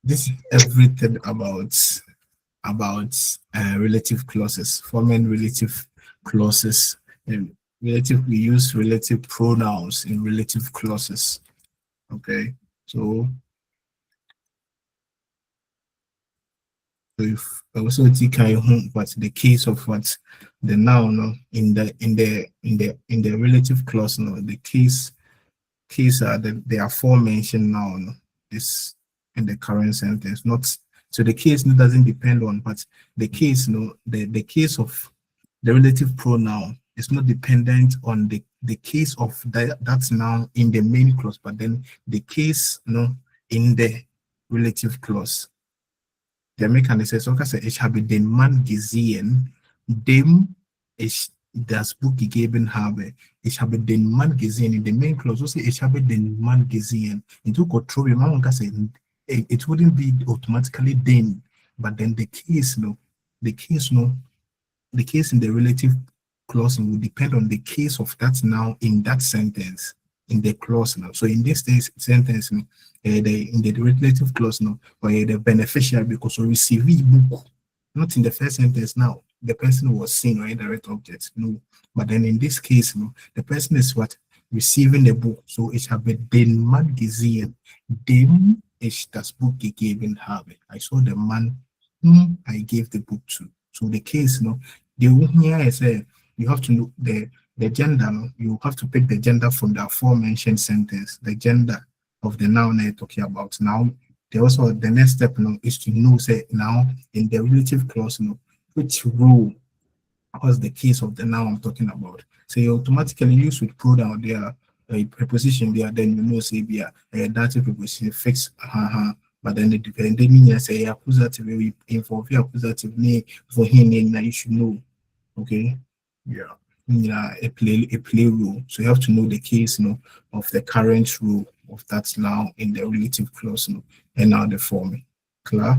this is everything about relative clauses, forming relative clauses. Relative, we use relative pronouns in relative clauses. Okay, so if also but the case of what the noun in the relative clause, the case are the aforementioned noun is in the current sentence, not so the case doesn't depend on, but the case the case of the relative pronoun is not dependent on the case of that noun in the main clause, but then the case in the relative clause. Der Amerikaner says, so ich habe den Mann gesehen, dem ich das Buch gegeben habe. Ich habe den Mann gesehen in the main clause. So say, ich habe den Mann gesehen. In tu control, man can say, it wouldn't be automatically then, but then the case, no, the case, no, the case in the relative clause will depend on the case of that noun in that sentence, in the clause now. So in this sentence, in the relative clause now, or the beneficiary because we receive book, not in the first sentence now. The person was seen or indirect object, no. But then in this case, no, the person is what receiving the book. So it have been den man gesehen, dem ich das Buch gegeben habe. I saw the man whom I gave the book to. So the case, no, the here is you have to know the gender. No? You have to pick the gender from the aforementioned sentence, the gender of the noun I'm talking about. Now, the next step, no, is to know, say, now in the relative clause, no, which role was the case of the noun I'm talking about. So you automatically use with pronoun there, a preposition there, then you know, say, be a dative preposition fix, but then the dependent meaning say accusative, we involve accusative name for him, and you should know. Okay, yeah, a play rule. So you have to know the case, you know, of the current rule of that noun in the relative clause, you know, and now the form. Clear?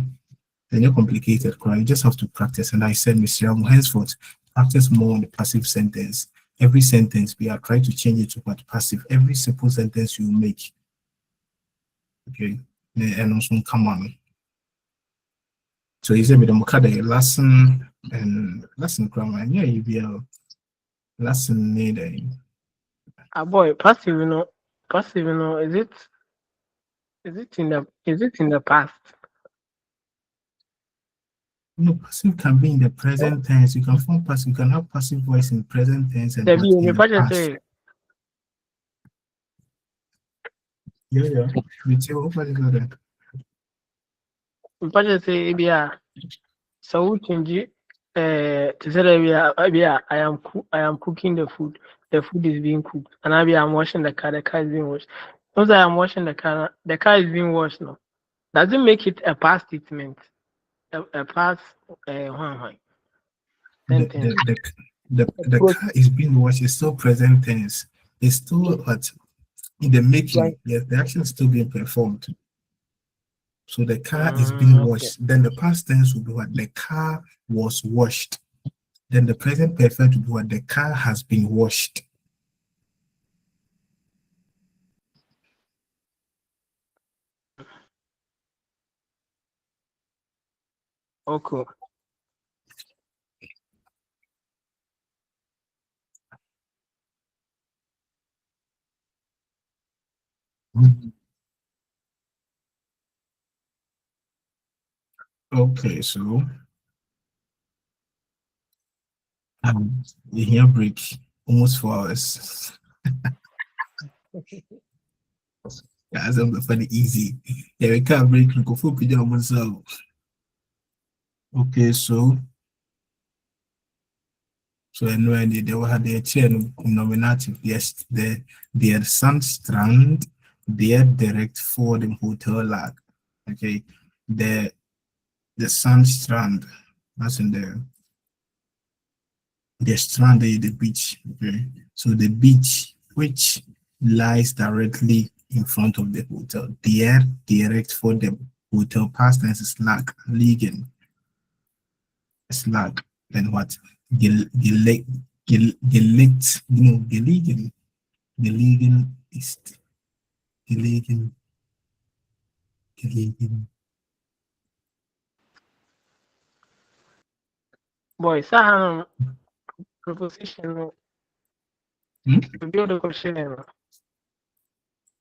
Then you're complicated, correct? You just have to practice. And I said, Mr. henceforth, practice more on the passive sentence. Every sentence, we are trying to change it to what passive. Every simple sentence you make. Okay. And also come on. So you said with the lesson and lesson grammar. Yeah, you be a lesson needed. Boy, passive, is it in the past? No, passive can be in the present tense. You can form passive. You can have passive voice in present tense and what in the past. Yeah. We tell what is that? Mpacho say ebia so change to say ebia I am cooking the food. The food is being cooked. And I'm washing the car is being washed. Once I am washing the car is being washed now. Does it make it a past statement? A past sentence. The car is being washed. It's still present tense. It's still what in the making. Yes, the action is still being performed. So the car is being washed. Then the past tense will be what the car was washed. Then the present perfect will be what the car has been washed. Okay. Okay, so here break almost 4 hours. Guys, I'm funny easy. Yeah, we can't break. Go for myself. Okay, so anyway, they will have their chain nominative. Yes, their Strand, their direct for the hotel lag. Okay, the Strand, that's in the strand is the beach. Okay, so the beach which lies directly in front of the hotel, their direct for the hotel past tense is lag, liegen. Slag, then what? Gelegt, gelegen ist gelegen. Boy, preposition. Build a question.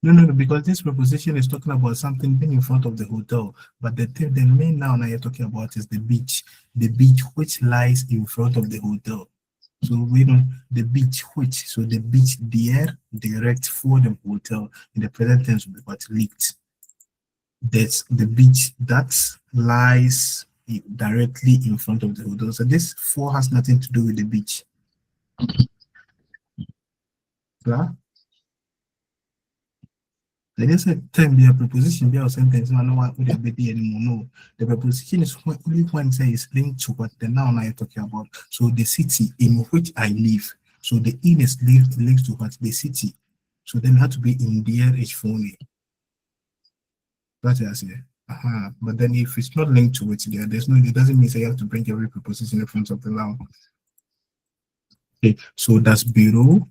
No, because this preposition is talking about something being in front of the hotel. But the main noun you're talking about is the beach which lies in front of the hotel. So we know the beach which, so the beach there direct for the hotel in the present tense will be what leaked. That's the beach that lies directly in front of the hotel. So this for has nothing to do with the beach. Right? Like I said, time be a preposition be a sentence. No one would be anymore. No, the preposition is only one say is linked to what the noun I'm talking about. So the city in which I live. So the in is linked to what the city. So then it had to be in there H phone. That's what I say. But then if it's not linked to it, there's no. It doesn't mean that you have to bring every preposition in front of the noun. Okay, so das Büro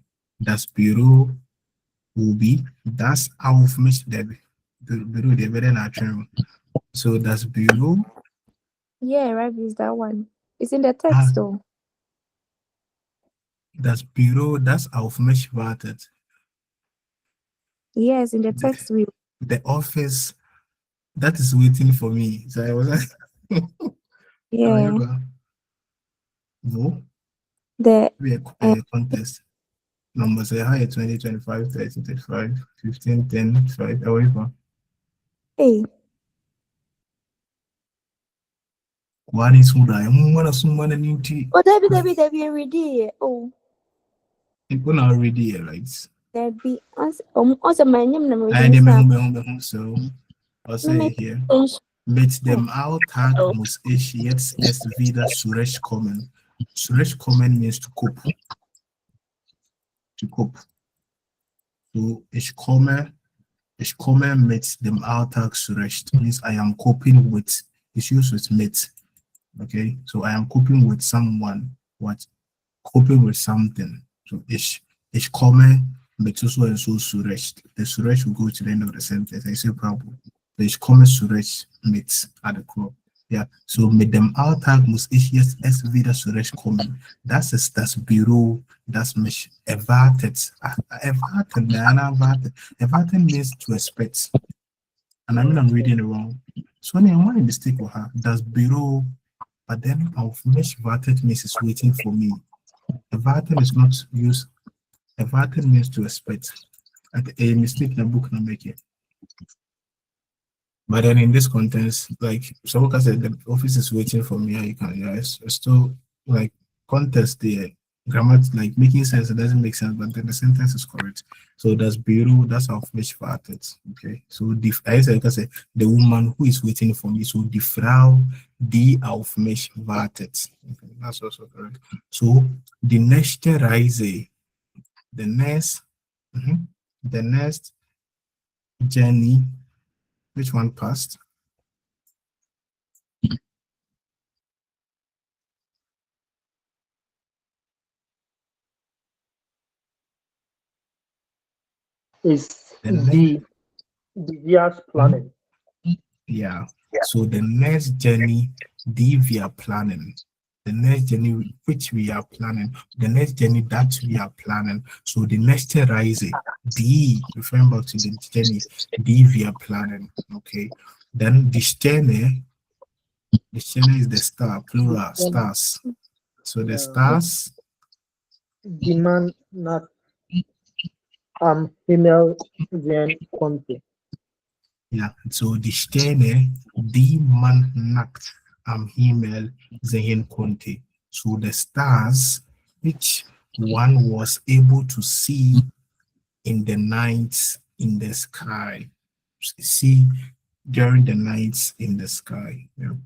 will be das Aufmerksamkeit. The Büro, the very natural. So das Büro. Yeah, right, is that one. It's in the text though. Das Büro, das auf mich wartet. Yes, in the text we. The office that is waiting for me. So I was like, Yeah. No. The contest. Numbers are high 20, 25, 30, 35, 15, 10, 5, however. Hey. What is who I am? Someone new tea. Oh, Debbie, already. Oh. People are already here, right? Debbie, also my name. I am so I'll say it here. Mit dem Alltag muss ich jetzt erst wieder zurechtkommen. Zurechtkommen means to cope. To cope. So ich komme mit dem Alltag zurecht. Means I am coping with. It's used with mit. Okay, so I am coping with someone. What? Coping with something. So ich komme mit so and so zurecht. The zurecht will go to the end of the sentence. I say problem. So ich komme zurecht mit at the crop. Yeah. So mit dem Alltag muss ich jetzt erst wieder zurechtkommen. Das ist das Büro, das mich erwartet. Erwarten means to expect. And I mean I'm reading it wrong. So when I want a mistake with her, das Büro, but then auf mich wartet means it's waiting for me. Erwarten is not used. Erwarten means to expect. A mistake in the book not make it. But then in this context, like someone said, the office is waiting for me. It's still like context the grammar, like making sense. It doesn't make sense, but then the sentence is correct. So that's Büro, that's auf mich wartet. Okay. So I say the woman who is waiting for me. So die Frau, die auf mich wartet. Okay, that's also correct. So the nächste Reise, the next journey. Which one passed? Is the year's planning. Yeah. So the next journey, we are planning. The next journey which we are planning. The next journey that we are planning. So the next rise, referring back to the journey, we are planning. Okay. Then the sterne is the star, plural, stars. So the stars. The man not female then country. Yeah, so die Sterne, die man nackt am Himmel sehen konnte. So the stars, which one was able to see in the night in the sky. See during the nights in the sky. Yeah.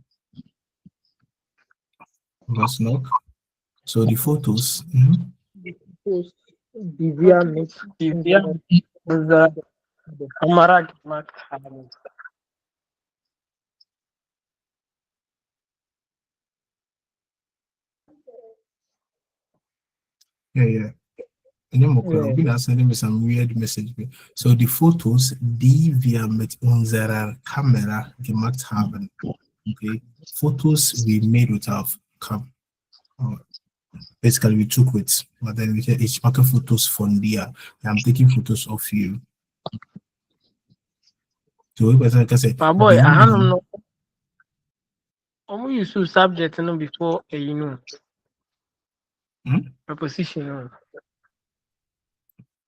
Knock. So the photos. The photos, the via makes the camera mark. Yeah. Been sending me some weird message. So die Fotos, die wir mit unserer Kamera gemacht haben. Okay. Photos we made with our camera. Basically we took with, but then we can each mark photos from there. I'm taking photos of you. So like I said, my boy, I don't know. I'm used to subject before preposition.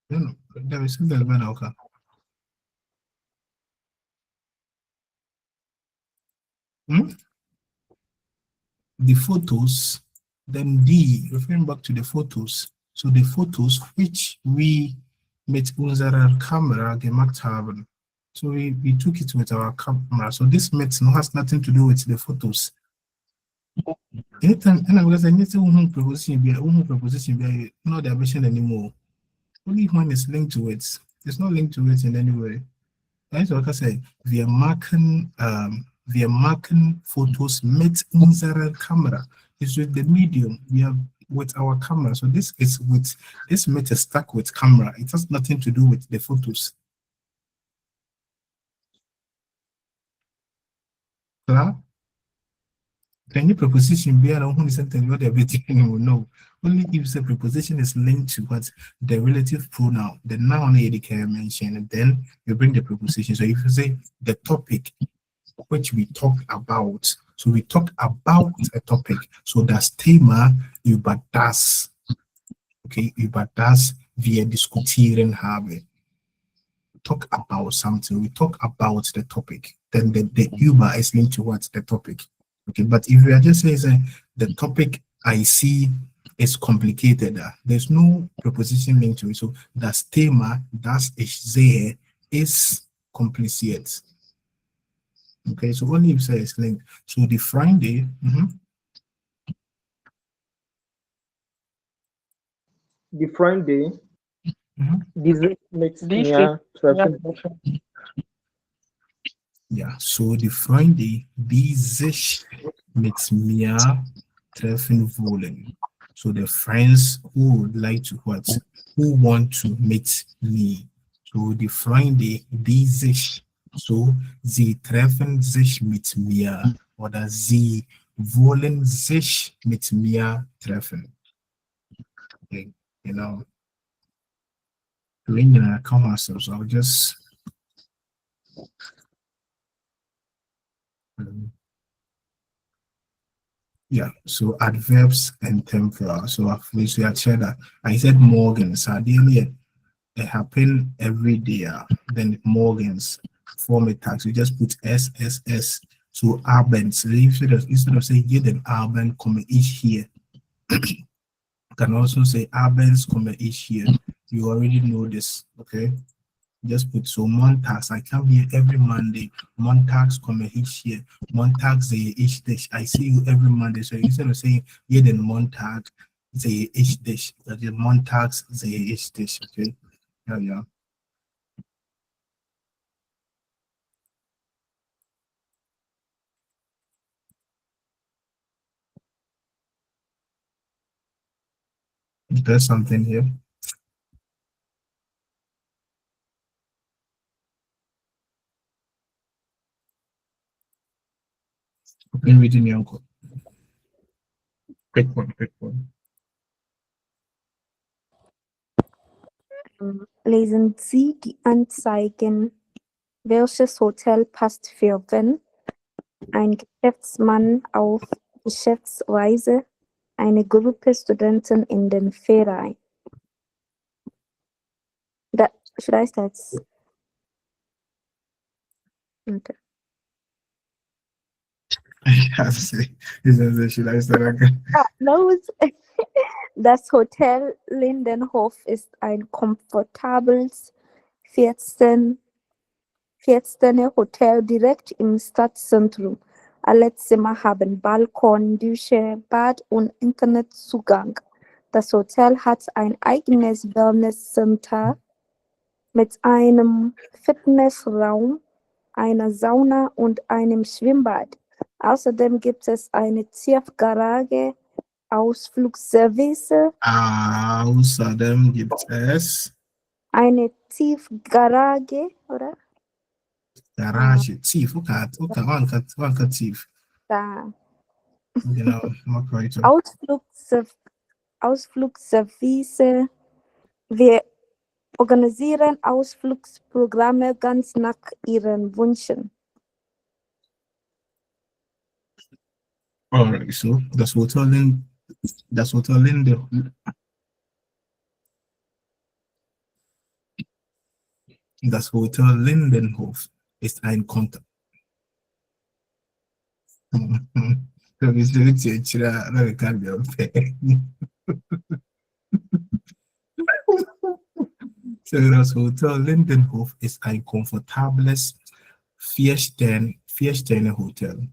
No, there is something about okay. The photos, then referring back to the photos. So the photos which we mit unserer Kamera gemacht haben. So we took it with our camera. So this has nothing to do with the photos. Anytime, and because I need to preposition, not the mention anymore. Only one is linked to it. It's not linked to it in any way. Also, like I say, wir machen Fotos mit unserer Kamera. It's with the medium. We are with our camera. So this met is stuck with camera. It has nothing to do with the photos. Klar? Any preposition be around who sentence what everything will know. Only if the preposition is linked to what the relative pronoun, the noun you can mention, and then you bring the preposition. So if you say the topic which we talk about, so we talk about a topic. So das Thema über das, okay, über das wir diskutieren haben. Talk about something. We talk about the topic. Then the über is linked to what the topic. Okay, but if we are just saying the topic I see is complicated, there's no preposition linked to it. So das Thema, das ich sehe, ist kompliziert. Okay, so only if say it's linked. So the Friday, Die Freunde, diese mit Die mir treffen. yeah, so the Friday, die sich mit mir treffen wollen. So the friends who would like to what? Who want to meet me. So the Friday, die sich. So sie treffen sich mit mir oder sie wollen sich mit mir treffen. Okay, you know, I come myself, so I'll just yeah, so adverbs and temporal. So I've recently shared that I said Morgans are daily it happen every day. Then Morgans form a tag. So you just put SSS. So Arben. So instead of saying yeah, then Arben come each here. You can also say Arbens come each here. You already know this, okay? Just put so Montags. I come here every Monday. Montags come each year. Montags they each dish. I see you every Monday. So instead of saying yeah, then Montag they each dish. The Montags they each dish. Okay. Yeah. There's something here. Open reading your uncle. Quick one. Lesen Sie die Anzeigen. Welches Hotel passt für wen? Ein Geschäftsmann auf Geschäftsreise, eine Gruppe Studenten in den Ferien. Should I start? Okay. No, das Hotel Lindenhof ist ein komfortables 14 Hotel direkt im Stadtzentrum. Alle Zimmer haben Balkon, Dusche, Bad und Internetzugang. Das Hotel hat ein eigenes Wellnesscenter mit einem Fitnessraum, einer Sauna und einem Schwimmbad. Außerdem gibt es eine Tiefgarage, Ausflugsservice. Außerdem gibt es eine Tiefgarage, oder? Garage, tief, one tief. Da. Genau, mach weiter. Ausflugsservice. Wir organisieren Ausflugsprogramme ganz nach Ihren Wünschen. Alright, so das Hotel Lindenhof ist ein Konto. So das Hotel Lindenhof ist ein komfortables Vier-Sterne-Hotel.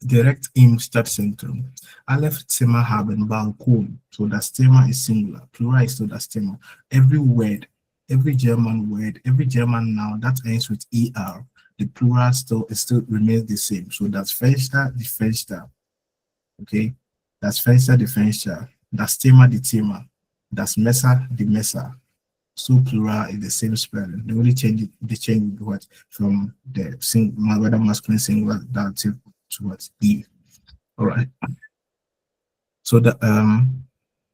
Direkt im Stadtzentrum. Alle Zimmer haben Balkon. So das Thema ist singular. Plural ist so das Thema. Every word every German word, every German noun that ends with er, the plural still remains the same. So that's Fenster, the Fenster. Okay, that's Fenster, the Fenster. That's Thema, the Thema. That's Messer, the Messer. So plural is the same spelling. The only change would be what from the whether masculine singular dative to what e. All right. So the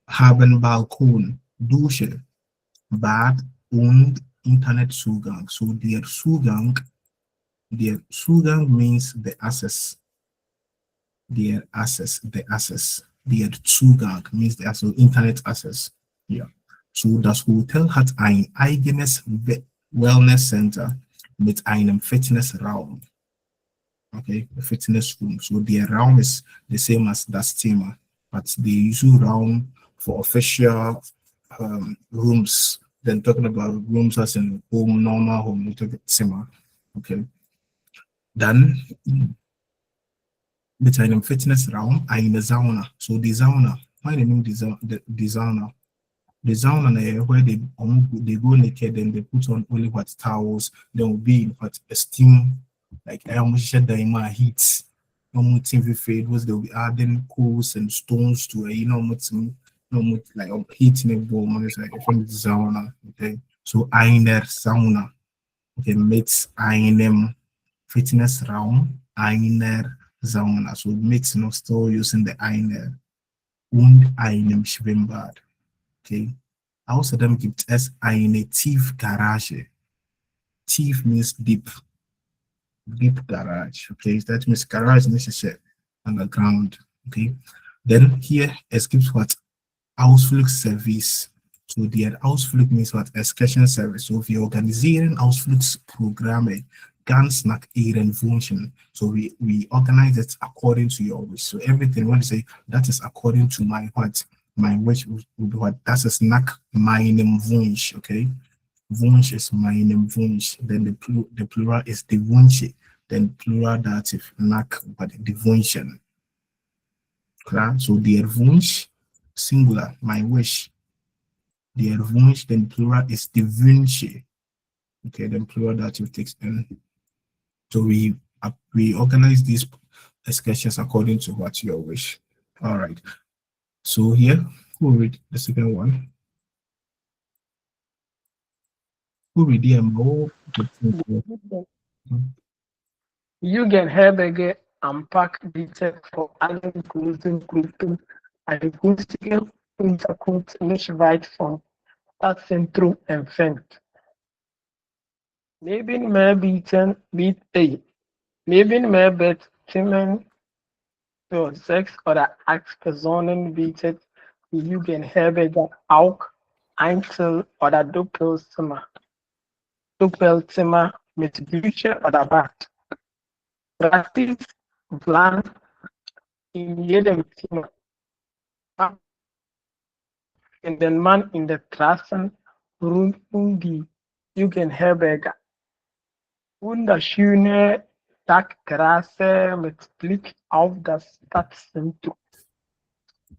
haben Balkon, Dusche, Bad und Internetzugang. So their Zugang means the access. Their access, the access. Their Zugang means the actual internet access. Yeah. So das Hotel hat ein eigenes Wellness Center mit einem Fitnessraum. Okay, a fitness room. So their realm is the same as das Thema, but they use realm for official rooms. Then talking about rooms as in home, normal home, we talk Zimmer. Okay. Dann mit einem Fitnessraum eine Sauna. So die Sauna, why the name the sauna? The sauna where they go naked, then they put on only what towels, then will be in what a steam, like I almost shed the heat. TV fade was they'll be adding coals and stones to it, like heating a bowl, it's like from the sauna. Okay. So einer Sauna. Okay, mit einem Fitnessraum, einer Sauna. So mix still using the einer und einem Schwimmbad. Okay. Außerdem gibt es eine Tiefgarage. Tief means deep. Deep garage. Okay, that means garage means underground. Okay. Then here es gibt what Ausflugsservice. So der Ausflug means what excursion service. So wir organisieren Ausflugsprogramme ganz nach ihren Wünschen. So we organize it according to your wish. So everything when you say that is according to my what, my wish would be what, das ist nach meinem Wunsch. Okay. Wunsch is meinem Wunsch. Then the plural is the Wünsche. Then plural dative nach but the Wünschen. Klar? So der Wunsch singular, my wish. Der Wunsch, then plural is the Wünsche. Okay, then plural dative takes in. So we organize these excursions according to what your wish. All right. So here we'll read the second one. We'll read the more. Jugendherberge am Park bietet vor allem großen Gruppen eine günstige Unterkunft nicht weit vom Stadtzentrum entfernt. Neben mehr Bettzimmern für 6 oder 8 Personen bietet die Jugendherberge auch Einzel- oder Doppelzimmer mit Küche oder Bad. Gratis Plan in jedem Zimmer. Findet man in den Straßen rund um die Jugendherberge. Wunderschöne Dachterrasse mit Blick auf das Stadtzentrum.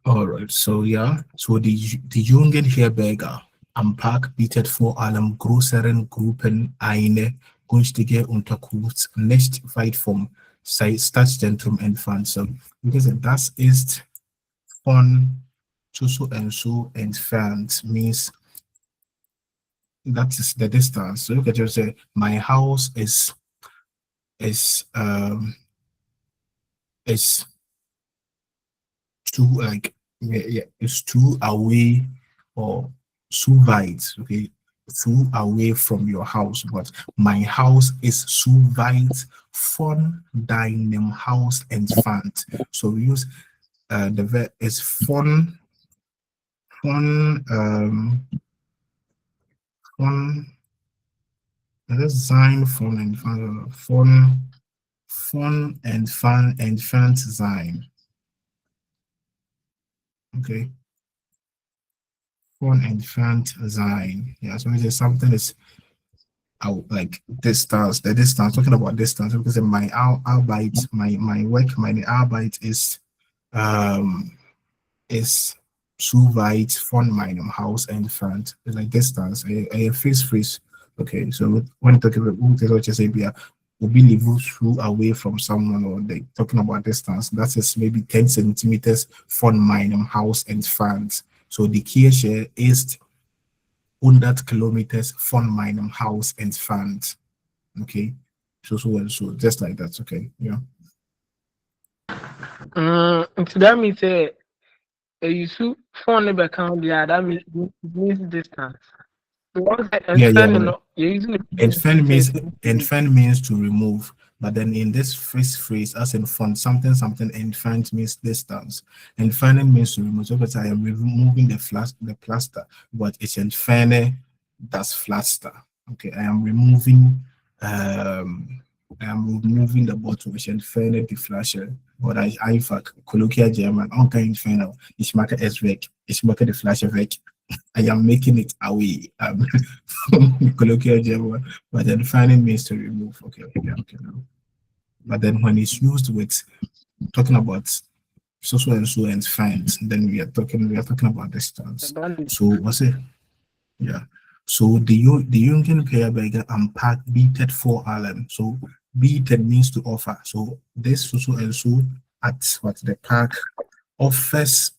All right, so yeah, so die Jugendherberge am Park bietet vor allem größeren Gruppen eine günstige Unterkunft nicht weit vom Stadtzentrum entfernt. So, because das ist von so and so entfernt means that is the distance. So look at you say my house is too like it's too away or too weit, okay, too away from your house, but my house is so weit von deinem Haus entfernt. So we use the verb is von das sein von entfernt, von entfernt sein. Okay. Von entfernt sein. Yeah, so it's something is out like distance, the distance, talking about distance, because my work, my Arbeit is zu weit von meinem Haus entfernt. It's like distance, a face phrase. Okay, so when talking about just say will be live through away from someone or they talking about distance, that is maybe 10 centimeters von meinem Haus entfernt. So die Kirche ist 100 Kilometers von meinem Haus entfernt. Okay, so just like that. Okay, yeah. Nti that means you see phone number count there, that means it means distance. Once and Yeah, yeah, sending right. you're using the Entfernt say means entfernt means to remove, but then in this phrase as in font something something entfernt means distance. Entferning means to remove. So because I am removing the plaster, but it's entferne das Pflaster. Okay, I am removing the bottle, which entferne die Flasche. Or I einfach colloquial German, onka entferne. Ich mache es weg. Ich mache die Flasche weg. I am making it away. Colloquial German, but then finding means to remove. Okay, okay, okay. Now. But then when it's used with talking about so and so and finds, then we are talking about distance. So what's it? Yeah. So the Jungian pair beggar unpacked beated for Allen. So beaten means to offer. So this so and so at what the park offers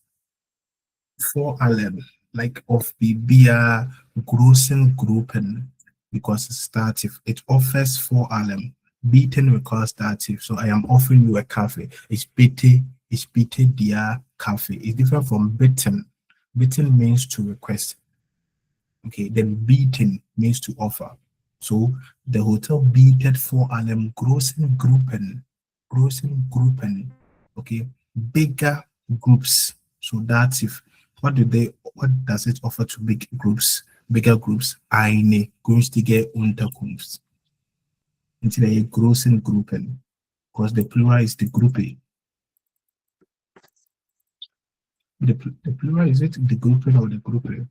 for Allen, like of the beer grossing grouping because it's dative. It offers for Allen. Beaten requires dative. So I am offering you a cafe. It's bitten dear cafe. It's different from bitten. Bitten means to request. Okay, then beaten means to offer. So the hotel beated for Allen grossing grouping. Okay, bigger groups. So dative. What does it offer to big groups? Bigger groups. Eine günstige Unterkunft. Until a grossing grouping. Because the plural is the grouping. The plural is it the grouping or the grouping?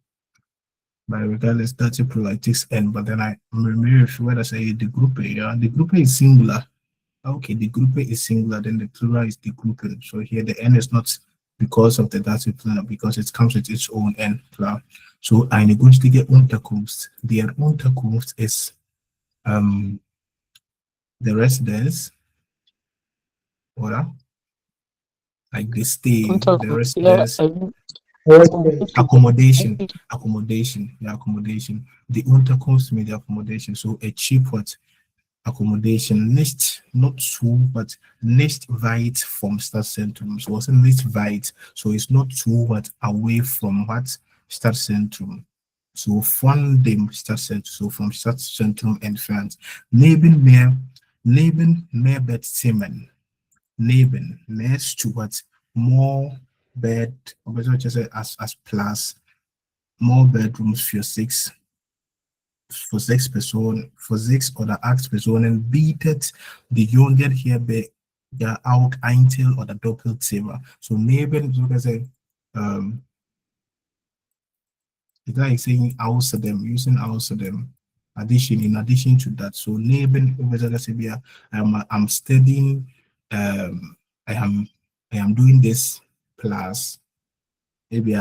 But regardless, that's a plural, it takes N, but then I remember if I say the grouping, yeah, the grouping is singular. Okay, the grouping is singular, then the plural is the grouping. So here the N is not because of the dative plural, because it comes with its own N plural. So eine günstige Unterkunft. The Unterkunft is the residence, or like the stay, the residence, accommodation, yeah, accommodation. The Unterkunft means the accommodation. So a cheap what? Accommodation, not too, but nicht weit vom Stadtzentrum. So it's nicht weit. So it's not too what away from what Stadtzentrum. So von dem Stadtzentrum, so from Stadtzentrum entfernt. Neben mehr Bettzimmern. Neben, next to what? More bed, or just as plus, more bedrooms for sechs oder acht Personen bietet die Jungen hier bei ja auch Einzel- oder Doppelzimmer. So neben, so gesagt, it's like saying außerdem, using außerdem, in addition to that. So neben, I'm studying, I am doing this plus, maybe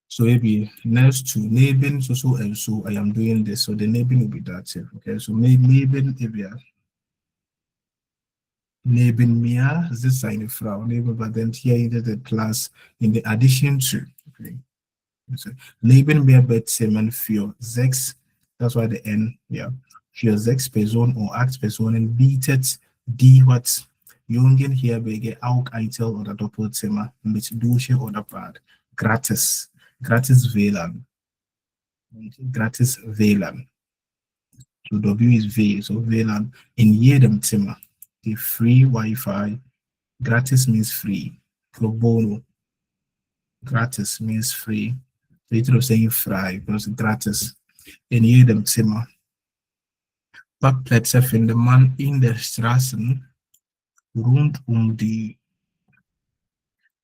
so maybe next to neighboring so and so I am doing this. So the neighboring will be dative. Okay, so neighboring area. Neben mir, this is eine Frau, neighbor, but then here is the plus in the addition to. Okay. So, neben mir Bettzimmern für sechs, that's why the N, yeah. Für sechs Personen oder acht Personen bietet die what Jungen hier wegen auch Einzel- oder Doppelzimmer mit Dusche oder Bad. Gratis. Gratis WLAN. Gratis WLAN. So W is V, so WLAN in jedem Zimmer. The free Wi-Fi. Gratis means free. Pro bono. Gratis means free. So instead of saying frei, because gratis in jedem Zimmer. Parkplätze findet man in der Straßen rund die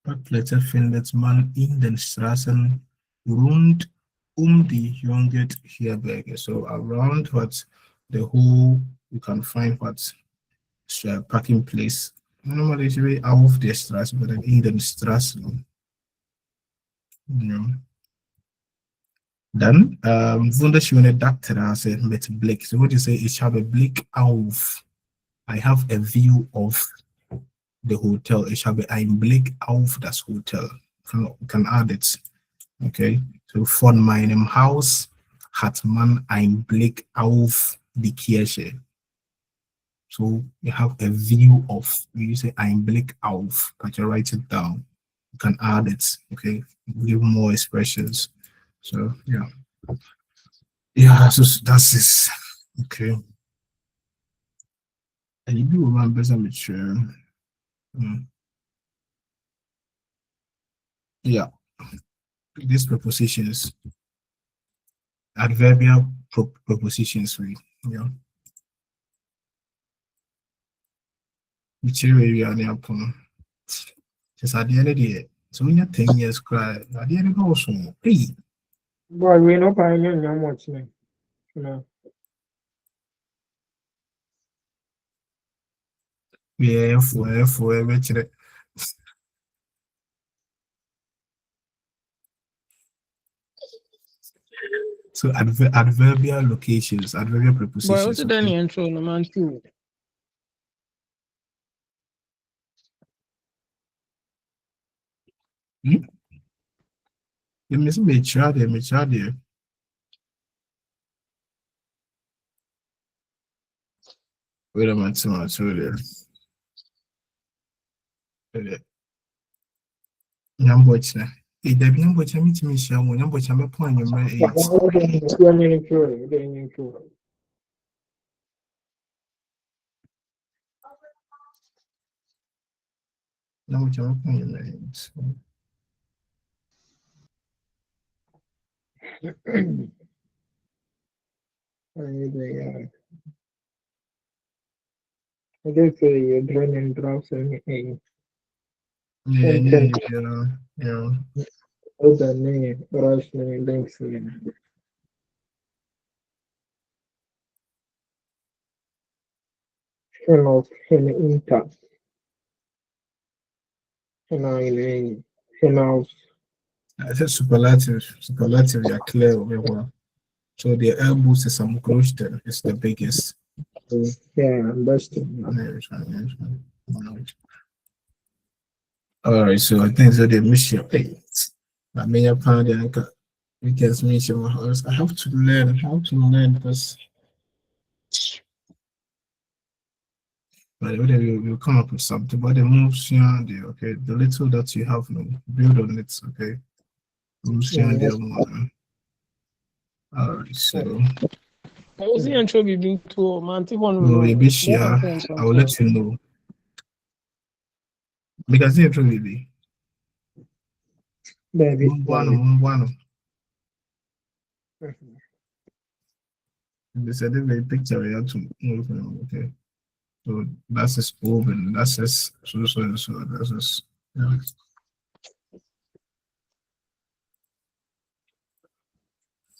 Parkplätze findet man in den Straßen rund die Jungert-Herberge. So around what the whole, you can find what parking place Normally it should be auf der Straße, but in den Straßen. Ja. Dann, wunderschöne Dachterrasse mit Blick. So would you say, ich habe Blick auf. I have a view of the hotel. Ich habe einen Blick auf das Hotel. Can add it. Okay. So von meinem Haus hat man einen Blick auf die Kirche. So you have a view of. You say einen Blick auf, but you write it down. You can add it. Okay. Give more expressions. So yeah. Yeah, that's it. Okay. And you do remember some mature. Yeah. These prepositions, adverbial prepositions, yeah. Which area are they upon? Just at the end of the year. So when you're 10 years cry, at the end of the also, hey, Boy, we no pioneer no much now. No. yeah, for which so adverbial locations, adverbial Boy, prepositions. what's the Okay? intro no man too? You miss me, child, there. Wait a minute, so there. Nyambochna. Hey, Debbie, Nyambochna, meet me, Shamu, Nyambochna, my point, your man, eight. Nyambochna, my point, your man, eight. I guess you're draining drops and Yeah, yeah. other name, rush name, links name. Hinaus, hinter, hinaus. I said superlative, you're clear over well. So the air boost is some growth there. It's the biggest. Yeah, that's All right, so I think so they miss your eight. I mean, your pound and because me, I have to learn how to learn because but we'll come up with something. But the moves there, okay. The little that you have, build on it, okay. Moves there, all right, so I was the intro being to man. we'll be sure. I will let you know. Because the intro will be. One. They said they picture you have to move them, okay. So that's his oven, that's his so that's his yeah.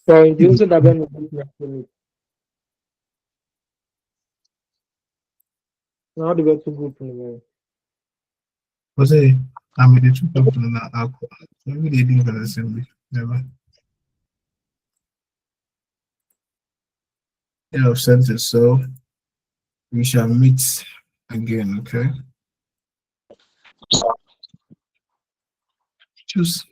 So you said that now the best good for me. Was it I mean the two people in that aqua. Maybe they didn't gonna send me. Never. Yeah, I've sent it, so we shall meet again, okay? Choose